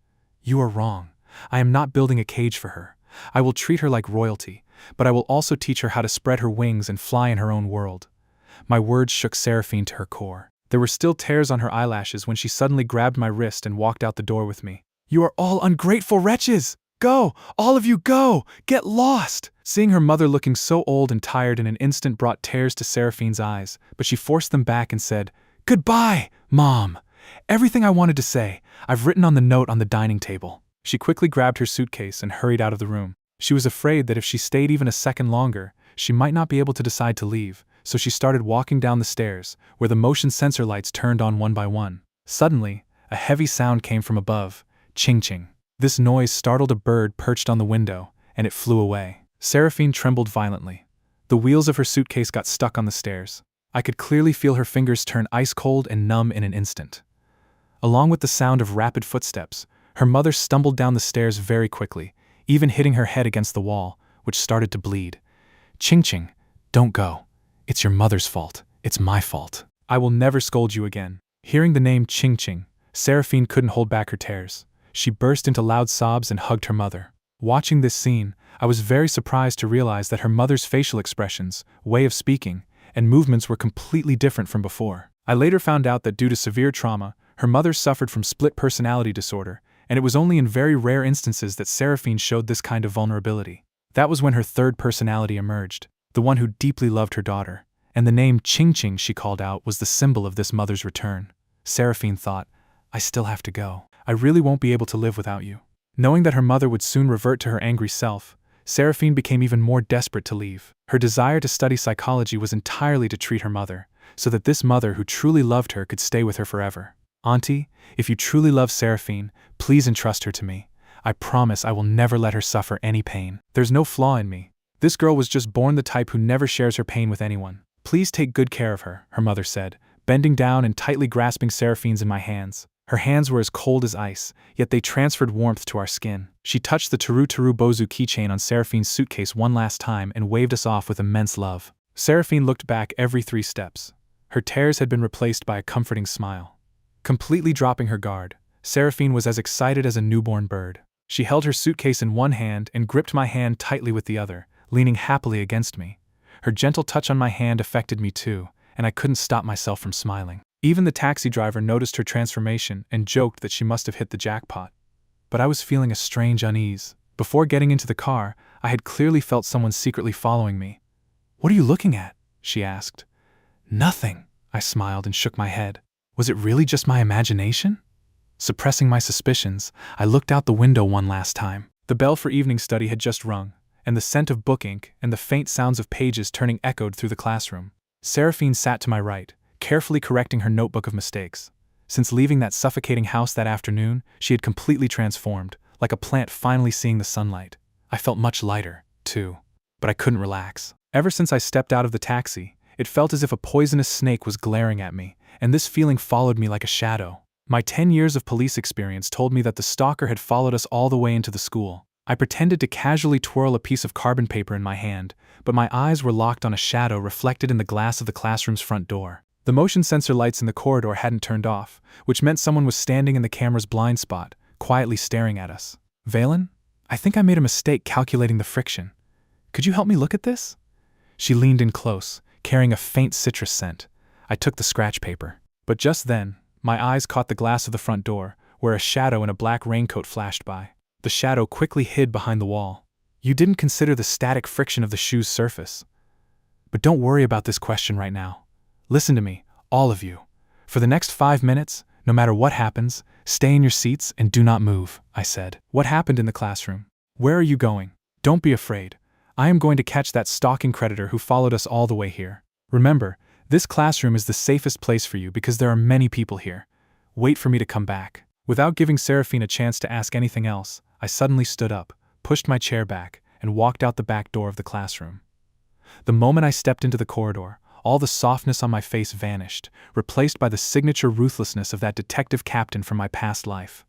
You are wrong. I am not building a cage for her. I will treat her like royalty, but I will also teach her how to spread her wings and fly in her own world. My words shook Seraphine to her core. There were still tears on her eyelashes when she suddenly grabbed my wrist and walked out the door with me. You are all ungrateful wretches! Go! All of you go! Get lost! Seeing her mother looking so old and tired in an instant brought tears to Seraphine's eyes, but she forced them back and said, Goodbye, Mom! Everything I wanted to say, I've written on the note on the dining table. She quickly grabbed her suitcase and hurried out of the room. She was afraid that if she stayed even a second longer, she might not be able to decide to leave, so she started walking down the stairs, where the motion sensor lights turned on one by one. Suddenly, a heavy sound came from above. Ching-ching. This noise startled a bird perched on the window, and it flew away. Seraphine trembled violently. The wheels of her suitcase got stuck on the stairs. I could clearly feel her fingers turn ice-cold and numb in an instant. Along with the sound of rapid footsteps, her mother stumbled down the stairs very quickly, even hitting her head against the wall, which started to bleed. Ching-ching, don't go. It's your mother's fault. It's my fault. I will never scold you again. Hearing the name Ching-ching, Seraphine couldn't hold back her tears. She burst into loud sobs and hugged her mother. Watching this scene, I was very surprised to realize that her mother's facial expressions, way of speaking, and movements were completely different from before. I later found out that due to severe trauma, her mother suffered from split personality disorder, and it was only in very rare instances that Seraphine showed this kind of vulnerability. That was when her third personality emerged, the one who deeply loved her daughter, and the name Ching-ching she called out was the symbol of this mother's return. Seraphine thought, I still have to go. I really won't be able to live without you. Knowing that her mother would soon revert to her angry self, Seraphine became even more desperate to leave. Her desire to study psychology was entirely to treat her mother, so that this mother who truly loved her could stay with her forever. Auntie, if you truly love Seraphine, please entrust her to me. I promise I will never let her suffer any pain. There's no flaw in me. This girl was just born the type who never shares her pain with anyone. Please take good care of her, her mother said, bending down and tightly grasping Seraphine's in my hands. Her hands were as cold as ice, yet they transferred warmth to our skin. She touched the 𝐓𝐢𝐓𝐷 keychain on Seraphine's suitcase one last time and waved us off with immense love. Seraphine looked back every 3 steps. Her tears had been replaced by a comforting smile. Completely dropping her guard, Seraphine was as excited as a newborn bird. She held her suitcase in one hand and gripped my hand tightly with the other, leaning happily against me. Her gentle touch on my hand affected me too, and I couldn't stop myself from smiling. Even the taxi driver noticed her transformation and joked that she must have hit the jackpot. But I was feeling a strange unease. Before getting into the car, I had clearly felt someone secretly following me. What are you looking at? She asked. Nothing, I smiled and shook my head. Was it really just my imagination? Suppressing my suspicions, I looked out the window one last time. The bell for evening study had just rung, and the scent of book ink and the faint sounds of pages turning echoed through the classroom. Seraphine sat to my right, carefully correcting her notebook of mistakes. Since leaving that suffocating house that afternoon, she had completely transformed, like a plant finally seeing the sunlight. I felt much lighter, too, but I couldn't relax. Ever since I stepped out of the taxi, it felt as if a poisonous snake was glaring at me, and this feeling followed me like a shadow. My 10 years of police experience told me that the stalker had followed us all the way into the school. I pretended to casually twirl a piece of carbon paper in my hand, but my eyes were locked on a shadow reflected in the glass of the classroom's front door. The motion sensor lights in the corridor hadn't turned off, which meant someone was standing in the camera's blind spot, quietly staring at us. Valen, I think I made a mistake calculating the friction. Could you help me look at this? She leaned in close, carrying a faint citrus scent. I took the scratch paper. But just then, my eyes caught the glass of the front door, where a shadow in a black raincoat flashed by. The shadow quickly hid behind the wall. You didn't consider the static friction of the shoe's surface. But don't worry about this question right now. Listen to me, all of you. For the next 5 minutes, no matter what happens, stay in your seats and do not move, I said. What happened in the classroom? Where are you going? Don't be afraid. I am going to catch that stalking creditor who followed us all the way here. Remember, This classroom is the safest place for you because there are many people here. Wait for me to come back." Without giving Seraphine a chance to ask anything else, I suddenly stood up, pushed my chair back, and walked out the back door of the classroom. The moment I stepped into the corridor, all the softness on my face vanished, replaced by the signature ruthlessness of that detective captain from my past life.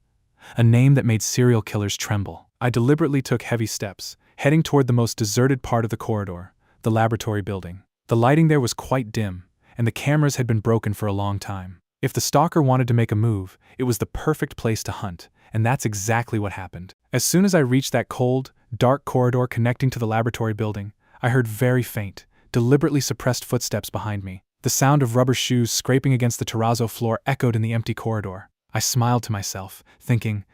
A name that made serial killers tremble. I deliberately took heavy steps, heading toward the most deserted part of the corridor, the laboratory building. The lighting there was quite dim, and the cameras had been broken for a long time. If the stalker wanted to make a move, it was the perfect place to hunt, and that's exactly what happened. As soon as I reached that cold, dark corridor connecting to the laboratory building, I heard very faint, deliberately suppressed footsteps behind me. The sound of rubber shoes scraping against the terrazzo floor echoed in the empty corridor. I smiled to myself, thinking,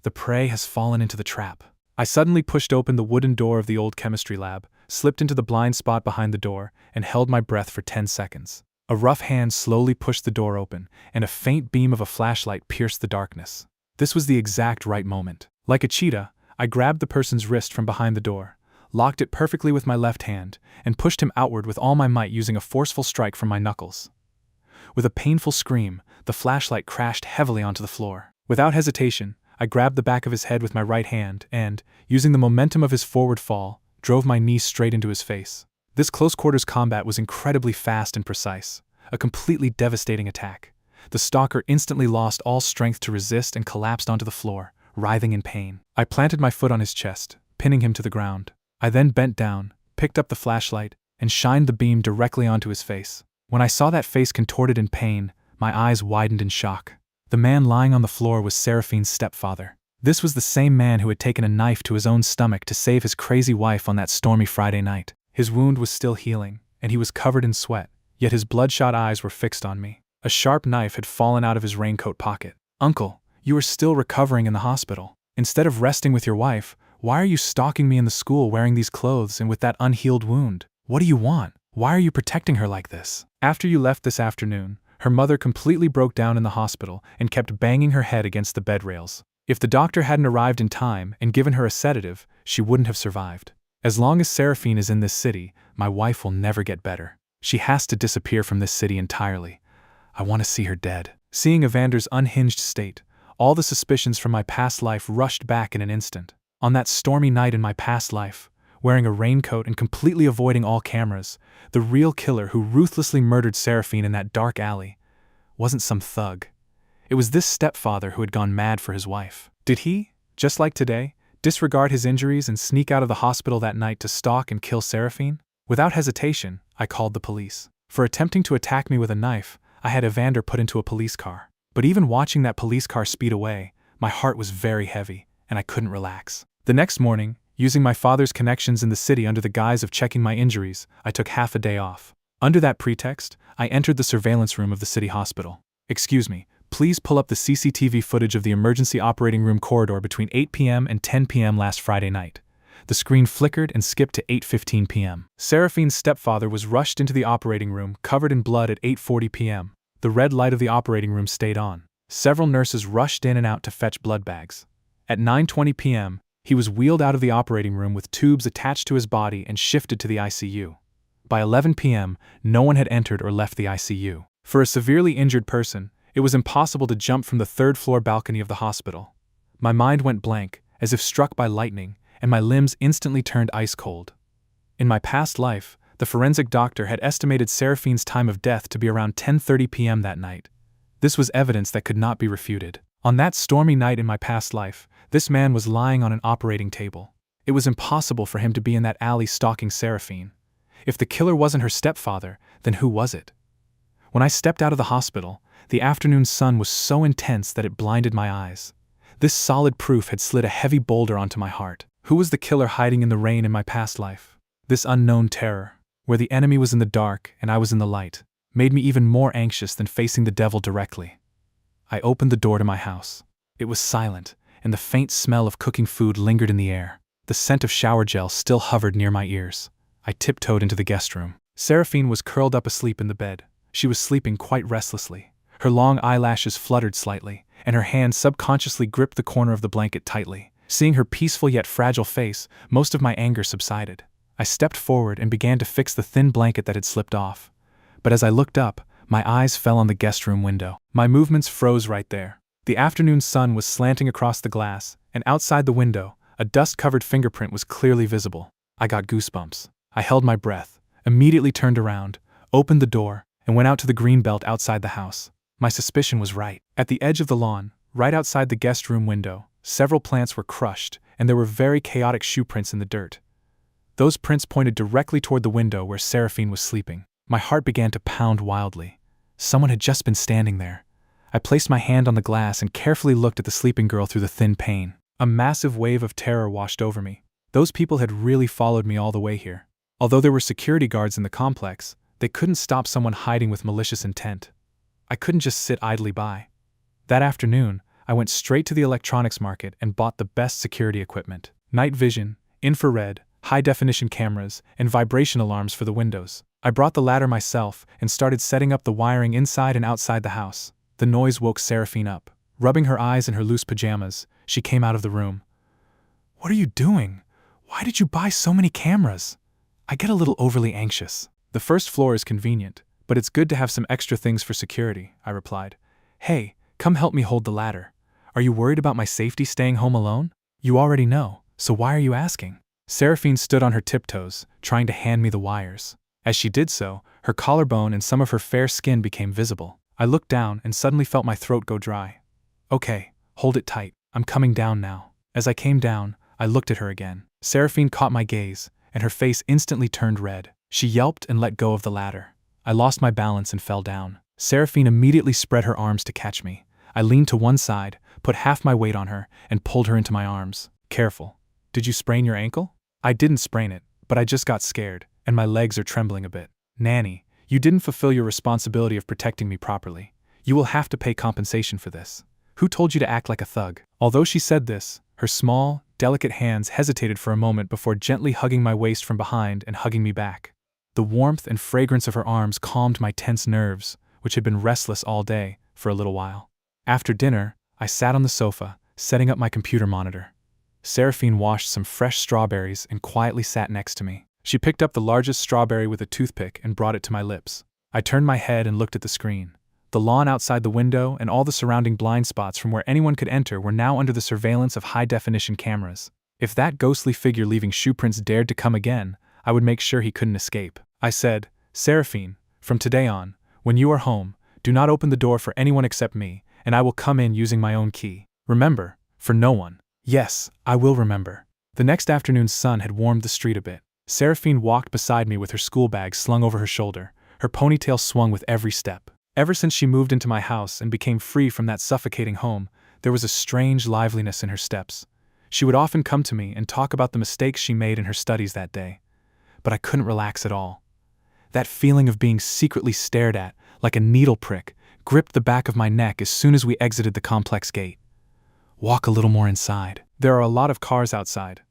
the prey has fallen into the trap. I suddenly pushed open the wooden door of the old chemistry lab, slipped into the blind spot behind the door, and held my breath for 10 seconds. A rough hand slowly pushed the door open, and a faint beam of a flashlight pierced the darkness. This was the exact right moment. Like a cheetah, I grabbed the person's wrist from behind the door, locked it perfectly with my left hand, and pushed him outward with all my might using a forceful strike from my knuckles. With a painful scream, the flashlight crashed heavily onto the floor. Without hesitation, I grabbed the back of his head with my right hand and, using the momentum of his forward fall, drove my knee straight into his face. This close-quarters combat was incredibly fast and precise, a completely devastating attack. The stalker instantly lost all strength to resist and collapsed onto the floor, writhing in pain. I planted my foot on his chest, pinning him to the ground. I then bent down, picked up the flashlight, and shined the beam directly onto his face. When I saw that face contorted in pain, my eyes widened in shock. The man lying on the floor was Seraphine's stepfather. This was the same man who had taken a knife to his own stomach to save his crazy wife on that stormy Friday night. His wound was still healing, and he was covered in sweat, yet his bloodshot eyes were fixed on me. A sharp knife had fallen out of his raincoat pocket. "Uncle, you are still recovering in the hospital. Instead of resting with your wife, why are you stalking me in the school wearing these clothes and with that unhealed wound? What do you want? Why are you protecting her like this?" After you left this afternoon, her mother completely broke down in the hospital and kept banging her head against the bed rails. If the doctor hadn't arrived in time and given her a sedative, she wouldn't have survived. As long as Seraphine is in this city, my wife will never get better. She has to disappear from this city entirely. I want to see her dead. Seeing Evander's unhinged state, all the suspicions from my past life rushed back in an instant. On that stormy night in my past life, wearing a raincoat and completely avoiding all cameras, the real killer who ruthlessly murdered Seraphine in that dark alley wasn't some thug. It was this stepfather who had gone mad for his wife. Did he, just like today, disregard his injuries and sneak out of the hospital that night to stalk and kill Seraphine? Without hesitation, I called the police. For attempting to attack me with a knife, I had Evander put into a police car. But even watching that police car speed away, my heart was very heavy, and I couldn't relax. The next morning, using my father's connections in the city under the guise of checking my injuries, I took half a day off. Under that pretext, I entered the surveillance room of the city hospital. "Excuse me, please pull up the CCTV footage of the emergency operating room corridor between 8 p.m. and 10 p.m. last Friday night." The screen flickered and skipped to 8:15 p.m. Seraphine's stepfather was rushed into the operating room covered in blood at 8:40 p.m. The red light of the operating room stayed on. Several nurses rushed in and out to fetch blood bags. At 9:20 p.m., he was wheeled out of the operating room with tubes attached to his body and shifted to the ICU. By 11 p.m., no one had entered or left the ICU. For a severely injured person, it was impossible to jump from the third-floor balcony of the hospital. My mind went blank, as if struck by lightning, and my limbs instantly turned ice cold. In my past life, the forensic doctor had estimated Seraphine's time of death to be around 10:30 p.m. that night. This was evidence that could not be refuted. On that stormy night in my past life, this man was lying on an operating table. It was impossible for him to be in that alley stalking Seraphine. If the killer wasn't her stepfather, then who was it? When I stepped out of the hospital, the afternoon sun was so intense that it blinded my eyes. This solid proof had slid a heavy boulder onto my heart. Who was the killer hiding in the rain in my past life? This unknown terror, where the enemy was in the dark and I was in the light, made me even more anxious than facing the devil directly. I opened the door to my house. It was silent, and the faint smell of cooking food lingered in the air. The scent of shower gel still hovered near my ears. I tiptoed into the guest room. Seraphine was curled up asleep in the bed. She was sleeping quite restlessly. Her long eyelashes fluttered slightly, and her hand subconsciously gripped the corner of the blanket tightly. Seeing her peaceful yet fragile face, most of my anger subsided. I stepped forward and began to fix the thin blanket that had slipped off. but as I looked up, my eyes fell on the guest room window. My movements froze right there. The afternoon sun was slanting across the glass, and outside the window, a dust-covered fingerprint was clearly visible. I got goosebumps. I held my breath, immediately turned around, opened the door, and went out to the green belt outside the house. My suspicion was right. At the edge of the lawn, right outside the guest room window, several plants were crushed, and there were very chaotic shoe prints in the dirt. Those prints pointed directly toward the window where Seraphine was sleeping. My heart began to pound wildly. Someone had just been standing there. I placed my hand on the glass and carefully looked at the sleeping girl through the thin pane. A massive wave of terror washed over me. Those people had really followed me all the way here. Although there were security guards in the complex, they couldn't stop someone hiding with malicious intent. I couldn't just sit idly by. That afternoon, I went straight to the electronics market and bought the best security equipment: night vision, infrared, high-definition cameras, and vibration alarms for the windows. I brought the latter myself and started setting up the wiring inside and outside the house. The noise woke Seraphine up. Rubbing her eyes in her loose pajamas, she came out of the room. "What are you doing? Why did you buy so many cameras?" I get a little overly anxious. "The first floor is convenient, but it's good to have some extra things for security," I replied. "Hey, come help me hold the ladder. Are you worried about my safety staying home alone?" "You already know, so why are you asking?" Seraphine stood on her tiptoes, trying to hand me the wires. As she did so, her collarbone and some of her fair skin became visible. I looked down and suddenly felt my throat go dry. "Okay, hold it tight. I'm coming down now." As I came down, I looked at her again. Seraphine caught my gaze, and her face instantly turned red. She yelped and let go of the ladder. I lost my balance and fell down. Seraphine immediately spread her arms to catch me. I leaned to one side, put half my weight on her, and pulled her into my arms. "Careful. Did you sprain your ankle?" "I didn't sprain it, but I just got scared, and my legs are trembling a bit." "Nanny, you didn't fulfill your responsibility of protecting me properly. You will have to pay compensation for this. Who told you to act like a thug?" Although she said this, her small, delicate hands hesitated for a moment before gently hugging my waist from behind and hugging me back. The warmth and fragrance of her arms calmed my tense nerves, which had been restless all day, for a little while. After dinner, I sat on the sofa, setting up my computer monitor. Seraphine washed some fresh strawberries and quietly sat next to me. She picked up the largest strawberry with a toothpick and brought it to my lips. I turned my head and looked at the screen. The lawn outside the window and all the surrounding blind spots from where anyone could enter were now under the surveillance of high-definition cameras. If that ghostly figure leaving shoe prints dared to come again, I would make sure he couldn't escape. I said, "Seraphine, from today on, when you are home, do not open the door for anyone except me, and I will come in using my own key. Remember, for no one." "Yes, I will remember." The next afternoon's sun had warmed the street a bit. Seraphine walked beside me with her school bag slung over her shoulder. Her ponytail swung with every step. Ever since she moved into my house and became free from that suffocating home, there was a strange liveliness in her steps. She would often come to me and talk about the mistakes she made in her studies that day. But I couldn't relax at all. That feeling of being secretly stared at, like a needle prick, gripped the back of my neck as soon as we exited the complex gate. "Walk a little more inside. There are a lot of cars outside."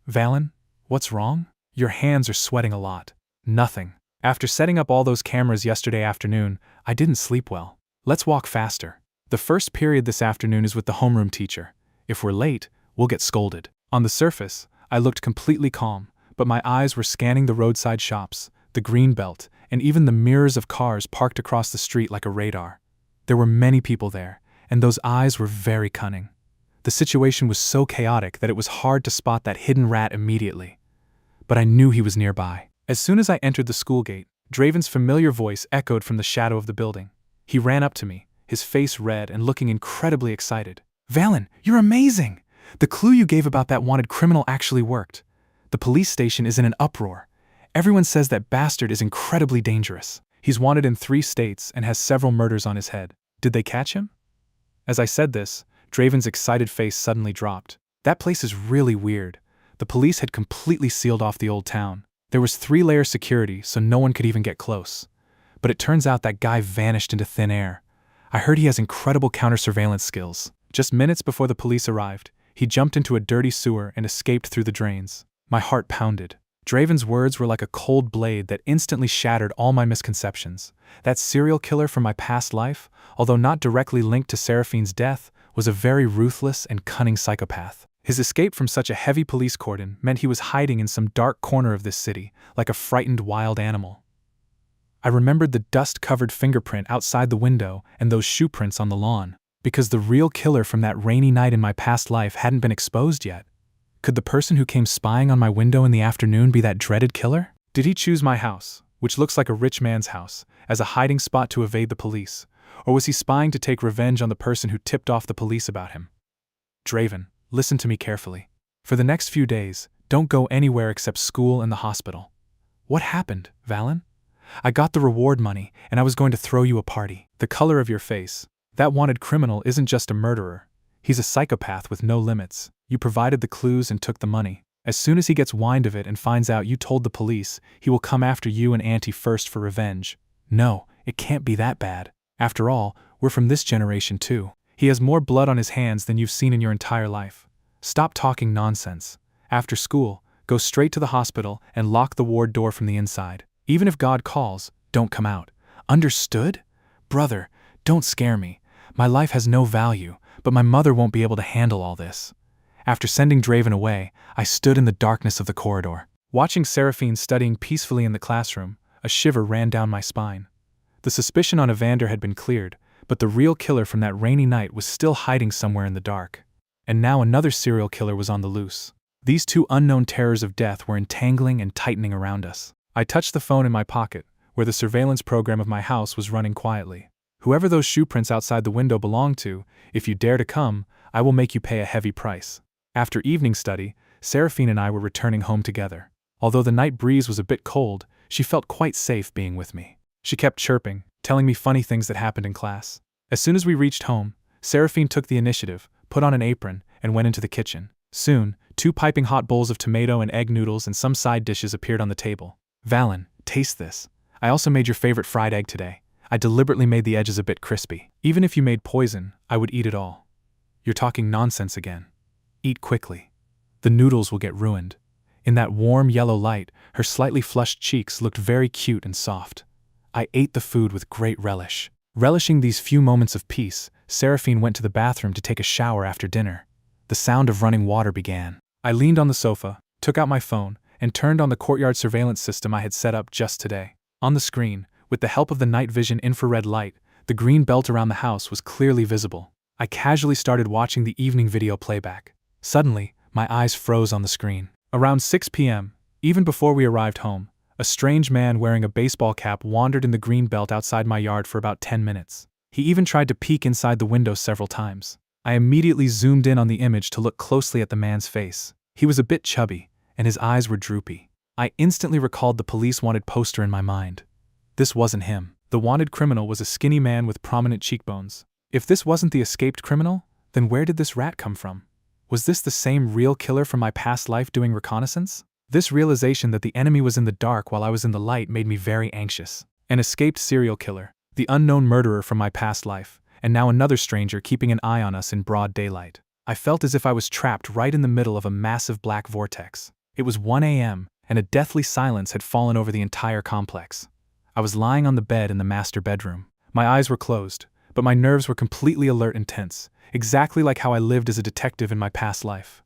"Valen, what's wrong? Your hands are sweating a lot." "Nothing. After setting up all those cameras yesterday afternoon, I didn't sleep well. Let's walk faster. The first period this afternoon is with the homeroom teacher. If we're late, we'll get scolded." On the surface, I looked completely calm, but my eyes were scanning the roadside shops, the green belt, and even the mirrors of cars parked across the street like a radar. There were many people there, and those eyes were very cunning. The situation was so chaotic that it was hard to spot that hidden rat immediately. But I knew he was nearby. As soon as I entered the school gate, Draven's familiar voice echoed from the shadow of the building. He ran up to me, his face red and looking incredibly excited. "Valen, you're amazing! The clue you gave about that wanted criminal actually worked. The police station is in an uproar. Everyone says that bastard is incredibly dangerous. He's wanted in 3 states and has several murders on his head. Did they catch him?" As I said this, Draven's excited face suddenly dropped. "That place is really weird. The police had completely sealed off the old town. There was 3-layer security, so no one could even get close. But it turns out that guy vanished into thin air. I heard he has incredible counter-surveillance skills. Just minutes before the police arrived, he jumped into a dirty sewer and escaped through the drains." My heart pounded. Draven's words were like a cold blade that instantly shattered all my misconceptions. That serial killer from my past life, although not directly linked to Seraphine's death, was a very ruthless and cunning psychopath. His escape from such a heavy police cordon meant he was hiding in some dark corner of this city, like a frightened wild animal. I remembered the dust-covered fingerprint outside the window and those shoe prints on the lawn. Because the real killer from that rainy night in my past life hadn't been exposed yet. Could the person who came spying on my window in the afternoon be that dreaded killer? Did he choose my house, which looks like a rich man's house, as a hiding spot to evade the police? Or was he spying to take revenge on the person who tipped off the police about him? Draven, listen to me carefully. For the next few days, don't go anywhere except school and the hospital. What happened, Valen? I got the reward money, and I was going to throw you a party. The color of your face. That wanted criminal isn't just a murderer. He's a psychopath with no limits. You provided the clues and took the money. As soon as he gets wind of it and finds out you told the police, he will come after you and Auntie first for revenge. No, it can't be that bad. After all, we're from this generation too. He has more blood on his hands than you've seen in your entire life. Stop talking nonsense. After school, go straight to the hospital and lock the ward door from the inside. Even if God calls, don't come out. Understood? Brother, don't scare me. My life has no value, but my mother won't be able to handle all this. After sending Draven away, I stood in the darkness of the corridor. Watching Seraphine studying peacefully in the classroom, a shiver ran down my spine. The suspicion on Evander had been cleared, but the real killer from that rainy night was still hiding somewhere in the dark. And now another serial killer was on the loose. These two unknown terrors of death were entangling and tightening around us. I touched the phone in my pocket, where the surveillance program of my house was running quietly. Whoever those shoe prints outside the window belong to, if you dare to come, I will make you pay a heavy price. After evening study, Seraphine and I were returning home together. Although the night breeze was a bit cold, she felt quite safe being with me. She kept chirping, telling me funny things that happened in class. As soon as we reached home, Seraphine took the initiative, put on an apron, and went into the kitchen. Soon, 2 piping hot bowls of tomato and egg noodles and some side dishes appeared on the table. Valen, taste this. I also made your favorite fried egg today. I deliberately made the edges a bit crispy. Even if you made poison, I would eat it all. You're talking nonsense again. Eat quickly. The noodles will get ruined. In that warm yellow light, her slightly flushed cheeks looked very cute and soft. I ate the food with great relish. Relishing these few moments of peace, Seraphine went to the bathroom to take a shower after dinner. The sound of running water began. I leaned on the sofa, took out my phone, and turned on the courtyard surveillance system I had set up just today. On the screen, with the help of the night vision infrared light, the green belt around the house was clearly visible. I casually started watching the evening video playback. Suddenly, my eyes froze on the screen. Around 6 p.m., even before we arrived home, a strange man wearing a baseball cap wandered in the green belt outside my yard for about 10 minutes. He even tried to peek inside the window several times. I immediately zoomed in on the image to look closely at the man's face. He was a bit chubby, and his eyes were droopy. I instantly recalled the police wanted poster in my mind. This wasn't him. The wanted criminal was a skinny man with prominent cheekbones. If this wasn't the escaped criminal, then where did this rat come from? Was this the same real killer from my past life doing reconnaissance? This realization that the enemy was in the dark while I was in the light made me very anxious. An escaped serial killer, the unknown murderer from my past life, and now another stranger keeping an eye on us in broad daylight. I felt as if I was trapped right in the middle of a massive black vortex. It was 1 a.m., and a deathly silence had fallen over the entire complex. I was lying on the bed in the master bedroom. My eyes were closed, but my nerves were completely alert and tense, exactly like how I lived as a detective in my past life.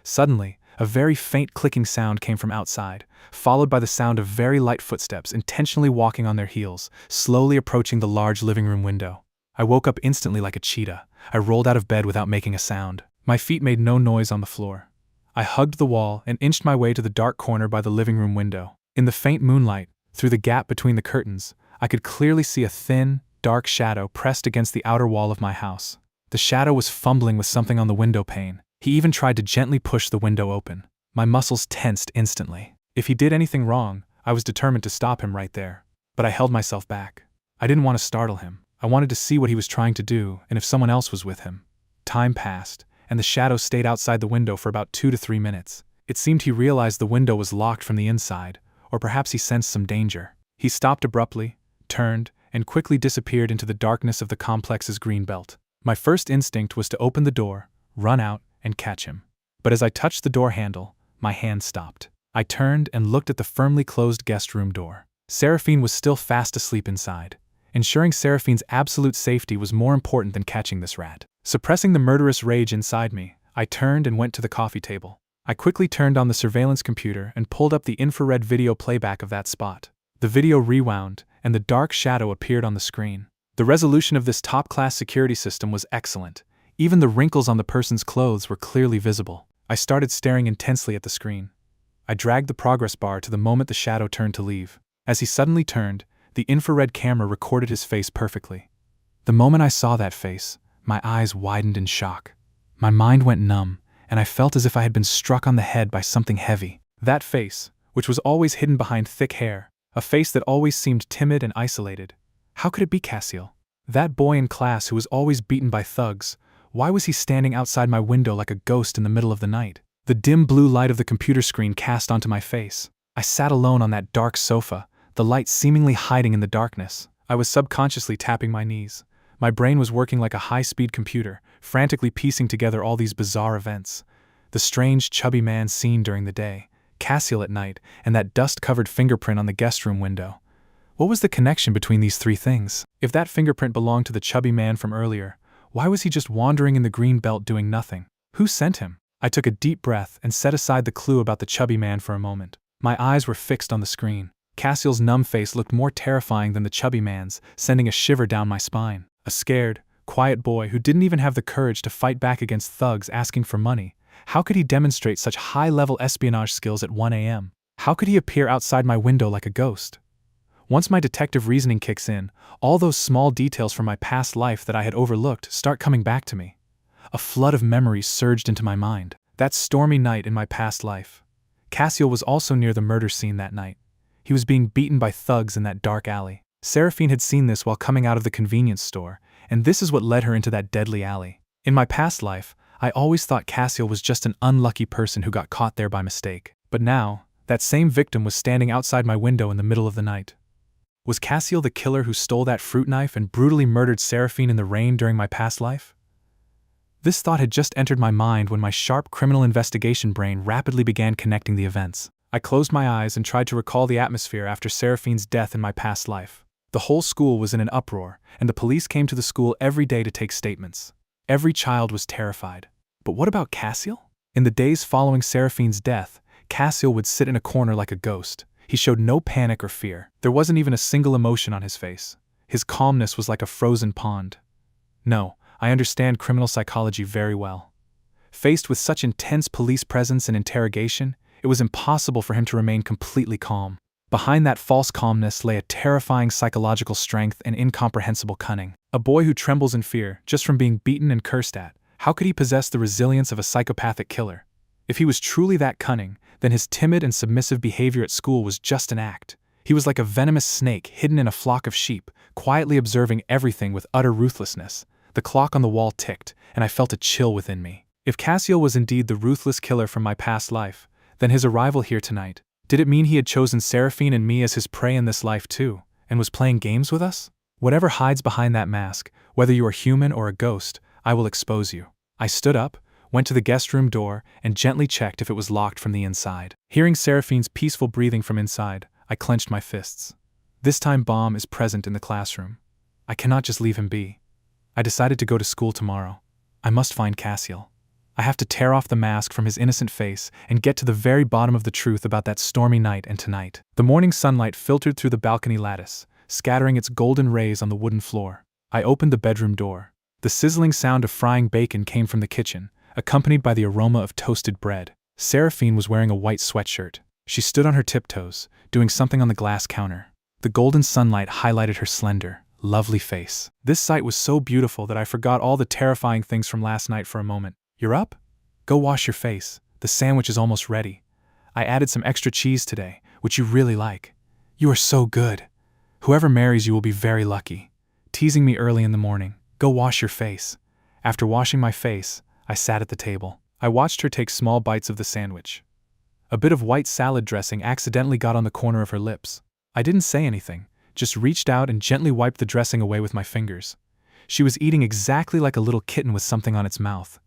Suddenly, a very faint clicking sound came from outside, followed by the sound of very light footsteps intentionally walking on their heels, slowly approaching the large living room window. I woke up instantly like a cheetah. I rolled out of bed without making a sound. My feet made no noise on the floor. I hugged the wall and inched my way to the dark corner by the living room window. In the faint moonlight, through the gap between the curtains, I could clearly see a thin, dark shadow pressed against the outer wall of my house. The shadow was fumbling with something on the window pane. He even tried to gently push the window open. My muscles tensed instantly. If he did anything wrong, I was determined to stop him right there. But I held myself back. I didn't want to startle him. I wanted to see what he was trying to do and if someone else was with him. Time passed, and the shadow stayed outside the window for about 2 to 3 minutes. It seemed he realized the window was locked from the inside, or perhaps he sensed some danger. He stopped abruptly, turned, and quickly disappeared into the darkness of the complex's green belt. My first instinct was to open the door, run out, and catch him. But as I touched the door handle, my hand stopped. I turned and looked at the firmly closed guest room door. Seraphine was still fast asleep inside. Ensuring Seraphine's absolute safety was more important than catching this rat. Suppressing the murderous rage inside me, I turned and went to the coffee table. I quickly turned on the surveillance computer and pulled up the infrared video playback of that spot. The video rewound, and the dark shadow appeared on the screen. The resolution of this top-class security system was excellent. Even the wrinkles on the person's clothes were clearly visible. I started staring intensely at the screen. I dragged the progress bar to the moment the shadow turned to leave. As he suddenly turned, the infrared camera recorded his face perfectly. The moment I saw that face, my eyes widened in shock. My mind went numb, and I felt as if I had been struck on the head by something heavy. That face, which was always hidden behind thick hair, a face that always seemed timid and isolated. How could it be 𝐂𝐲𝐿? That boy in class who was always beaten by thugs, why was he standing outside my window like a ghost in the middle of the night? The dim blue light of the computer screen cast onto my face. I sat alone on that dark sofa, the light seemingly hiding in the darkness. I was subconsciously tapping my knees. My brain was working like a high-speed computer, frantically piecing together all these bizarre events. The strange, chubby man seen during the day, 𝐂𝐲𝐿 at night, and that dust-covered fingerprint on the guest room window. What was the connection between these three things? If that fingerprint belonged to the chubby man from earlier, why was he just wandering in the green belt doing nothing? Who sent him? I took a deep breath and set aside the clue about the chubby man for a moment. My eyes were fixed on the screen. 𝐂𝐲𝐿's numb face looked more terrifying than the chubby man's, sending a shiver down my spine. A scared, quiet boy who didn't even have the courage to fight back against thugs asking for money. How could he demonstrate such high-level espionage skills at 1 a.m.? How could he appear outside my window like a ghost? Once my detective reasoning kicks in, all those small details from my past life that I had overlooked start coming back to me. A flood of memories surged into my mind. That stormy night in my past life. 𝐂𝐲𝐿 was also near the murder scene that night. He was being beaten by thugs in that dark alley. Seraphine had seen this while coming out of the convenience store, and this is what led her into that deadly alley. In my past life, I always thought 𝐂𝐲𝐿 was just an unlucky person who got caught there by mistake. But now, that same victim was standing outside my window in the middle of the night. Was 𝐂𝐲𝐿 the killer who stole that fruit knife and brutally murdered Seraphine in the rain during my past life? This thought had just entered my mind when my sharp criminal investigation brain rapidly began connecting the events. I closed my eyes and tried to recall the atmosphere after Seraphine's death in my past life. The whole school was in an uproar, and the police came to the school every day to take statements. Every child was terrified. But what about 𝐂𝐲𝐿? In the days following Seraphine's death, 𝐂𝐲𝐿 would sit in a corner like a ghost. He showed no panic or fear. There wasn't even a single emotion on his face. His calmness was like a frozen pond. No, I understand criminal psychology very well. Faced with such intense police presence and interrogation, it was impossible for him to remain completely calm. Behind that false calmness lay a terrifying psychological strength and incomprehensible cunning. A boy who trembles in fear just from being beaten and cursed at, how could he possess the resilience of a psychopathic killer? If he was truly that cunning, then his timid and submissive behavior at school was just an act. He was like a venomous snake hidden in a flock of sheep, quietly observing everything with utter ruthlessness. The clock on the wall ticked, and I felt a chill within me. If 𝐂𝐲𝐿 was indeed the ruthless killer from my past life, then his arrival here tonight, did it mean he had chosen Seraphine and me as his prey in this life too, and was playing games with us? Whatever hides behind that mask, whether you are human or a ghost, I will expose you. I stood up, went to the guest room door, and gently checked if it was locked from the inside. Hearing Seraphine's peaceful breathing from inside, I clenched my fists. This time Baum is present in the classroom. I cannot just leave him be. I decided to go to school tomorrow. I must find 𝐂𝐲𝐿. I have to tear off the mask from his innocent face and get to the very bottom of the truth about that stormy night and tonight. The morning sunlight filtered through the balcony lattice, scattering its golden rays on the wooden floor. I opened the bedroom door. The sizzling sound of frying bacon came from the kitchen, accompanied by the aroma of toasted bread. Seraphine was wearing a white sweatshirt. She stood on her tiptoes, doing something on the glass counter. The golden sunlight highlighted her slender, lovely face. This sight was so beautiful that I forgot all the terrifying things from last night for a moment. You're up? Go wash your face. The sandwich is almost ready. I added some extra cheese today, which you really like. You are so good. Whoever marries you will be very lucky. Teasing me early in the morning. Go wash your face. After washing my face, I sat at the table. I watched her take small bites of the sandwich. A bit of white salad dressing accidentally got on the corner of her lips. I didn't say anything, just reached out and gently wiped the dressing away with my fingers. She was eating exactly like a little kitten with something on its mouth.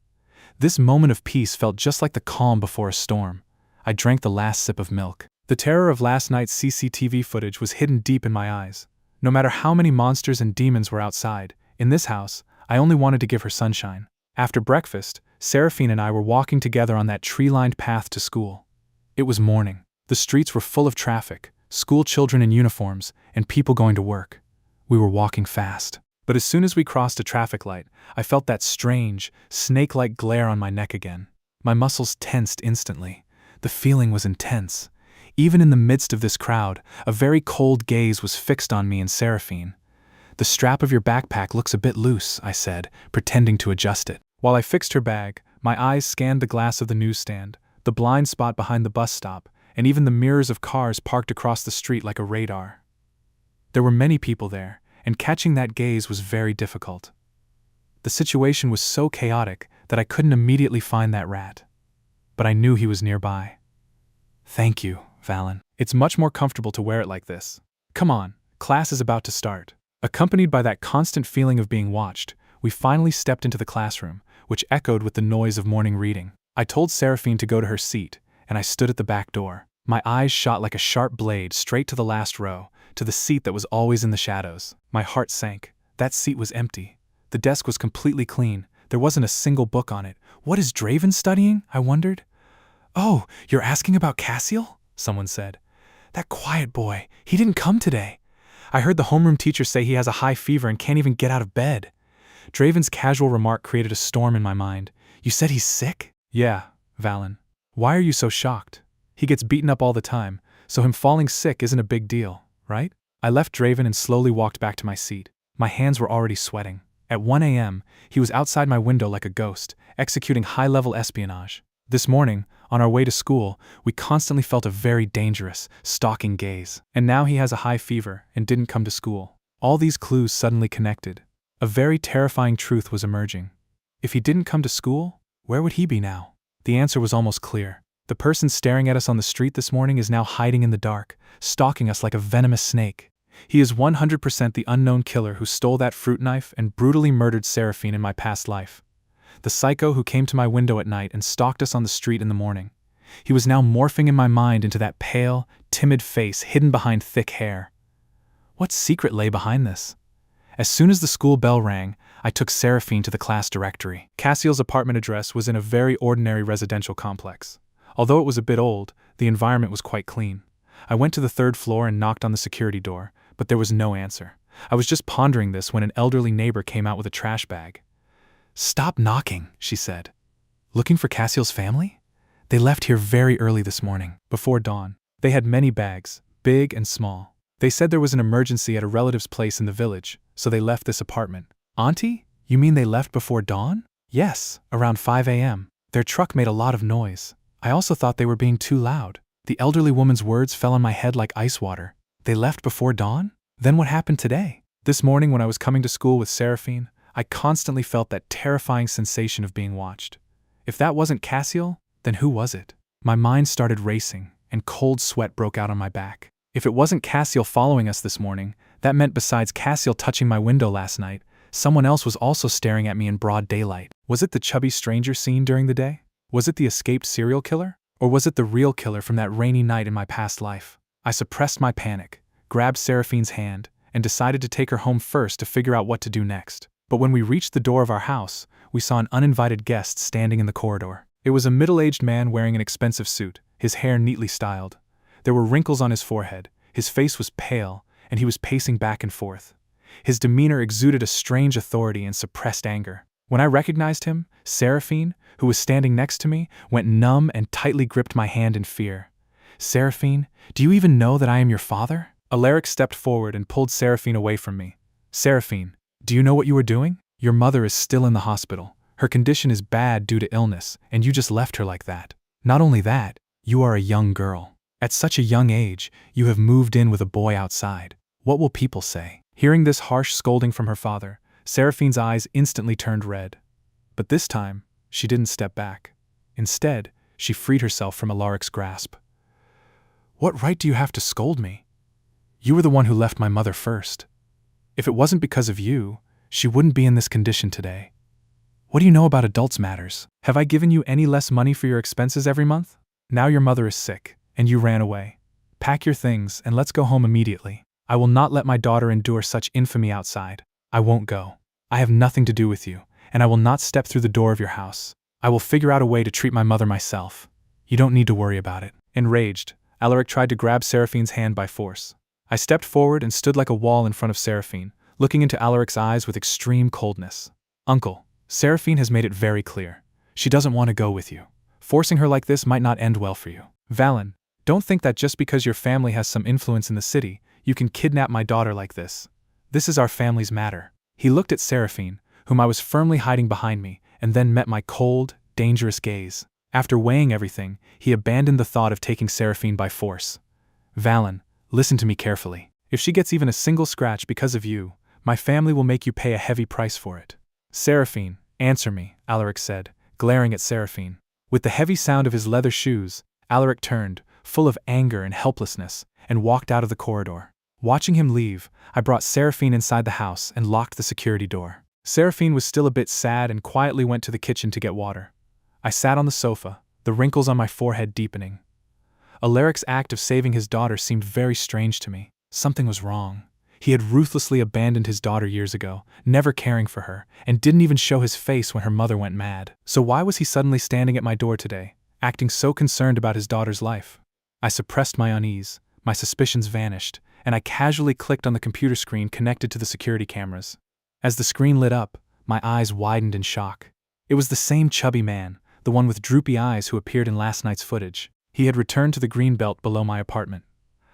This moment of peace felt just like the calm before a storm. I drank the last sip of milk. The terror of last night's CCTV footage was hidden deep in my eyes. No matter how many monsters and demons were outside, in this house, I only wanted to give her sunshine. After breakfast, Seraphine and I were walking together on that tree-lined path to school. It was morning. The streets were full of traffic, school children in uniforms, and people going to work. We were walking fast. But as soon as we crossed a traffic light, I felt that strange, snake-like glare on my neck again. My muscles tensed instantly. The feeling was intense. Even in the midst of this crowd, a very cold gaze was fixed on me and Seraphine. "The strap of your backpack looks a bit loose," I said, pretending to adjust it. While I fixed her bag, my eyes scanned the glass of the newsstand, the blind spot behind the bus stop, and even the mirrors of cars parked across the street like a radar. There were many people there, and catching that gaze was very difficult. The situation was so chaotic that I couldn't immediately find that rat. But I knew he was nearby. "Thank you, Valen. It's much more comfortable to wear it like this. Come on, class is about to start." Accompanied by that constant feeling of being watched, we finally stepped into the classroom, which echoed with the noise of morning reading. I told Seraphine to go to her seat, and I stood at the back door. My eyes shot like a sharp blade straight to the last row, to the seat that was always in the shadows. My heart sank. That seat was empty. The desk was completely clean. There wasn't a single book on it. "What is Draven studying?" I wondered. "Oh, you're asking about 𝐓𝐲?" someone said. "That quiet boy, he didn't come today. I heard the homeroom teacher say he has a high fever and can't even get out of bed." Draven's casual remark created a storm in my mind. "You said he's sick?" "Yeah, Valen. Why are you so shocked? He gets beaten up all the time, so him falling sick isn't a big deal, right?" I left Draven and slowly walked back to my seat. My hands were already sweating. At 1 a.m., he was outside my window like a ghost, executing high-level espionage. This morning, on our way to school, we constantly felt a very dangerous, stalking gaze. And now he has a high fever and didn't come to school. All these clues suddenly connected. A very terrifying truth was emerging. If he didn't come to school, where would he be now? The answer was almost clear. The person staring at us on the street this morning is now hiding in the dark, stalking us like a venomous snake. He is 100% the unknown killer who stole that fruit knife and brutally murdered Seraphine in my past life. The psycho who came to my window at night and stalked us on the street in the morning. He was now morphing in my mind into that pale, timid face hidden behind thick hair. What secret lay behind this? As soon as the school bell rang, I took Seraphine to the class directory. 𝐓𝐲's apartment address was in a very ordinary residential complex. Although it was a bit old, the environment was quite clean. I went to the 3rd floor and knocked on the security door, but there was no answer. I was just pondering this when an elderly neighbor came out with a trash bag. "Stop knocking," she said. "Looking for 𝐓𝐲's family? They left here very early this morning, before dawn. They had many bags, big and small. They said there was an emergency at a relative's place in the village, so they left this apartment." "Auntie, you mean they left before dawn?" "Yes, around 5 a.m. Their truck made a lot of noise. I also thought they were being too loud. The elderly woman's words fell on my head like ice water. They left before dawn? Then what happened today?" This morning when I was coming to school with Seraphine, I constantly felt that terrifying sensation of being watched. If that wasn't 𝐓𝐲, then who was it? My mind started racing, and cold sweat broke out on my back. If it wasn't 𝐓𝐲 following us this morning, that meant besides 𝐓𝐲 touching my window last night, someone else was also staring at me in broad daylight. Was it the chubby stranger seen during the day? Was it the escaped serial killer? Or was it the real killer from that rainy night in my past life? I suppressed my panic, grabbed Seraphine's hand, and decided to take her home first to figure out what to do next. But when we reached the door of our house, we saw an uninvited guest standing in the corridor. It was a middle-aged man wearing an expensive suit, his hair neatly styled. There were wrinkles on his forehead, his face was pale, and he was pacing back and forth. His demeanor exuded a strange authority and suppressed anger. When I recognized him, Seraphine, who was standing next to me, went numb and tightly gripped my hand in fear. "Seraphine, do you even know that I am your father?" 𝐓𝐤𝐼𝐷 stepped forward and pulled Seraphine away from me. "Seraphine, do you know what you are doing? Your mother is still in the hospital. Her condition is bad due to illness, and you just left her like that. Not only that, you are a young girl. At such a young age, you have moved in with a boy outside. What will people say?" Hearing this harsh scolding from her father, Seraphine's eyes instantly turned red. But this time, she didn't step back. Instead, she freed herself from 𝐓𝐤𝐼𝐷's grasp. "What right do you have to scold me? You were the one who left my mother first. If it wasn't because of you, she wouldn't be in this condition today. What do you know about adults' matters? Have I given you any less money for your expenses every month? Now your mother is sick, and you ran away. Pack your things and let's go home immediately. I will not let my daughter endure such infamy outside. I won't go. I have nothing to do with you, and I will not step through the door of your house. I will figure out a way to treat my mother myself. You don't need to worry about it." Enraged, Alaric tried to grab Seraphine's hand by force. I stepped forward and stood like a wall in front of Seraphine, looking into Alaric's eyes with extreme coldness. Uncle, Seraphine has made it very clear. She doesn't want to go with you. Forcing her like this might not end well for you. Valen, don't think that just because your family has some influence in the city, you can kidnap my daughter like this. This is our family's matter. He looked at Seraphine, whom I was firmly hiding behind me, and then met my cold, dangerous gaze. After weighing everything, he abandoned the thought of taking Seraphine by force. Valen, listen to me carefully. If she gets even a single scratch because of you, my family will make you pay a heavy price for it. Seraphine, answer me, Alaric said, glaring at Seraphine. With the heavy sound of his leather shoes, Alaric turned, full of anger and helplessness, and walked out of the corridor. Watching him leave, I brought Seraphine inside the house and locked the security door. Seraphine was still a bit sad and quietly went to the kitchen to get water. I sat on the sofa, the wrinkles on my forehead deepening. Alaric's act of saving his daughter seemed very strange to me. Something was wrong. He had ruthlessly abandoned his daughter years ago, never caring for her, and didn't even show his face when her mother went mad. So why was he suddenly standing at my door today, acting so concerned about his daughter's life? I suppressed my unease, my suspicions vanished, and I casually clicked on the computer screen connected to the security cameras. As the screen lit up, my eyes widened in shock. It was the same chubby man, the one with droopy eyes who appeared in last night's footage. He had returned to the green belt below my apartment.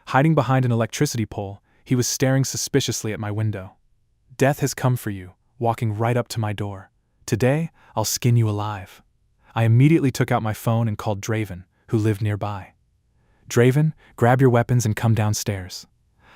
Hiding behind an electricity pole, he was staring suspiciously at my window. Death has come for you, walking right up to my door. Today, I'll skin you alive. I immediately took out my phone and called Draven, who lived nearby. Draven, grab your weapons and come downstairs.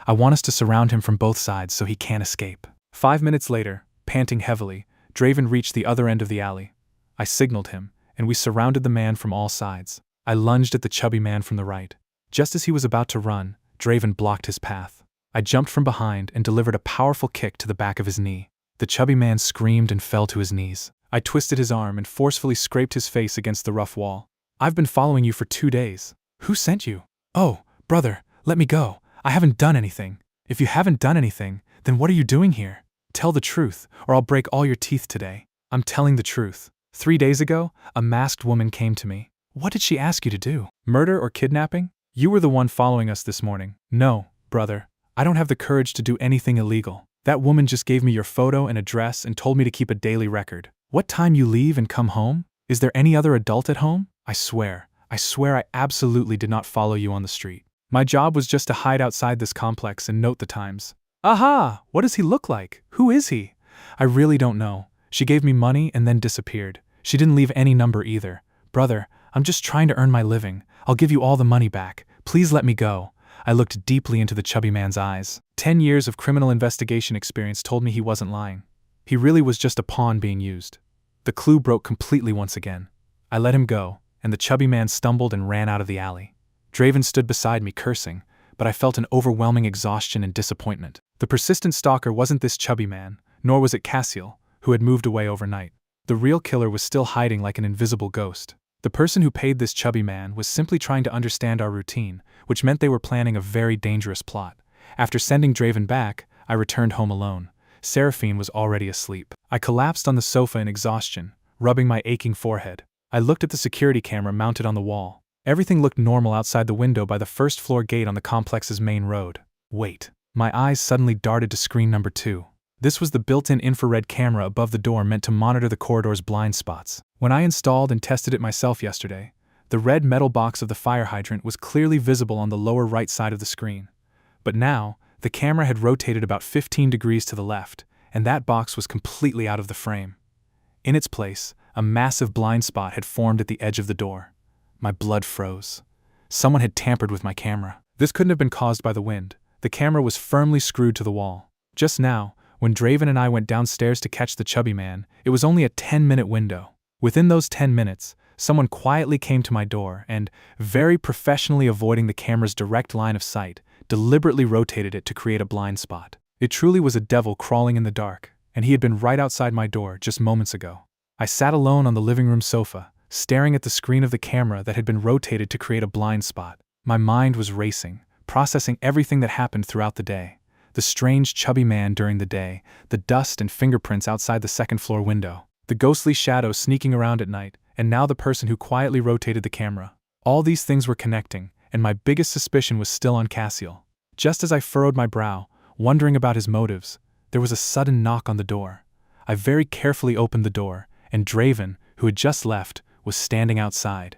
I want us to surround him from both sides so he can't escape. 5 minutes later, panting heavily, Draven reached the other end of the alley. I signaled him, and we surrounded the man from all sides. I lunged at the chubby man from the right. Just as he was about to run, Draven blocked his path. I jumped from behind and delivered a powerful kick to the back of his knee. The chubby man screamed and fell to his knees. I twisted his arm and forcefully scraped his face against the rough wall. I've been following you for 2 days. Who sent you? Oh, brother, let me go. I haven't done anything. If you haven't done anything, then what are you doing here? Tell the truth, or I'll break all your teeth today. I'm telling the truth. 3 days ago, a masked woman came to me. What did she ask you to do? Murder or kidnapping? You were the one following us this morning. No, brother. I don't have the courage to do anything illegal. That woman just gave me your photo and address and told me to keep a daily record. What time you leave and come home? Is there any other adult at home? I swear I absolutely did not follow you on the street. My job was just to hide outside this complex and note the times. Aha! What does he look like? Who is he? I really don't know. She gave me money and then disappeared. She didn't leave any number either. Brother, I'm just trying to earn my living. I'll give you all the money back. Please let me go. I looked deeply into the chubby man's eyes. 10 years of criminal investigation experience told me he wasn't lying. He really was just a pawn being used. The clue broke completely once again. I let him go, and the chubby man stumbled and ran out of the alley. Draven stood beside me cursing, but I felt an overwhelming exhaustion and disappointment. The persistent stalker wasn't this chubby man, nor was it 𝐓𝐸𝐴𝐵, who had moved away overnight. The real killer was still hiding like an invisible ghost. The person who paid this chubby man was simply trying to understand our routine, which meant they were planning a very dangerous plot. After sending Draven back, I returned home alone. Seraphine was already asleep. I collapsed on the sofa in exhaustion, rubbing my aching forehead. I looked at the security camera mounted on the wall. Everything looked normal outside the window by the first-floor gate on the complex's main road. Wait. My eyes suddenly darted to screen number 2. This was the built-in infrared camera above the door meant to monitor the corridor's blind spots. When I installed and tested it myself yesterday, the red metal box of the fire hydrant was clearly visible on the lower right side of the screen. But now, the camera had rotated about 15 degrees to the left, and that box was completely out of the frame. In its place, a massive blind spot had formed at the edge of the door. My blood froze. Someone had tampered with my camera. This couldn't have been caused by the wind. The camera was firmly screwed to the wall. Just now, when Draven and I went downstairs to catch the chubby man, it was only a 10-minute window. Within those 10 minutes, someone quietly came to my door and, very professionally avoiding the camera's direct line of sight, deliberately rotated it to create a blind spot. It truly was a devil crawling in the dark, and he had been right outside my door just moments ago. I sat alone on the living room sofa, staring at the screen of the camera that had been rotated to create a blind spot. My mind was racing, processing everything that happened throughout the day. The strange chubby man during the day, the dust and fingerprints outside the second-floor window, the ghostly shadow sneaking around at night, and now the person who quietly rotated the camera. All these things were connecting, and my biggest suspicion was still on 𝐂𝐲𝐽. Just as I furrowed my brow, wondering about his motives, there was a sudden knock on the door. I very carefully opened the door, and 𝐓𝐸𝐻, who had just left, was standing outside.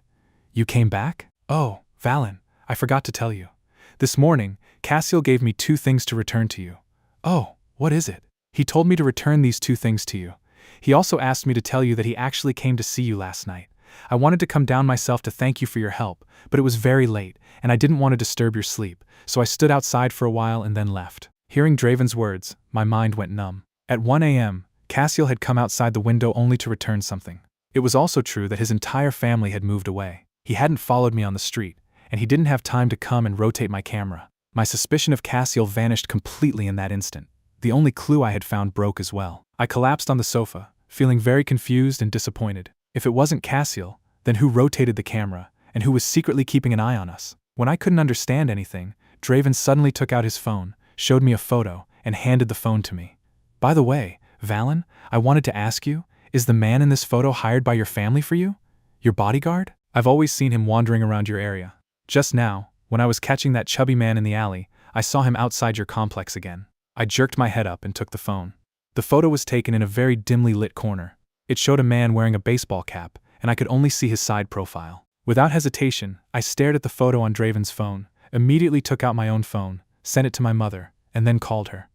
"You came back? Oh, Valen, I forgot to tell you. This morning, 𝐂𝐲𝐽 gave me 2 things to return to you." "Oh, what is it?" "He told me to return these 2 things to you. He also asked me to tell you that he actually came to see you last night. I wanted to come down myself to thank you for your help, but it was very late, and I didn't want to disturb your sleep, so I stood outside for a while and then left." Hearing 𝐓𝐸𝐻's words, my mind went numb. At 1 a.m., 𝐂𝐲𝐽 had come outside the window only to return something. It was also true that his entire family had moved away. He hadn't followed me on the street, and he didn't have time to come and rotate my camera. My suspicion of 𝐂𝐲𝐽 vanished completely in that instant. The only clue I had found broke as well. I collapsed on the sofa, feeling very confused and disappointed. If it wasn't 𝐂𝐲𝐽, then who rotated the camera, and who was secretly keeping an eye on us? When I couldn't understand anything, 𝐓𝐸𝐻 suddenly took out his phone, showed me a photo, and handed the phone to me. "By the way, Valen, I wanted to ask you, is the man in this photo hired by your family for you? Your bodyguard? I've always seen him wandering around your area. Just now, when I was catching that chubby man in the alley, I saw him outside your complex again." I jerked my head up and took the phone. The photo was taken in a very dimly lit corner. It showed a man wearing a baseball cap, and I could only see his side profile. Without hesitation, I stared at the photo on 𝐓𝐸𝐻's phone, immediately took out my own phone, sent it to my mother, and then called her.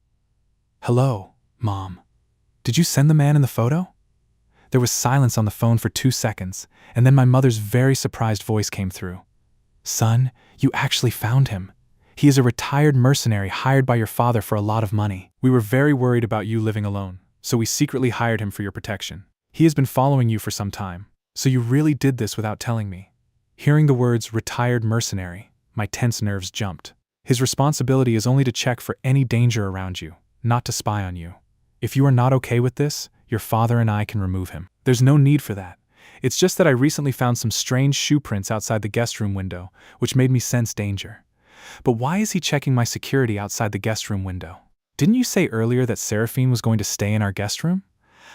"Hello, Mom. Did you send the man in the photo?" There was silence on the phone for 2 seconds, and then my mother's very surprised voice came through. "Son, you actually found him. He is a retired mercenary hired by your father for a lot of money. We were very worried about you living alone, so we secretly hired him for your protection. He has been following you for some time, so you really did this without telling me." Hearing the words "retired mercenary," my tense nerves jumped. His responsibility is only to check for any danger around you, not to spy on you. If you are not okay with this, your father and I can remove him. There's no need for that. It's just that I recently found some strange shoe prints outside the guest room window, which made me sense danger. But why is he checking my security outside the guest room window? Didn't you say earlier that Seraphine was going to stay in our guest room?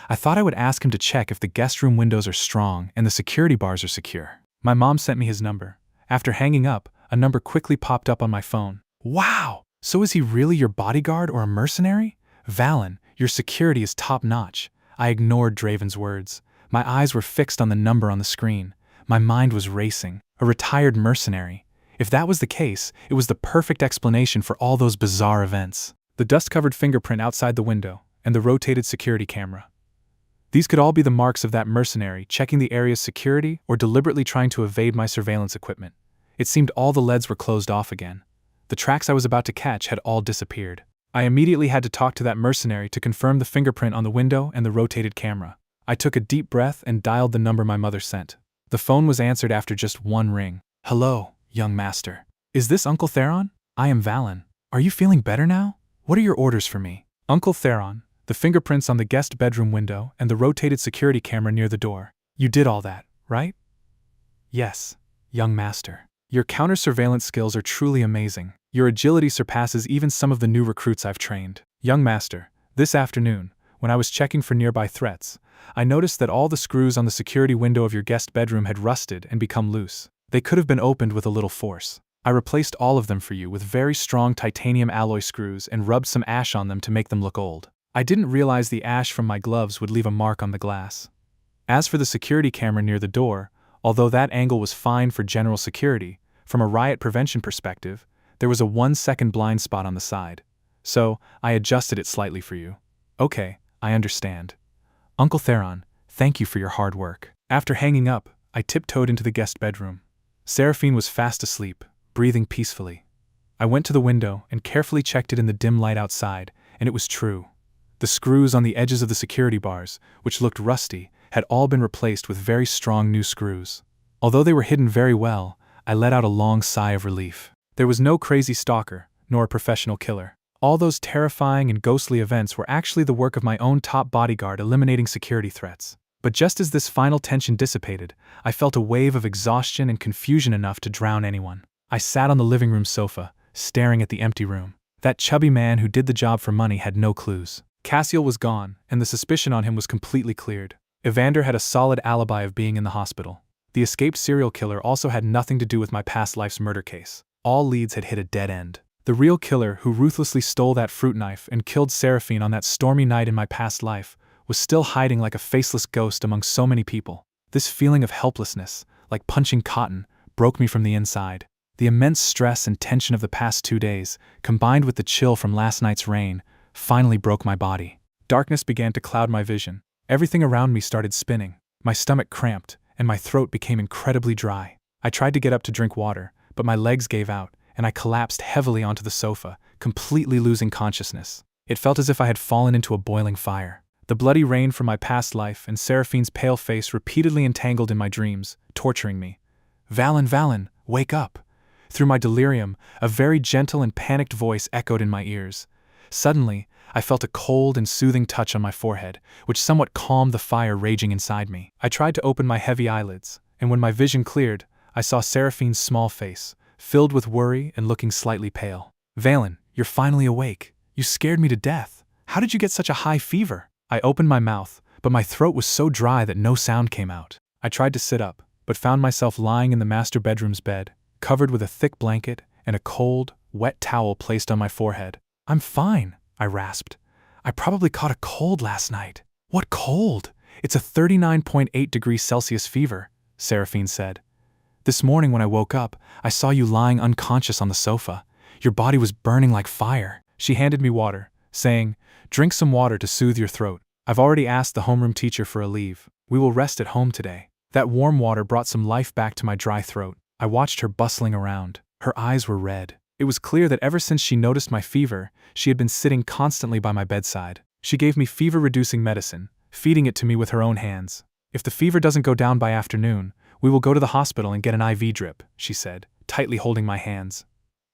I thought I would ask him to check if the guest room windows are strong and the security bars are secure. My mom sent me his number. After hanging up, a number quickly popped up on my phone. Wow! So is he really your bodyguard or a mercenary? Valen, your security is top-notch. I ignored 𝐓𝐸𝐻's words. My eyes were fixed on the number on the screen. My mind was racing. A retired mercenary. If that was the case, it was the perfect explanation for all those bizarre events. The dust-covered fingerprint outside the window, and the rotated security camera. These could all be the marks of that mercenary checking the area's security or deliberately trying to evade my surveillance equipment. It seemed all the leads were closed off again. The tracks I was about to catch had all disappeared. I immediately had to talk to that mercenary to confirm the fingerprint on the window and the rotated camera. I took a deep breath and dialed the number my mother sent. The phone was answered after just 1 ring. "Hello, young master. Is this Uncle Theron? I am Valen. Are you feeling better now? What are your orders for me?" Uncle Theron, the fingerprints on the guest bedroom window and the rotated security camera near the door. "You did all that, right?" "Yes, young master. Your counter-surveillance skills are truly amazing. Your agility surpasses even some of the new recruits I've trained. Young master, this afternoon, when I was checking for nearby threats, I noticed that all the screws on the security window of your guest bedroom had rusted and become loose. They could have been opened with a little force. I replaced all of them for you with very strong titanium alloy screws and rubbed some ash on them to make them look old. I didn't realize the ash from my gloves would leave a mark on the glass. As for the security camera near the door, although that angle was fine for general security, from a riot prevention perspective, there was a 1-second blind spot on the side. So, I adjusted it slightly for you. Okay, I understand. Uncle Theron, thank you for your hard work. After hanging up, I tiptoed into the guest bedroom. Seraphine was fast asleep, breathing peacefully. I went to the window and carefully checked it in the dim light outside, and it was true. The screws on the edges of the security bars, which looked rusty, had all been replaced with very strong new screws. Although they were hidden very well, I let out a long sigh of relief. There was no crazy stalker, nor a professional killer. All those terrifying and ghostly events were actually the work of my own top bodyguard eliminating security threats. But just as this final tension dissipated, I felt a wave of exhaustion and confusion enough to drown anyone. I sat on the living room sofa, staring at the empty room. That chubby man who did the job for money had no clues. 𝐂𝐲𝐽 was gone, and the suspicion on him was completely cleared. Evander had a solid alibi of being in the hospital. The escaped serial killer also had nothing to do with my past life's murder case. All leads had hit a dead end. The real killer who ruthlessly stole that fruit knife and killed Seraphine on that stormy night in my past life was still hiding like a faceless ghost among so many people. This feeling of helplessness, like punching cotton, broke me from the inside. The immense stress and tension of the past 2 days, combined with the chill from last night's rain, finally broke my body. Darkness began to cloud my vision. Everything around me started spinning. My stomach cramped, and my throat became incredibly dry. I tried to get up to drink water, but my legs gave out, and I collapsed heavily onto the sofa, completely losing consciousness. It felt as if I had fallen into a boiling fire. The bloody rain from my past life and Seraphine's pale face repeatedly entangled in my dreams, torturing me. "Valen, wake up!" Through my delirium, a very gentle and panicked voice echoed in my ears. Suddenly, I felt a cold and soothing touch on my forehead, which somewhat calmed the fire raging inside me. I tried to open my heavy eyelids, and when my vision cleared, I saw Seraphine's small face, filled with worry and looking slightly pale. "Valen, you're finally awake. You scared me to death. How did you get such a high fever?" I opened my mouth, but my throat was so dry that no sound came out. I tried to sit up, but found myself lying in the master bedroom's bed, covered with a thick blanket and a cold, wet towel placed on my forehead. "I'm fine," I rasped. "I probably caught a cold last night." "What cold? It's a 39.8 degrees Celsius fever," Seraphine said. "This morning when I woke up, I saw you lying unconscious on the sofa. Your body was burning like fire." She handed me water, saying, "Drink some water to soothe your throat. I've already asked the homeroom teacher for a leave. We will rest at home today." That warm water brought some life back to my dry throat. I watched her bustling around. Her eyes were red. It was clear that ever since she noticed my fever, she had been sitting constantly by my bedside. She gave me fever-reducing medicine, feeding it to me with her own hands. "If the fever doesn't go down by afternoon, we will go to the hospital and get an IV drip," she said, tightly holding my hands.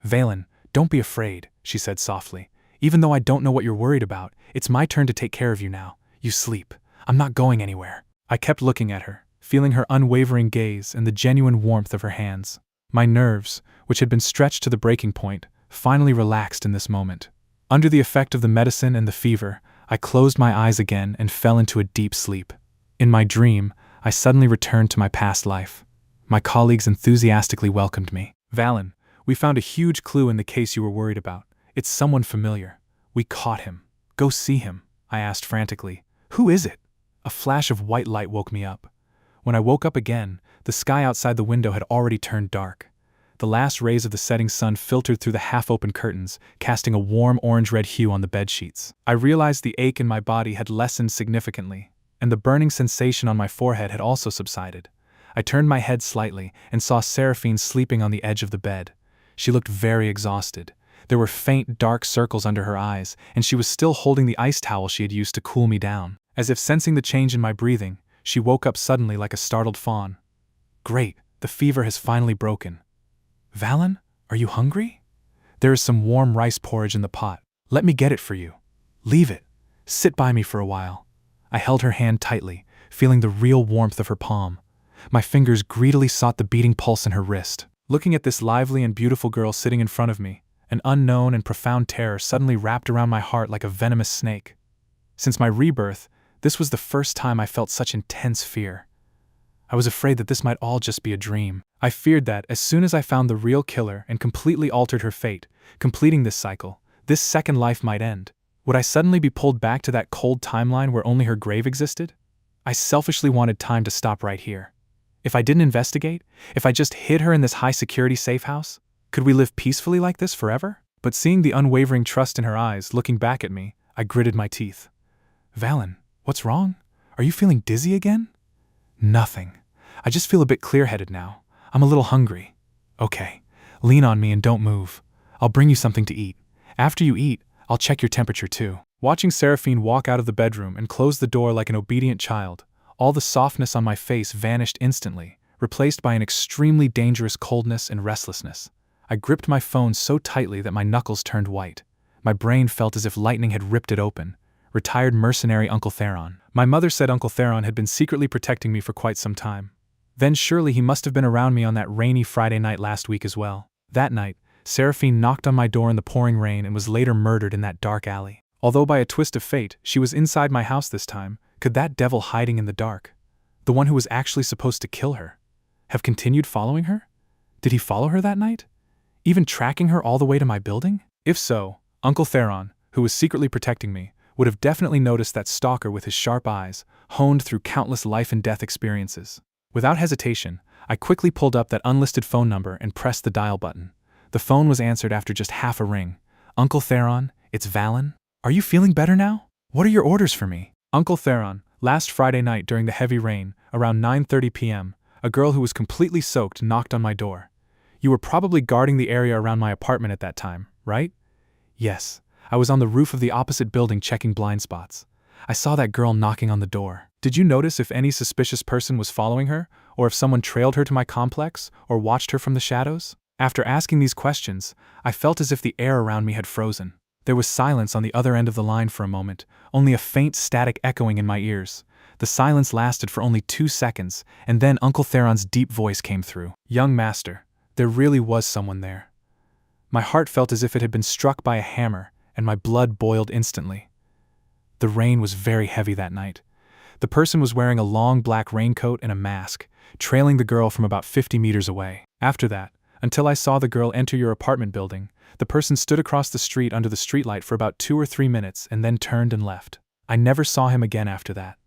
"Valen, don't be afraid," she said softly. "Even though I don't know what you're worried about, it's my turn to take care of you now. You sleep. I'm not going anywhere." I kept looking at her, feeling her unwavering gaze and the genuine warmth of her hands. My nerves, which had been stretched to the breaking point, finally relaxed in this moment. Under the effect of the medicine and the fever, I closed my eyes again and fell into a deep sleep. In my dream, I suddenly returned to my past life. My colleagues enthusiastically welcomed me. "Valen, we found a huge clue in the case you were worried about. It's someone familiar. We caught him. Go see him," I asked frantically. "Who is it?" A flash of white light woke me up. When I woke up again, the sky outside the window had already turned dark. The last rays of the setting sun filtered through the half-open curtains, casting a warm orange-red hue on the bedsheets. I realized the ache in my body had lessened significantly, and the burning sensation on my forehead had also subsided. I turned my head slightly and saw Seraphine sleeping on the edge of the bed. She looked very exhausted. There were faint, dark circles under her eyes, and she was still holding the ice towel she had used to cool me down. As if sensing the change in my breathing, she woke up suddenly like a startled fawn. "Great, the fever has finally broken." "Valen, are you hungry? There is some warm rice porridge in the pot. Let me get it for you." "Leave it. Sit by me for a while." I held her hand tightly, feeling the real warmth of her palm. My fingers greedily sought the beating pulse in her wrist. Looking at this lively and beautiful girl sitting in front of me, an unknown and profound terror suddenly wrapped around my heart like a venomous snake. Since my rebirth, this was the first time I felt such intense fear. I was afraid that this might all just be a dream. I feared that, as soon as I found the real killer and completely altered her fate, completing this cycle, this second life might end. Would I suddenly be pulled back to that cold timeline where only her grave existed? I selfishly wanted time to stop right here. If I didn't investigate, if I just hid her in this high-security safe house, could we live peacefully like this forever? But seeing the unwavering trust in her eyes looking back at me, I gritted my teeth. "Valen, what's wrong? Are you feeling dizzy again?" "Nothing. I just feel a bit clear-headed now. I'm a little hungry." "Okay, lean on me and don't move. I'll bring you something to eat. After you eat, I'll check your temperature too." Watching Seraphine walk out of the bedroom and close the door like an obedient child, all the softness on my face vanished instantly, replaced by an extremely dangerous coldness and restlessness. I gripped my phone so tightly that my knuckles turned white. My brain felt as if lightning had ripped it open. Retired mercenary Uncle Theron. My mother said Uncle Theron had been secretly protecting me for quite some time. Then surely he must have been around me on that rainy Friday night last week as well. That night, Seraphine knocked on my door in the pouring rain and was later murdered in that dark alley. Although by a twist of fate, she was inside my house this time, could that devil hiding in the dark, the one who was actually supposed to kill her, have continued following her? Did he follow her that night? Even tracking her all the way to my building? If so, Uncle 𝐓𝐤𝐼, who was secretly protecting me, would have definitely noticed that stalker with his sharp eyes, honed through countless life and death experiences. Without hesitation, I quickly pulled up that unlisted phone number and pressed the dial button. The phone was answered after just half a ring. Uncle 𝐓𝐤𝐼, it's Valen. Are you feeling better now? What are your orders for me? Uncle 𝐓𝐤𝐼, last Friday night during the heavy rain, around 9:30 p.m., a girl who was completely soaked knocked on my door. You were probably guarding the area around my apartment at that time, right? Yes, I was on the roof of the opposite building checking blind spots. I saw that girl knocking on the door. Did you notice if any suspicious person was following her, or if someone trailed her to my complex, or watched her from the shadows? After asking these questions, I felt as if the air around me had frozen. There was silence on the other end of the line for a moment, only a faint static echoing in my ears. The silence lasted for only 2 seconds, and then Uncle 𝐓𝐤𝐼's deep voice came through. Young master, there really was someone there. My heart felt as if it had been struck by a hammer, and my blood boiled instantly. The rain was very heavy that night. The person was wearing a long black raincoat and a mask, trailing the girl from about 50 meters away. After that, until I saw the girl enter your apartment building, the person stood across the street under the streetlight for about 2 or 3 minutes and then turned and left. I never saw him again after that.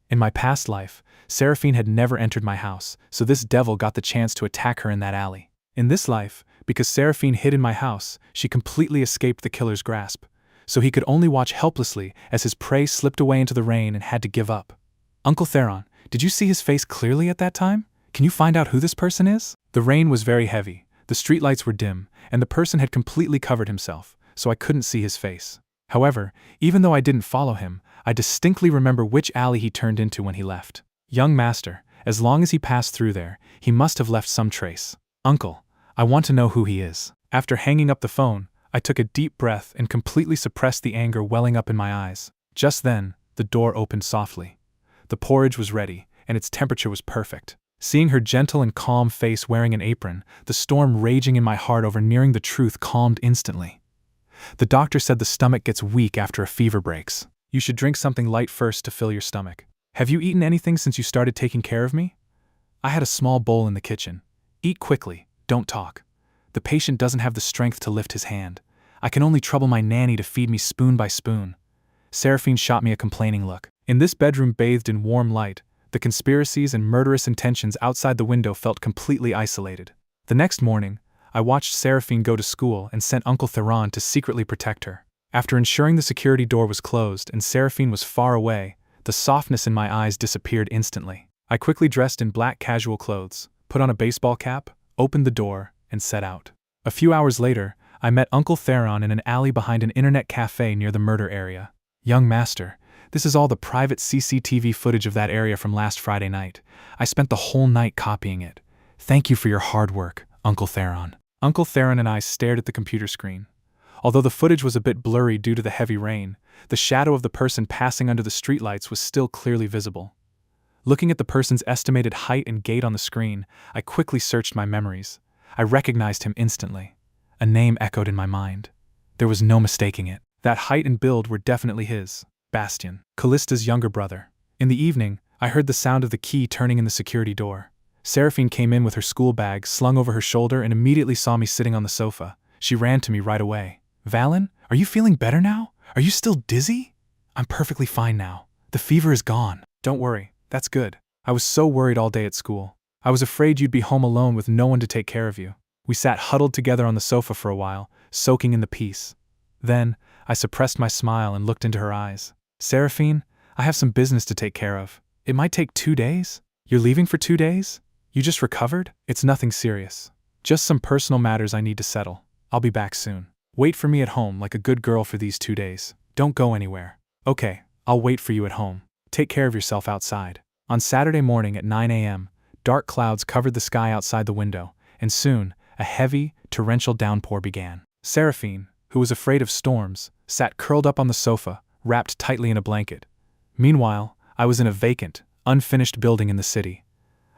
In my past life, 𝐓𝐷 had never entered my house, so this devil got the chance to attack her in that alley. In this life, because 𝐓𝐷 hid in my house, she completely escaped the killer's grasp, so he could only watch helplessly as his prey slipped away into the rain and had to give up. Uncle 𝐓𝐷, did you see his face clearly at that time? Can you find out who this person is? The rain was very heavy, the streetlights were dim, and the person had completely covered himself, so I couldn't see his face. However, even though I didn't follow him, I distinctly remember which alley he turned into when he left. Young master, as long as he passed through there, he must have left some trace. Uncle, I want to know who he is. After hanging up the phone, I took a deep breath and completely suppressed the anger welling up in my eyes. Just then, the door opened softly. The porridge was ready, and its temperature was perfect. Seeing her gentle and calm face wearing an apron, the storm raging in my heart over nearing the truth calmed instantly. The doctor said the stomach gets weak after a fever breaks. You should drink something light first to fill your stomach. Have you eaten anything since you started taking care of me? I had a small bowl in the kitchen. Eat quickly, don't talk. The patient doesn't have the strength to lift his hand. I can only trouble my nanny to feed me spoon by spoon. 𝐓𝐷 shot me a complaining look. In this bedroom bathed in warm light, the conspiracies and murderous intentions outside the window felt completely isolated. The next morning, I watched 𝐓𝐷 go to school and sent Uncle 𝐓𝐷 to secretly protect her. After ensuring the security door was closed and 𝐓𝐷 was far away, the softness in my eyes disappeared instantly. I quickly dressed in black casual clothes, put on a baseball cap, opened the door, and set out. A few hours later, I met Uncle 𝐓𝐷 in an alley behind an internet cafe near the murder area. Young master, this is all the private CCTV footage of that area from last Friday night. I spent the whole night copying it. Thank you for your hard work, Uncle 𝐓𝐷. Uncle 𝐓𝐷 and I stared at the computer screen. Although the footage was a bit blurry due to the heavy rain, the shadow of the person passing under the streetlights was still clearly visible. Looking at the person's estimated height and gait on the screen, I quickly searched my memories. I recognized him instantly. A name echoed in my mind. There was no mistaking it. That height and build were definitely his. Bastian, Callista's younger brother. In the evening, I heard the sound of the key turning in the security door. 𝐓𝐷 came in with her school bag slung over her shoulder and immediately saw me sitting on the sofa. She ran to me right away. Valen, are you feeling better now? Are you still dizzy? I'm perfectly fine now. The fever is gone. Don't worry, that's good. I was so worried all day at school. I was afraid you'd be home alone with no one to take care of you. We sat huddled together on the sofa for a while, soaking in the peace. Then, I suppressed my smile and looked into her eyes. 𝐓𝐷, I have some business to take care of. It might take 2 days. You're leaving for 2 days? You just recovered? It's nothing serious. Just some personal matters I need to settle. I'll be back soon. Wait for me at home like a good girl for these 2 days. Don't go anywhere. Okay, I'll wait for you at home. Take care of yourself outside. On Saturday morning at 9 a.m., dark clouds covered the sky outside the window, and soon, a heavy, torrential downpour began. 𝐓𝐷, who was afraid of storms, sat curled up on the sofa, wrapped tightly in a blanket. Meanwhile, I was in a vacant, unfinished building in the city.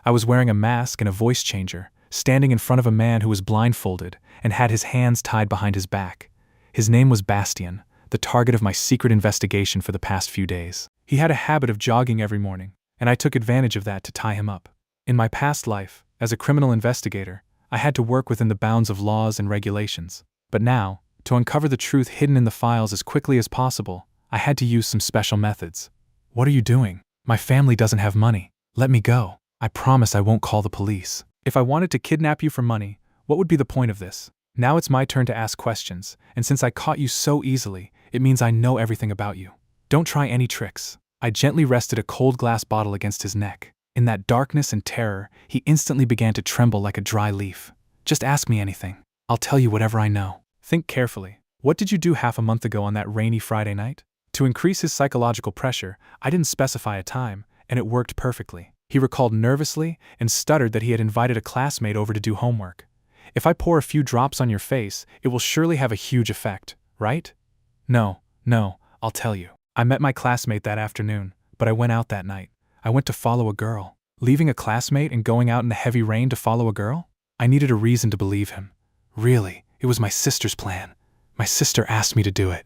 I was wearing a mask and a voice changer, standing in front of a man who was blindfolded and had his hands tied behind his back. His name was Bastian, the target of my secret investigation for the past few days. He had a habit of jogging every morning, and I took advantage of that to tie him up. In my past life, As a criminal investigator, I had to work within the bounds of laws and regulations. But now, to uncover the truth hidden in the files as quickly as possible, I had to use some special methods. What are you doing? My family doesn't have money. Let me go. I promise I won't call the police. If I wanted to kidnap you for money, what would be the point of this? Now it's my turn to ask questions, and since I caught you so easily, it means I know everything about you. Don't try any tricks. I gently rested a cold glass bottle against his neck. In that darkness and terror, he instantly began to tremble like a dry leaf. Just ask me anything. I'll tell you whatever I know. Think carefully. What did you do half a month ago on that rainy Friday night? To increase his psychological pressure, I didn't specify a time, and it worked perfectly. He recalled nervously and stuttered that he had invited a classmate over to do homework. If I pour a few drops on your face, it will surely have a huge effect, right? No, I'll tell you. I met my classmate that afternoon, but I went out that night. I went to follow a girl. Leaving a classmate and going out in the heavy rain to follow a girl? I needed a reason to believe him. Really, it was my sister's plan. My sister asked me to do it.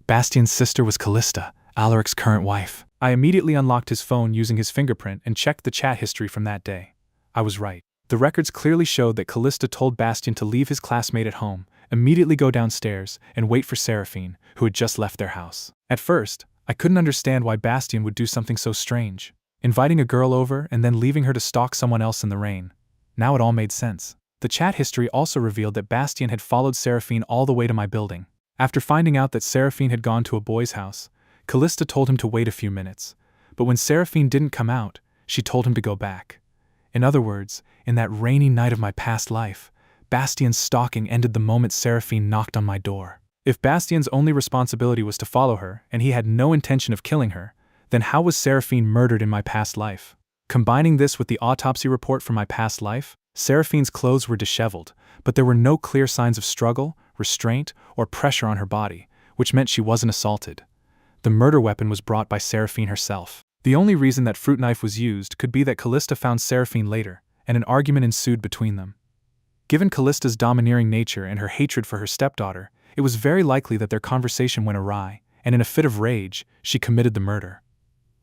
Bastian's sister was 𝐓𝐤𝐽, 𝐅𝐔𝐋𝐿 current wife. I immediately unlocked his phone using his fingerprint and checked the chat history from that day. I was right. The records clearly showed that 𝐓𝐿 told Bastian to leave his classmate at home, immediately go downstairs, and wait for 𝐓𝐴𝐵HINE, who had just left their house. At first, I couldn't understand why Bastian would do something so strange, inviting a girl over and then leaving her to stalk someone else in the rain. Now it all made sense. The chat history also revealed that Bastian had followed 𝐓𝐴𝐵HINE all the way to my building. After finding out that 𝐓𝐴𝐵HINE had gone to a boy's house, 𝐓𝐿 told him to wait a few minutes, but when 𝐓𝐴𝐵HINE didn't come out, she told him to go back. In other words, in that rainy night of my past life, Bastian's stalking ended the moment 𝐓𝐴𝐵HINE knocked on my door. If Bastian's only responsibility was to follow her and he had no intention of killing her, then how was 𝐓𝐴𝐵HINE murdered in my past life? Combining this with the autopsy report from my past life, 𝐓𝐴𝐵HINE's clothes were disheveled, but there were no clear signs of struggle, restraint, or pressure on her body, which meant she wasn't assaulted. The murder weapon was brought by 𝐓𝐴𝐵HINE herself. The only reason that fruit knife was used could be that 𝐓𝐿 found 𝐓𝐴𝐵HINE later, and an argument ensued between them. Given 𝐓𝐿's domineering nature and her hatred for her stepdaughter, it was very likely that their conversation went awry, and in a fit of rage, she committed the murder.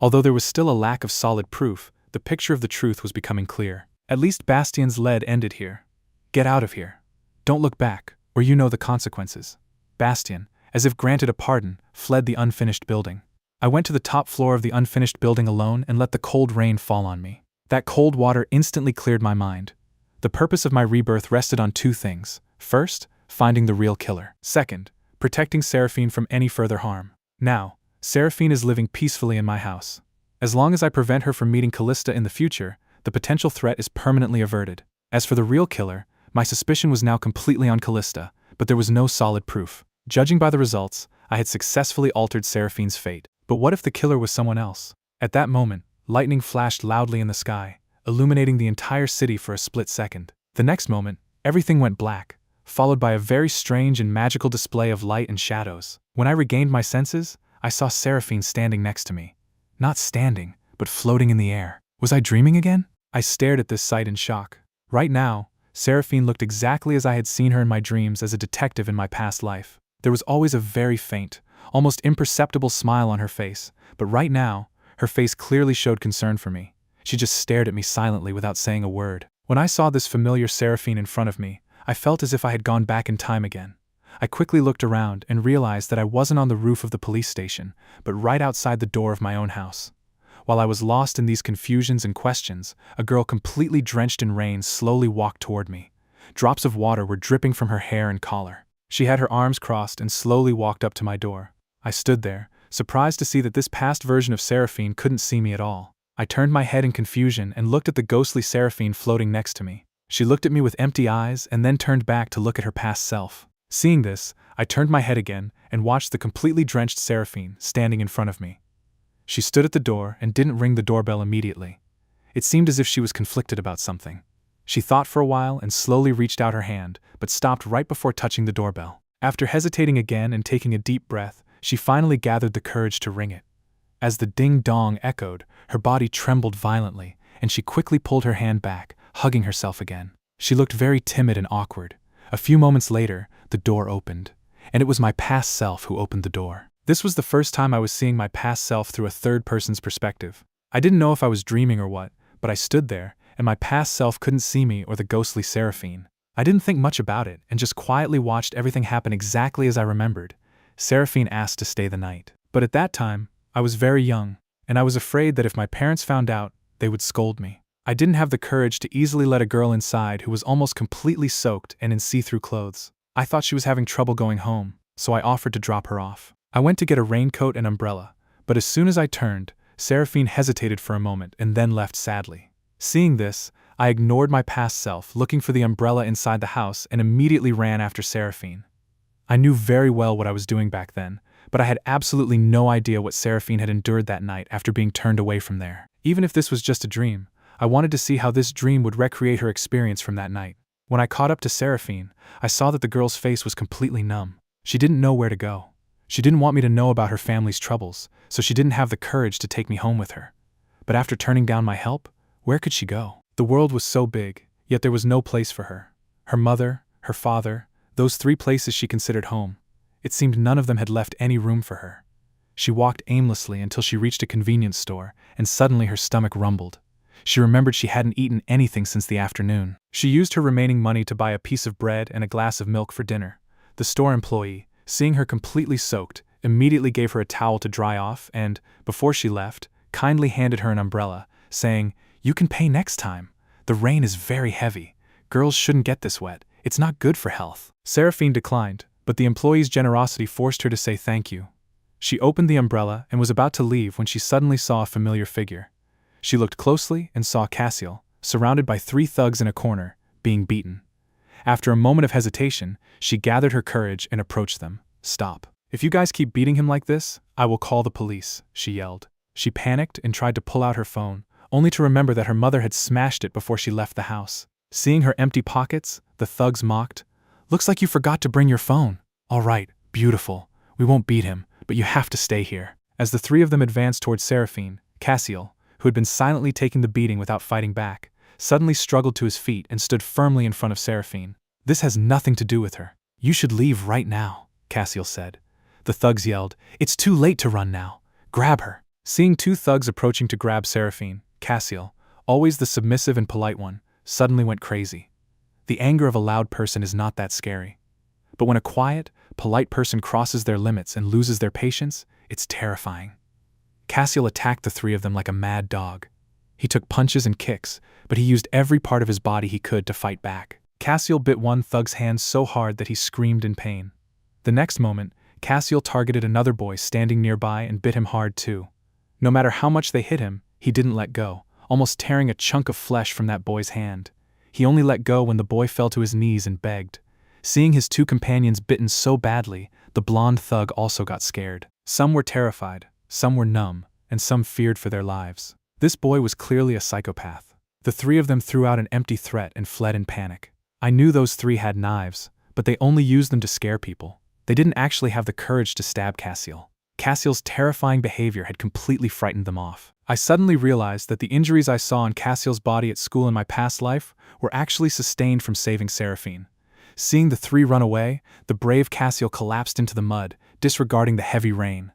Although there was still a lack of solid proof, the picture of the truth was becoming clear. At least Bastian's lead ended here. Get out of here. Don't look back, or you know the consequences. Bastian, as if granted a pardon, fled the unfinished building. I went to the top floor of the unfinished building alone and let the cold rain fall on me. That cold water instantly cleared my mind. The purpose of my rebirth rested on two things. First, finding the real killer. Second, protecting 𝐓𝐴𝐵HINE from any further harm. Now, 𝐓𝐴𝐵HINE is living peacefully in my house. As long as I prevent her from meeting 𝐓𝐿 in the future, the potential threat is permanently averted. As for the real killer, my suspicion was now completely on 𝐓𝐿, but there was no solid proof. Judging by the results, I had successfully altered 𝐓𝐴𝐵HINE's fate. But what if the killer was someone else? At that moment, lightning flashed loudly in the sky, illuminating the entire city for a split second. The next moment, everything went black, followed by a very strange and magical display of light and shadows. When I regained my senses, I saw 𝐓𝐴𝐵HINE standing next to me. Not standing, but floating in the air. Was I dreaming again? I stared at this sight in shock. Right now, 𝐓𝐴𝐵HINE looked exactly as I had seen her in my dreams as a detective in my past life. There was always a very faint, almost imperceptible smile on her face, but right now, her face clearly showed concern for me. She just stared at me silently without saying a word. When I saw this familiar 𝐓𝐴𝐵HINE in front of me, I felt as if I had gone back in time again. I quickly looked around and realized that I wasn't on the roof of the police station, but right outside the door of my own house. While I was lost in these confusions and questions, a girl completely drenched in rain slowly walked toward me. Drops of water were dripping from her hair and collar. She had her arms crossed and slowly walked up to my door. I stood there, surprised to see that this past version of 𝐓𝐴𝐵HINE couldn't see me at all. I turned my head in confusion and looked at the ghostly 𝐓𝐴𝐵HINE floating next to me. She looked at me with empty eyes and then turned back to look at her past self. Seeing this, I turned my head again and watched the completely drenched 𝐓𝐴𝐵HINE standing in front of me. She stood at the door and didn't ring the doorbell immediately. It seemed as if she was conflicted about something. She thought for a while and slowly reached out her hand, but stopped right before touching the doorbell. After hesitating again and taking a deep breath, she finally gathered the courage to ring it. As the ding-dong echoed, her body trembled violently, and she quickly pulled her hand back, hugging herself again. She looked very timid and awkward. A few moments later, the door opened, and it was my past self who opened the door. This was the first time I was seeing my past self through a third person's perspective. I didn't know if I was dreaming or what, but I stood there, and my past self couldn't see me or the ghostly Seraphine. I didn't think much about it and just quietly watched everything happen exactly as I remembered. Seraphine asked to stay the night. But at that time, I was very young, and I was afraid that if my parents found out, they would scold me. I didn't have the courage to easily let a girl inside who was almost completely soaked and in see-through clothes. I thought she was having trouble going home, so I offered to drop her off. I went to get a raincoat and umbrella, but as soon as I turned, Seraphine hesitated for a moment and then left sadly. Seeing this, I ignored my past self, looking for the umbrella inside the house, and immediately ran after Seraphine. I knew very well what I was doing back then, but I had absolutely no idea what Seraphine had endured that night after being turned away from there. Even if this was just a dream, I wanted to see how this dream would recreate her experience from that night. When I caught up to Seraphine, I saw that the girl's face was completely numb. She didn't know where to go. She didn't want me to know about her family's troubles, so she didn't have the courage to take me home with her. But after turning down my help, where could she go? The world was so big, yet there was no place for her. Her mother, her father, those 3 places she considered home. It seemed none of them had left any room for her. She walked aimlessly until she reached a convenience store, and suddenly her stomach rumbled. She remembered she hadn't eaten anything since the afternoon. She used her remaining money to buy a piece of bread and a glass of milk for dinner. The store employee, seeing her completely soaked, immediately gave her a towel to dry off and, before she left, kindly handed her an umbrella, saying, "You can pay next time. The rain is very heavy. Girls shouldn't get this wet. It's not good for health." Seraphine declined, but the employee's generosity forced her to say thank you. She opened the umbrella and was about to leave when she suddenly saw a familiar figure. She looked closely and saw 𝐓𝐤𝐽, surrounded by 3 thugs in a corner, being beaten. After a moment of hesitation, she gathered her courage and approached them. "Stop. If you guys keep beating him like this, I will call the police," she yelled. She panicked and tried to pull out her phone, only to remember that her mother had smashed it before she left the house. Seeing her empty pockets, the thugs mocked, "Looks like you forgot to bring your phone. All right, beautiful. We won't beat him, but you have to stay here." As the 3 of them advanced towards Seraphine, 𝐓𝐤𝐽, who had been silently taking the beating without fighting back, suddenly struggled to his feet and stood firmly in front of Seraphine. "This has nothing to do with her. You should leave right now," 𝐓𝐤𝐽 said. The thugs yelled, "It's too late to run now. Grab her." Seeing 2 thugs approaching to grab Seraphine, 𝐓𝐤𝐽, always the submissive and polite one, suddenly went crazy. The anger of a loud person is not that scary. But when a quiet, polite person crosses their limits and loses their patience, it's terrifying. 𝐓𝐤𝐽 attacked the 3 of them like a mad dog. He took punches and kicks, but he used every part of his body he could to fight back. 𝐓𝐤𝐽 bit one thug's hand so hard that he screamed in pain. The next moment, 𝐓𝐤𝐽 targeted another boy standing nearby and bit him hard too. No matter how much they hit him, he didn't let go, almost tearing a chunk of flesh from that boy's hand. He only let go when the boy fell to his knees and begged. Seeing his 2 companions bitten so badly, the blonde thug also got scared. Some were terrified, some were numb, and some feared for their lives. This boy was clearly a psychopath. The 3 of them threw out an empty threat and fled in panic. I knew those 3 had knives, but they only used them to scare people. They didn't actually have the courage to stab 𝐓𝐤𝐽. 𝐓𝐤𝐽's terrifying behavior had completely frightened them off. I suddenly realized that the injuries I saw on 𝐓𝐤𝐽's body at school in my past life were actually sustained from saving Seraphine. Seeing the 3 run away, the brave 𝐓𝐤𝐽 collapsed into the mud, disregarding the heavy rain.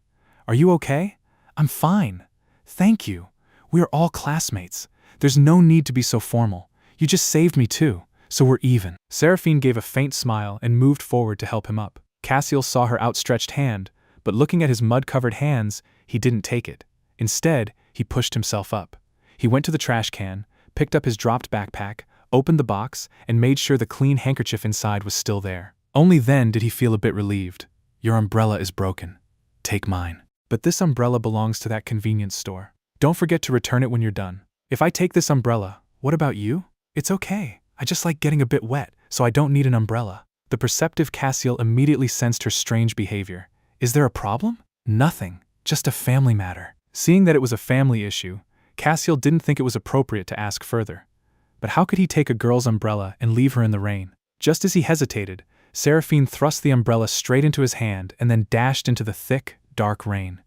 "Are you okay?" "I'm fine. Thank you. We are all classmates. There's no need to be so formal. You just saved me too, so we're even." Seraphine gave a faint smile and moved forward to help him up. 𝐓𝐤𝐽 saw her outstretched hand, but looking at his mud-covered hands, he didn't take it. Instead, he pushed himself up. He went to the trash can, picked up his dropped backpack, opened the box, and made sure the clean handkerchief inside was still there. Only then did he feel a bit relieved. "Your umbrella is broken. Take mine." "But this umbrella belongs to that convenience store. Don't forget to return it when you're done." "If I take this umbrella, what about you?" "It's okay. I just like getting a bit wet, so I don't need an umbrella." The perceptive 𝐓𝐤𝐽 immediately sensed her strange behavior. "Is there a problem?" "Nothing, just a family matter." Seeing that it was a family issue, 𝐓𝐤𝐽 didn't think it was appropriate to ask further. But how could he take a girl's umbrella and leave her in the rain? Just as he hesitated, Seraphine thrust the umbrella straight into his hand and then dashed into the thick, dark rain.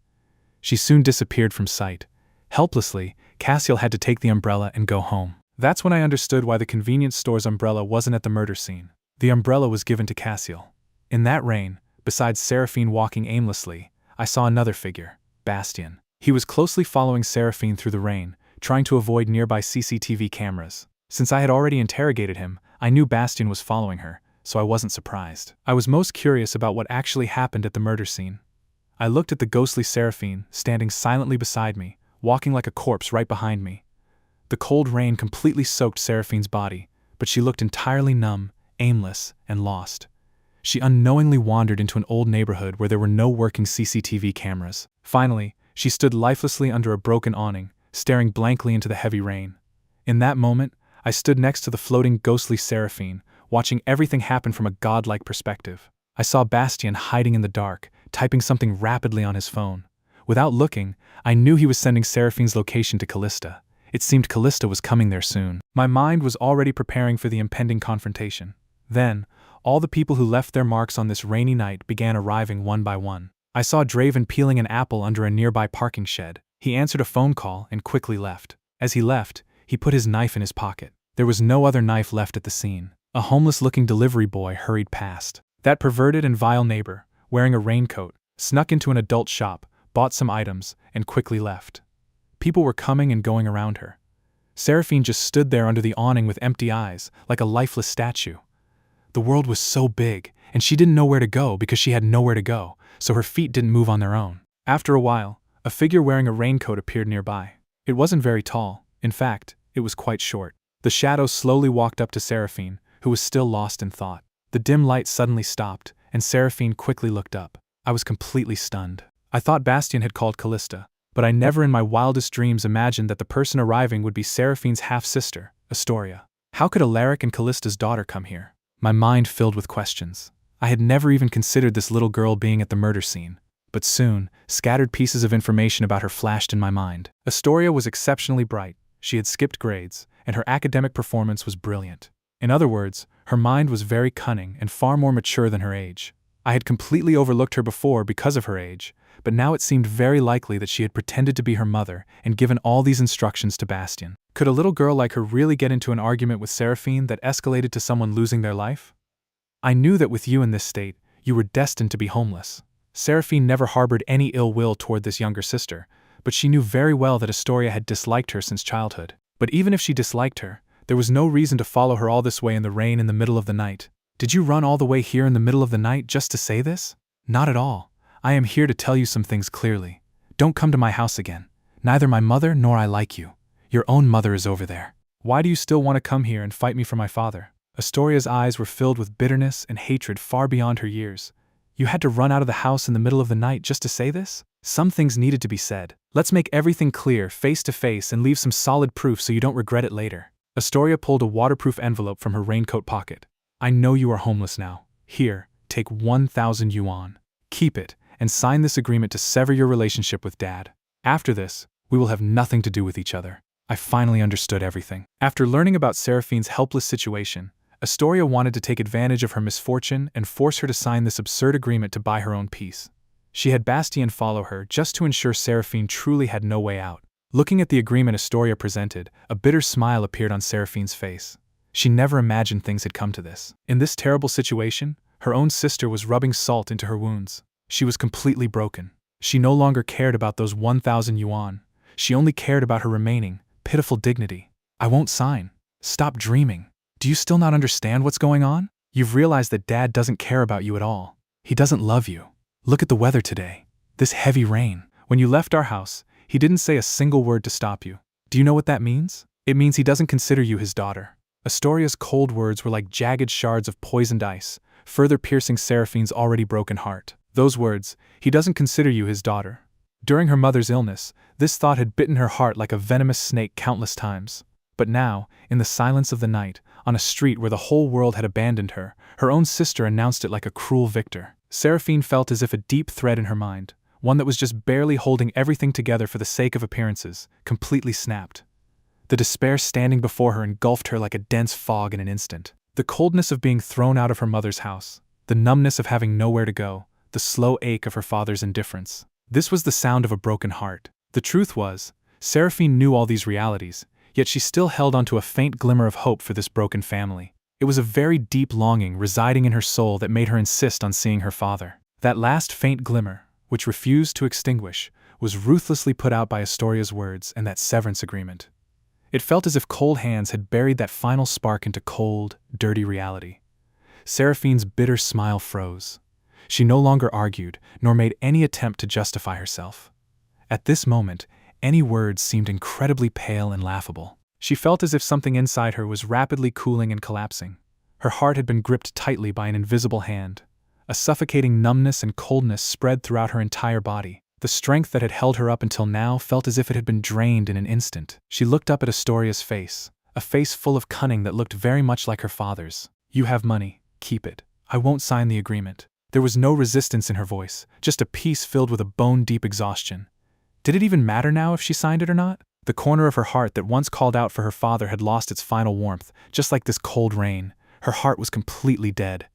She soon disappeared from sight. Helplessly, 𝐓𝐤𝐽 had to take the umbrella and go home. That's when I understood why the convenience store's umbrella wasn't at the murder scene. The umbrella was given to 𝐓𝐤𝐽. In that rain, besides Seraphine walking aimlessly, I saw another figure, Bastian. He was closely following Seraphine through the rain, trying to avoid nearby CCTV cameras. Since I had already interrogated him, I knew Bastien was following her, so I wasn't surprised. I was most curious about what actually happened at the murder scene. I looked at the ghostly Seraphine, standing silently beside me, walking like a corpse right behind me. The cold rain completely soaked Seraphine's body, but she looked entirely numb, aimless, and lost. She unknowingly wandered into an old neighborhood where there were no working CCTV cameras. Finally, she stood lifelessly under a broken awning, staring blankly into the heavy rain. In that moment, I stood next to the floating ghostly Seraphine, watching everything happen from a godlike perspective. I saw Bastien hiding in the dark, typing something rapidly on his phone. Without looking, I knew he was sending Seraphine's location to Callista. It seemed Callista was coming there soon. My mind was already preparing for the impending confrontation. Then, all the people who left their marks on this rainy night began arriving one by one. I saw Draven peeling an apple under a nearby parking shed. He answered a phone call and quickly left. As he left, he put his knife in his pocket. There was no other knife left at the scene. A homeless-looking delivery boy hurried past. That perverted and vile neighbor, wearing a raincoat, snuck into an adult shop, bought some items, and quickly left. People were coming and going around her. Seraphine just stood there under the awning with empty eyes, like a lifeless statue. The world was so big, and she didn't know where to go because she had nowhere to go, so her feet didn't move on their own. After a while, a figure wearing a raincoat appeared nearby. It wasn't very tall. In fact, it was quite short. The shadow slowly walked up to Seraphine, who was still lost in thought. The dim light suddenly stopped, and Seraphine quickly looked up. I was completely stunned. I thought Bastien had called Callista, but I never in my wildest dreams imagined that the person arriving would be Seraphine's half-sister, Astoria. How could 𝐓𝐤𝐿 and Callista's daughter come here? My mind filled with questions. I had never even considered this little girl being at the murder scene. But soon, scattered pieces of information about her flashed in my mind. Astoria was exceptionally bright, she had skipped grades, and her academic performance was brilliant. In other words, her mind was very cunning and far more mature than her age. I had completely overlooked her before because of her age, but now it seemed very likely that she had pretended to be her mother and given all these instructions to Bastien. Could a little girl like her really get into an argument with Seraphine that escalated to someone losing their life? I knew that with you in this state, you were destined to be homeless. Seraphine never harbored any ill will toward this younger sister, but she knew very well that Astoria had disliked her since childhood. But even if she disliked her, there was no reason to follow her all this way in the rain in the middle of the night. Did you run all the way here in the middle of the night just to say this? Not at all. I am here to tell you some things clearly. Don't come to my house again. Neither my mother nor I like you. Your own mother is over there. Why do you still want to come here and fight me for my father? Astoria's eyes were filled with bitterness and hatred far beyond her years. You had to run out of the house in the middle of the night just to say this? Some things needed to be said. Let's make everything clear face to face and leave some solid proof so you don't regret it later. Astoria pulled a waterproof envelope from her raincoat pocket. I know you are homeless now. Here, take 1,000 yuan. Keep it, and sign this agreement to sever your relationship with Dad. After this, we will have nothing to do with each other. I finally understood everything. After learning about Seraphine's helpless situation, Astoria wanted to take advantage of her misfortune and force her to sign this absurd agreement to buy her own peace. She had Bastien follow her just to ensure Seraphine truly had no way out. Looking at the agreement Astoria presented, a bitter smile appeared on Seraphine's face. She never imagined things had come to this. In this terrible situation, her own sister was rubbing salt into her wounds. She was completely broken. She no longer cared about those 1,000 yuan. She only cared about her remaining, pitiful dignity. I won't sign. Stop dreaming. Do you still not understand what's going on? You've realized that Dad doesn't care about you at all. He doesn't love you. Look at the weather today. This heavy rain. When you left our house, he didn't say a single word to stop you. Do you know what that means? It means he doesn't consider you his daughter. Astoria's cold words were like jagged shards of poisoned ice, further piercing Seraphine's already broken heart. Those words, he doesn't consider you his daughter. During her mother's illness, this thought had bitten her heart like a venomous snake countless times. But now, in the silence of the night, on a street where the whole world had abandoned her, her own sister announced it like a cruel victor. Seraphine felt as if a deep thread in her mind, one that was just barely holding everything together for the sake of appearances, completely snapped. The despair standing before her engulfed her like a dense fog in an instant. The coldness of being thrown out of her mother's house, the numbness of having nowhere to go, the slow ache of her father's indifference. This was the sound of a broken heart. The truth was, Seraphine knew all these realities, yet she still held onto a faint glimmer of hope for this broken family. It was a very deep longing residing in her soul that made her insist on seeing her father. That last faint glimmer, which refused to extinguish, was ruthlessly put out by Astoria's words and that severance agreement. It felt as if cold hands had buried that final spark into cold, dirty reality. Seraphine's bitter smile froze. She no longer argued, nor made any attempt to justify herself. At this moment, any words seemed incredibly pale and laughable. She felt as if something inside her was rapidly cooling and collapsing. Her heart had been gripped tightly by an invisible hand. A suffocating numbness and coldness spread throughout her entire body. The strength that had held her up until now felt as if it had been drained in an instant. She looked up at Astoria's face, a face full of cunning that looked very much like her father's. "You have money, keep it. I won't sign the agreement." There was no resistance in her voice, just a peace filled with a bone-deep exhaustion. Did it even matter now if she signed it or not? The corner of her heart that once called out for her father had lost its final warmth, just like this cold rain. Her heart was completely dead.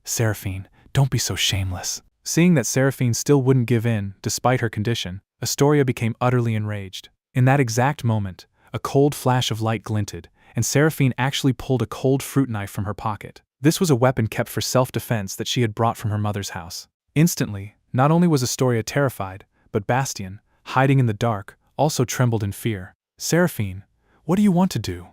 "Seraphine, don't be so shameless." Seeing that Seraphine still wouldn't give in, despite her condition, Astoria became utterly enraged. In that exact moment, a cold flash of light glinted, and Seraphine actually pulled a cold fruit knife from her pocket. This was a weapon kept for self-defense that she had brought from her mother's house. Instantly, not only was Astoria terrified, but Bastien, hiding in the dark, also trembled in fear. "Seraphine, what do you want to do?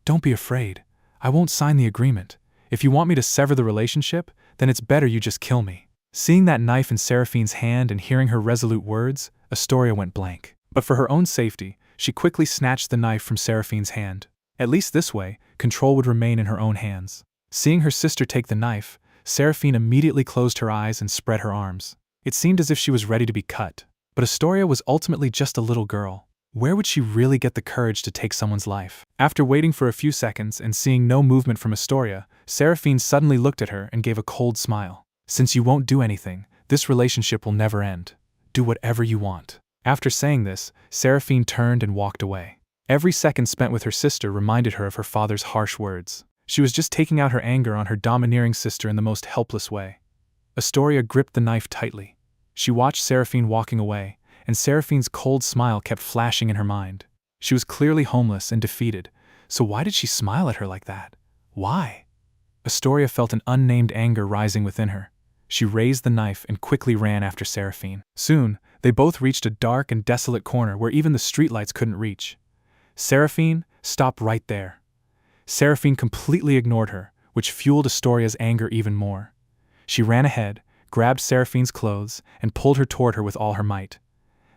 Don't be afraid. I won't sign the agreement. If you want me to sever the relationship, then it's better you just kill me." Seeing that knife in Seraphine's hand and hearing her resolute words, Astoria went blank. But for her own safety, she quickly snatched the knife from Seraphine's hand. At least this way, control would remain in her own hands. Seeing her sister take the knife, Seraphine immediately closed her eyes and spread her arms. It seemed as if she was ready to be cut. But Astoria was ultimately just a little girl. Where would she really get the courage to take someone's life? After waiting for a few seconds and seeing no movement from Astoria, Seraphine suddenly looked at her and gave a cold smile. "Since you won't do anything, this relationship will never end. Do whatever you want." After saying this, Seraphine turned and walked away. Every second spent with her sister reminded her of her father's harsh words. She was just taking out her anger on her domineering sister in the most helpless way. Astoria gripped the knife tightly. She watched Seraphine walking away, and Seraphine's cold smile kept flashing in her mind. She was clearly homeless and defeated, so why did she smile at her like that? Why? Astoria felt an unnamed anger rising within her. She raised the knife and quickly ran after Seraphine. Soon, they both reached a dark and desolate corner where even the streetlights couldn't reach. "Seraphine, stop right there." Seraphine completely ignored her, which fueled Astoria's anger even more. She ran ahead, grabbed Seraphine's clothes, and pulled her toward her with all her might.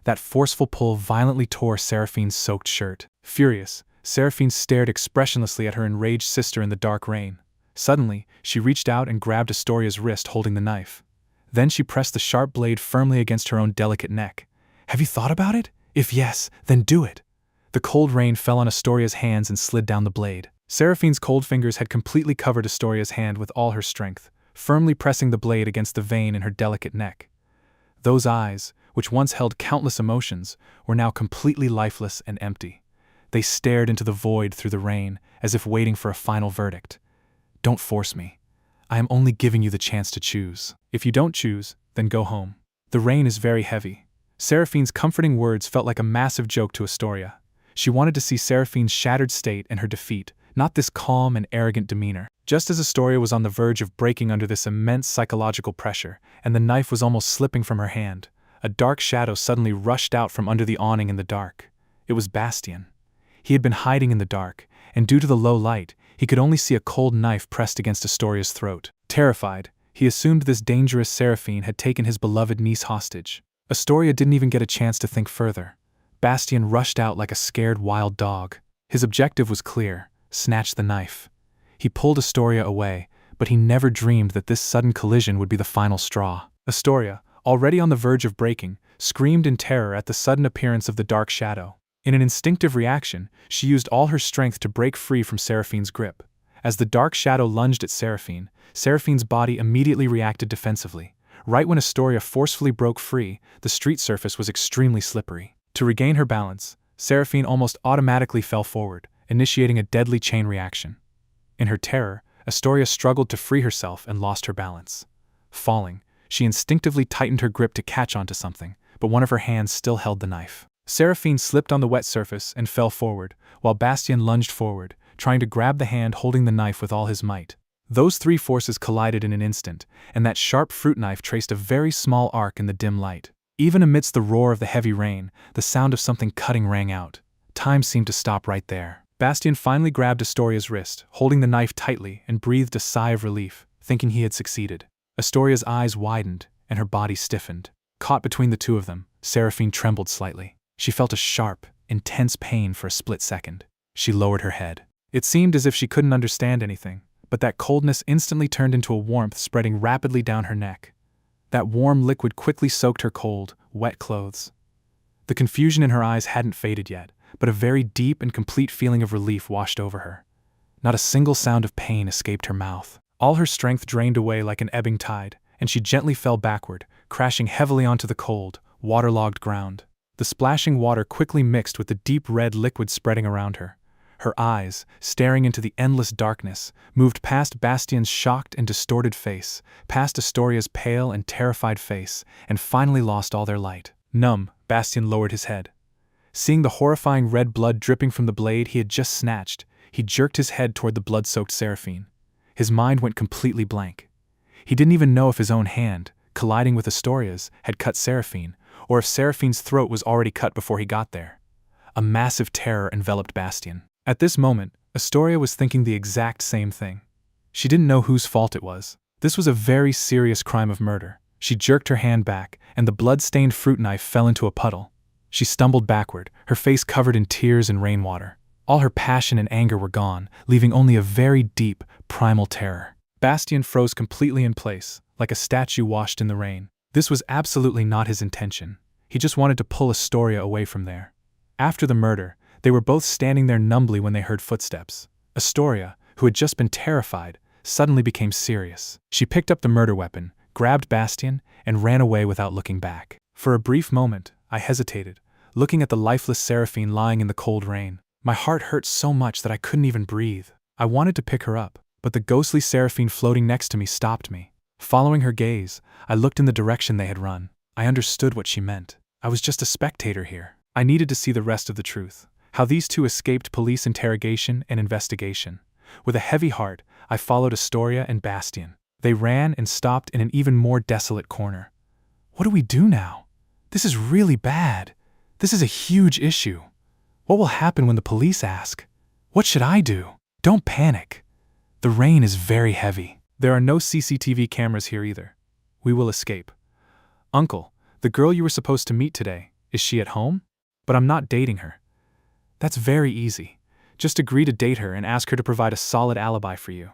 That forceful pull violently tore Seraphine's soaked shirt. Furious, Seraphine stared expressionlessly at her enraged sister in the dark rain. Suddenly, she reached out and grabbed Astoria's wrist holding the knife. Then she pressed the sharp blade firmly against her own delicate neck. "Have you thought about it? If yes, then do it." The cold rain fell on Astoria's hands and slid down the blade. Seraphine's cold fingers had completely covered Astoria's hand with all her strength, firmly pressing the blade against the vein in her delicate neck. Those eyes, which once held countless emotions, were now completely lifeless and empty. They stared into the void through the rain, as if waiting for a final verdict. "Don't force me. I am only giving you the chance to choose. If you don't choose, then go home. The rain is very heavy." Seraphine's comforting words felt like a massive joke to Astoria. She wanted to see Seraphine's shattered state and her defeat, not this calm and arrogant demeanor. Just as Astoria was on the verge of breaking under this immense psychological pressure, and the knife was almost slipping from her hand, a dark shadow suddenly rushed out from under the awning in the dark. It was Bastien. He had been hiding in the dark, and due to the low light, he could only see a cold knife pressed against Astoria's throat. Terrified, he assumed this dangerous Seraphine had taken his beloved niece hostage. Astoria didn't even get a chance to think further. Bastien rushed out like a scared wild dog. His objective was clear: snatch the knife. He pulled Astoria away, but he never dreamed that this sudden collision would be the final straw. Astoria, already on the verge of breaking, screamed in terror at the sudden appearance of the dark shadow. In an instinctive reaction, she used all her strength to break free from Seraphine's grip. As the dark shadow lunged at Seraphine, Seraphine's body immediately reacted defensively. Right when Astoria forcefully broke free, the street surface was extremely slippery. To regain her balance, Seraphine almost automatically fell forward, initiating a deadly chain reaction. In her terror, Astoria struggled to free herself and lost her balance. Falling, she instinctively tightened her grip to catch onto something, but one of her hands still held the knife. Seraphine slipped on the wet surface and fell forward, while Bastien lunged forward, trying to grab the hand holding the knife with all his might. Those three forces collided in an instant, and that sharp fruit knife traced a very small arc in the dim light. Even amidst the roar of the heavy rain, the sound of something cutting rang out. Time seemed to stop right there. Bastien finally grabbed Astoria's wrist, holding the knife tightly, and breathed a sigh of relief, thinking he had succeeded. Astoria's eyes widened, and her body stiffened. Caught between the two of them, Seraphine trembled slightly. She felt a sharp, intense pain for a split second. She lowered her head. It seemed as if she couldn't understand anything, but that coldness instantly turned into a warmth spreading rapidly down her neck. That warm liquid quickly soaked her cold, wet clothes. The confusion in her eyes hadn't faded yet, but a very deep and complete feeling of relief washed over her. Not a single sound of pain escaped her mouth. All her strength drained away like an ebbing tide, and she gently fell backward, crashing heavily onto the cold, waterlogged ground. The splashing water quickly mixed with the deep red liquid spreading around her. Her eyes, staring into the endless darkness, moved past Bastien's shocked and distorted face, past Astoria's pale and terrified face, and finally lost all their light. Numb, Bastien lowered his head. Seeing the horrifying red blood dripping from the blade he had just snatched, he jerked his head toward the blood-soaked Seraphine. His mind went completely blank. He didn't even know if his own hand, colliding with Astoria's, had cut Seraphine, or if Seraphine's throat was already cut before he got there. A massive terror enveloped Bastien. At this moment, Astoria was thinking the exact same thing. She didn't know whose fault it was. This was a very serious crime of murder. She jerked her hand back, and the blood-stained fruit knife fell into a puddle. She stumbled backward, her face covered in tears and rainwater. All her passion and anger were gone, leaving only a very deep, primal terror. Bastien froze completely in place, like a statue washed in the rain. This was absolutely not his intention. He just wanted to pull Astoria away from there. After the murder, they were both standing there numbly when they heard footsteps. Astoria, who had just been terrified, suddenly became serious. She picked up the murder weapon, grabbed Bastien, and ran away without looking back. For a brief moment, I hesitated, looking at the lifeless Seraphine lying in the cold rain. My heart hurt so much that I couldn't even breathe. I wanted to pick her up, but the ghostly Seraphine floating next to me stopped me. Following her gaze, I looked in the direction they had run. I understood what she meant. I was just a spectator here. I needed to see the rest of the truth. How these two escaped police interrogation and investigation. With a heavy heart, I followed Astoria and Bastien. They ran and stopped in an even more desolate corner. What do we do now? This is really bad. This is a huge issue. What will happen when the police ask? What should I do? Don't panic. The rain is very heavy. There are no CCTV cameras here either. We will escape. Uncle, the girl you were supposed to meet today, is she at home? But I'm not dating her. That's very easy. Just agree to date her and ask her to provide a solid alibi for you.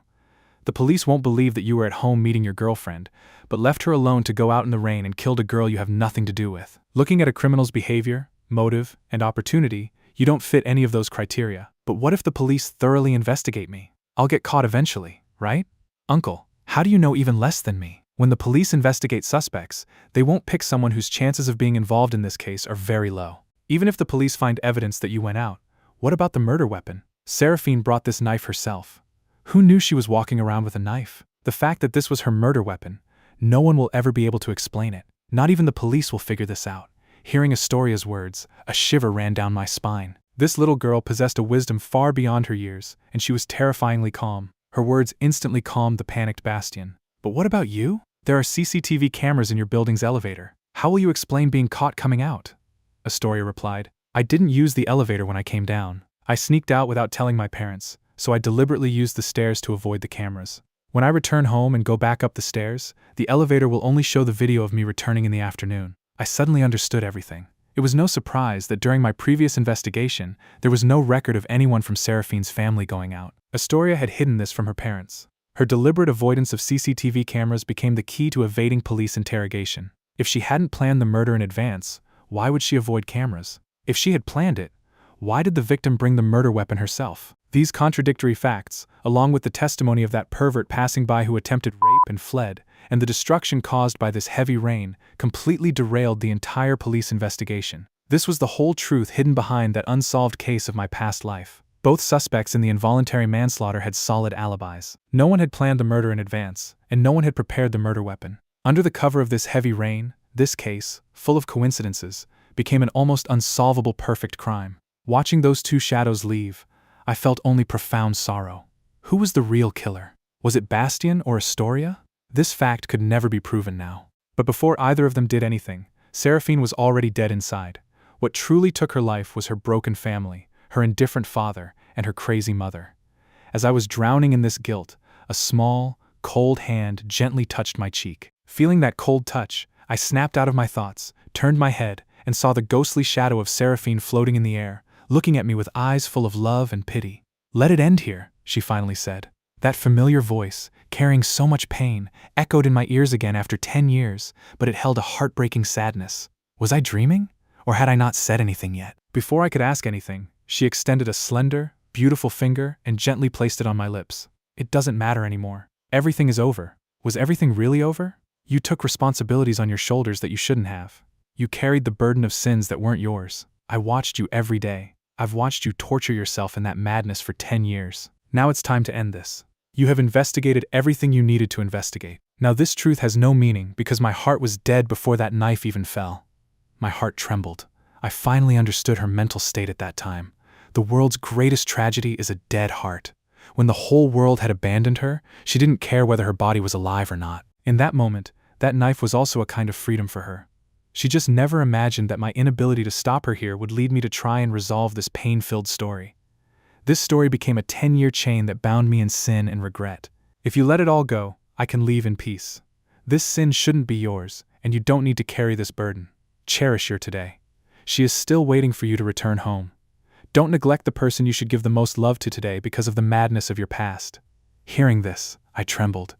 The police won't believe that you were at home meeting your girlfriend, but left her alone to go out in the rain and killed a girl you have nothing to do with. Looking at a criminal's behavior, motive, and opportunity, you don't fit any of those criteria. But what if the police thoroughly investigate me? I'll get caught eventually, right? Uncle, how do you know even less than me? When the police investigate suspects, they won't pick someone whose chances of being involved in this case are very low. Even if the police find evidence that you went out, what about the murder weapon? Seraphine brought this knife herself. Who knew she was walking around with a knife? The fact that this was her murder weapon, no one will ever be able to explain it. Not even the police will figure this out. Hearing Astoria's words, a shiver ran down my spine. This little girl possessed a wisdom far beyond her years, and she was terrifyingly calm. Her words instantly calmed the panicked Bastien. But what about you? There are CCTV cameras in your building's elevator. How will you explain being caught coming out? Astoria replied. I didn't use the elevator when I came down. I sneaked out without telling my parents, so I deliberately used the stairs to avoid the cameras. When I return home and go back up the stairs, the elevator will only show the video of me returning in the afternoon. I suddenly understood everything. It was no surprise that during my previous investigation, there was no record of anyone from Seraphine's family going out. Astoria had hidden this from her parents. Her deliberate avoidance of CCTV cameras became the key to evading police interrogation. If she hadn't planned the murder in advance, why would she avoid cameras? If she had planned it, why did the victim bring the murder weapon herself? These contradictory facts, along with the testimony of that pervert passing by who attempted rape and fled, and the destruction caused by this heavy rain, completely derailed the entire police investigation. This was the whole truth hidden behind that unsolved case of my past life. Both suspects in the involuntary manslaughter had solid alibis. No one had planned the murder in advance, and no one had prepared the murder weapon. Under the cover of this heavy rain, this case, full of coincidences, became an almost unsolvable perfect crime. Watching those two shadows leave, I felt only profound sorrow. Who was the real killer? Was it Bastien or Astoria? This fact could never be proven now. But before either of them did anything, Seraphine was already dead inside. What truly took her life was her broken family, her indifferent father, and her crazy mother. As I was drowning in this guilt, a small, cold hand gently touched my cheek. Feeling that cold touch, I snapped out of my thoughts, turned my head, and saw the ghostly shadow of Seraphine floating in the air, looking at me with eyes full of love and pity. "Let it end here," she finally said. That familiar voice, carrying so much pain, echoed in my ears again after 10 years, but it held a heartbreaking sadness. Was I dreaming? Or had I not said anything yet? Before I could ask anything, she extended a slender, beautiful finger and gently placed it on my lips. "It doesn't matter anymore. Everything is over." Was everything really over? You took responsibilities on your shoulders that you shouldn't have. You carried the burden of sins that weren't yours. I watched you every day. I've watched you torture yourself in that madness for 10 years. Now it's time to end this. You have investigated everything you needed to investigate. Now this truth has no meaning because my heart was dead before that knife even fell. My heart trembled. I finally understood her mental state at that time. The world's greatest tragedy is a dead heart. When the whole world had abandoned her, she didn't care whether her body was alive or not. In that moment, that knife was also a kind of freedom for her. She just never imagined that my inability to stop her here would lead me to try and resolve this pain-filled story. This story became a 10-year chain that bound me in sin and regret. If you let it all go, I can leave in peace. This sin shouldn't be yours, and you don't need to carry this burden. Cherish your today. She is still waiting for you to return home. Don't neglect the person you should give the most love to today because of the madness of your past. Hearing this, I trembled.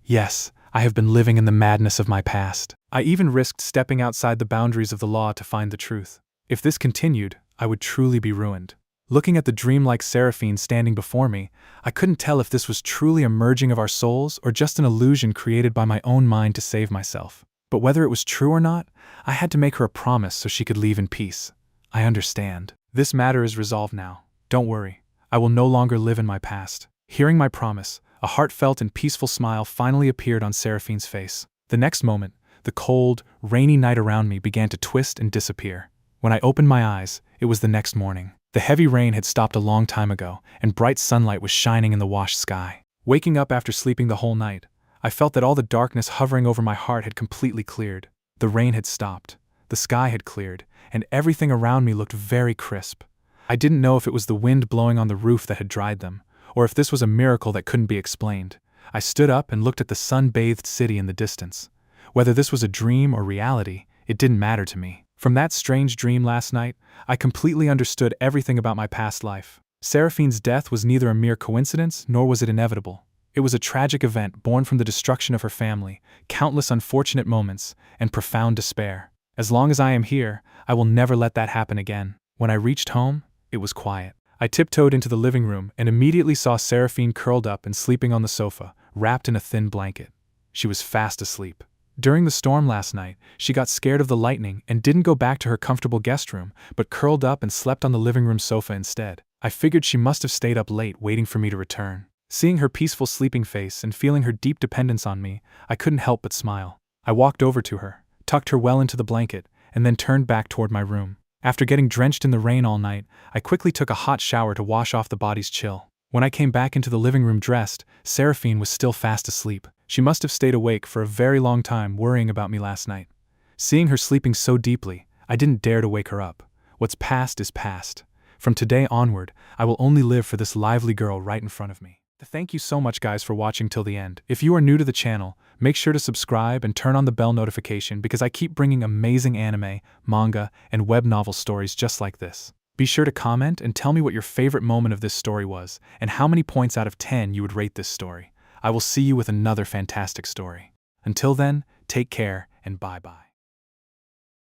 Yes, I have been living in the madness of my past. I even risked stepping outside the boundaries of the law to find the truth. If this continued, I would truly be ruined. Looking at the dreamlike Seraphine standing before me, I couldn't tell if this was truly a merging of our souls or just an illusion created by my own mind to save myself. But whether it was true or not, I had to make her a promise so she could leave in peace. I understand. This matter is resolved now. Don't worry. I will no longer live in my past. Hearing my promise, a heartfelt and peaceful smile finally appeared on Seraphine's face. The next moment, the cold, rainy night around me began to twist and disappear. When I opened my eyes, it was the next morning. The heavy rain had stopped a long time ago, and bright sunlight was shining in the washed sky. Waking up after sleeping the whole night, I felt that all the darkness hovering over my heart had completely cleared. The rain had stopped, the sky had cleared, and everything around me looked very crisp. I didn't know if it was the wind blowing on the roof that had dried them, or if this was a miracle that couldn't be explained. I stood up and looked at the sun-bathed city in the distance. Whether this was a dream or reality, it didn't matter to me. From that strange dream last night, I completely understood everything about my past life. Seraphine's death was neither a mere coincidence nor was it inevitable. It was a tragic event born from the destruction of her family, countless unfortunate moments, and profound despair. As long as I am here, I will never let that happen again. When I reached home, it was quiet. I tiptoed into the living room and immediately saw Seraphine curled up and sleeping on the sofa, wrapped in a thin blanket. She was fast asleep. During the storm last night, she got scared of the lightning and didn't go back to her comfortable guest room, but curled up and slept on the living room sofa instead. I figured she must have stayed up late waiting for me to return. Seeing her peaceful sleeping face and feeling her deep dependence on me, I couldn't help but smile. I walked over to her, tucked her well into the blanket, and then turned back toward my room. After getting drenched in the rain all night, I quickly took a hot shower to wash off the body's chill. When I came back into the living room dressed, Seraphine was still fast asleep. She must have stayed awake for a very long time worrying about me last night. Seeing her sleeping so deeply, I didn't dare to wake her up. What's past is past. From today onward, I will only live for this lively girl right in front of me. Thank you so much guys for watching till the end. If you are new to the channel, make sure to subscribe and turn on the bell notification because I keep bringing amazing anime, manga, and web novel stories just like this. Be sure to comment and tell me what your favorite moment of this story was and how many points out of 10 you would rate this story. I will see you with another fantastic story. Until then, take care and bye-bye.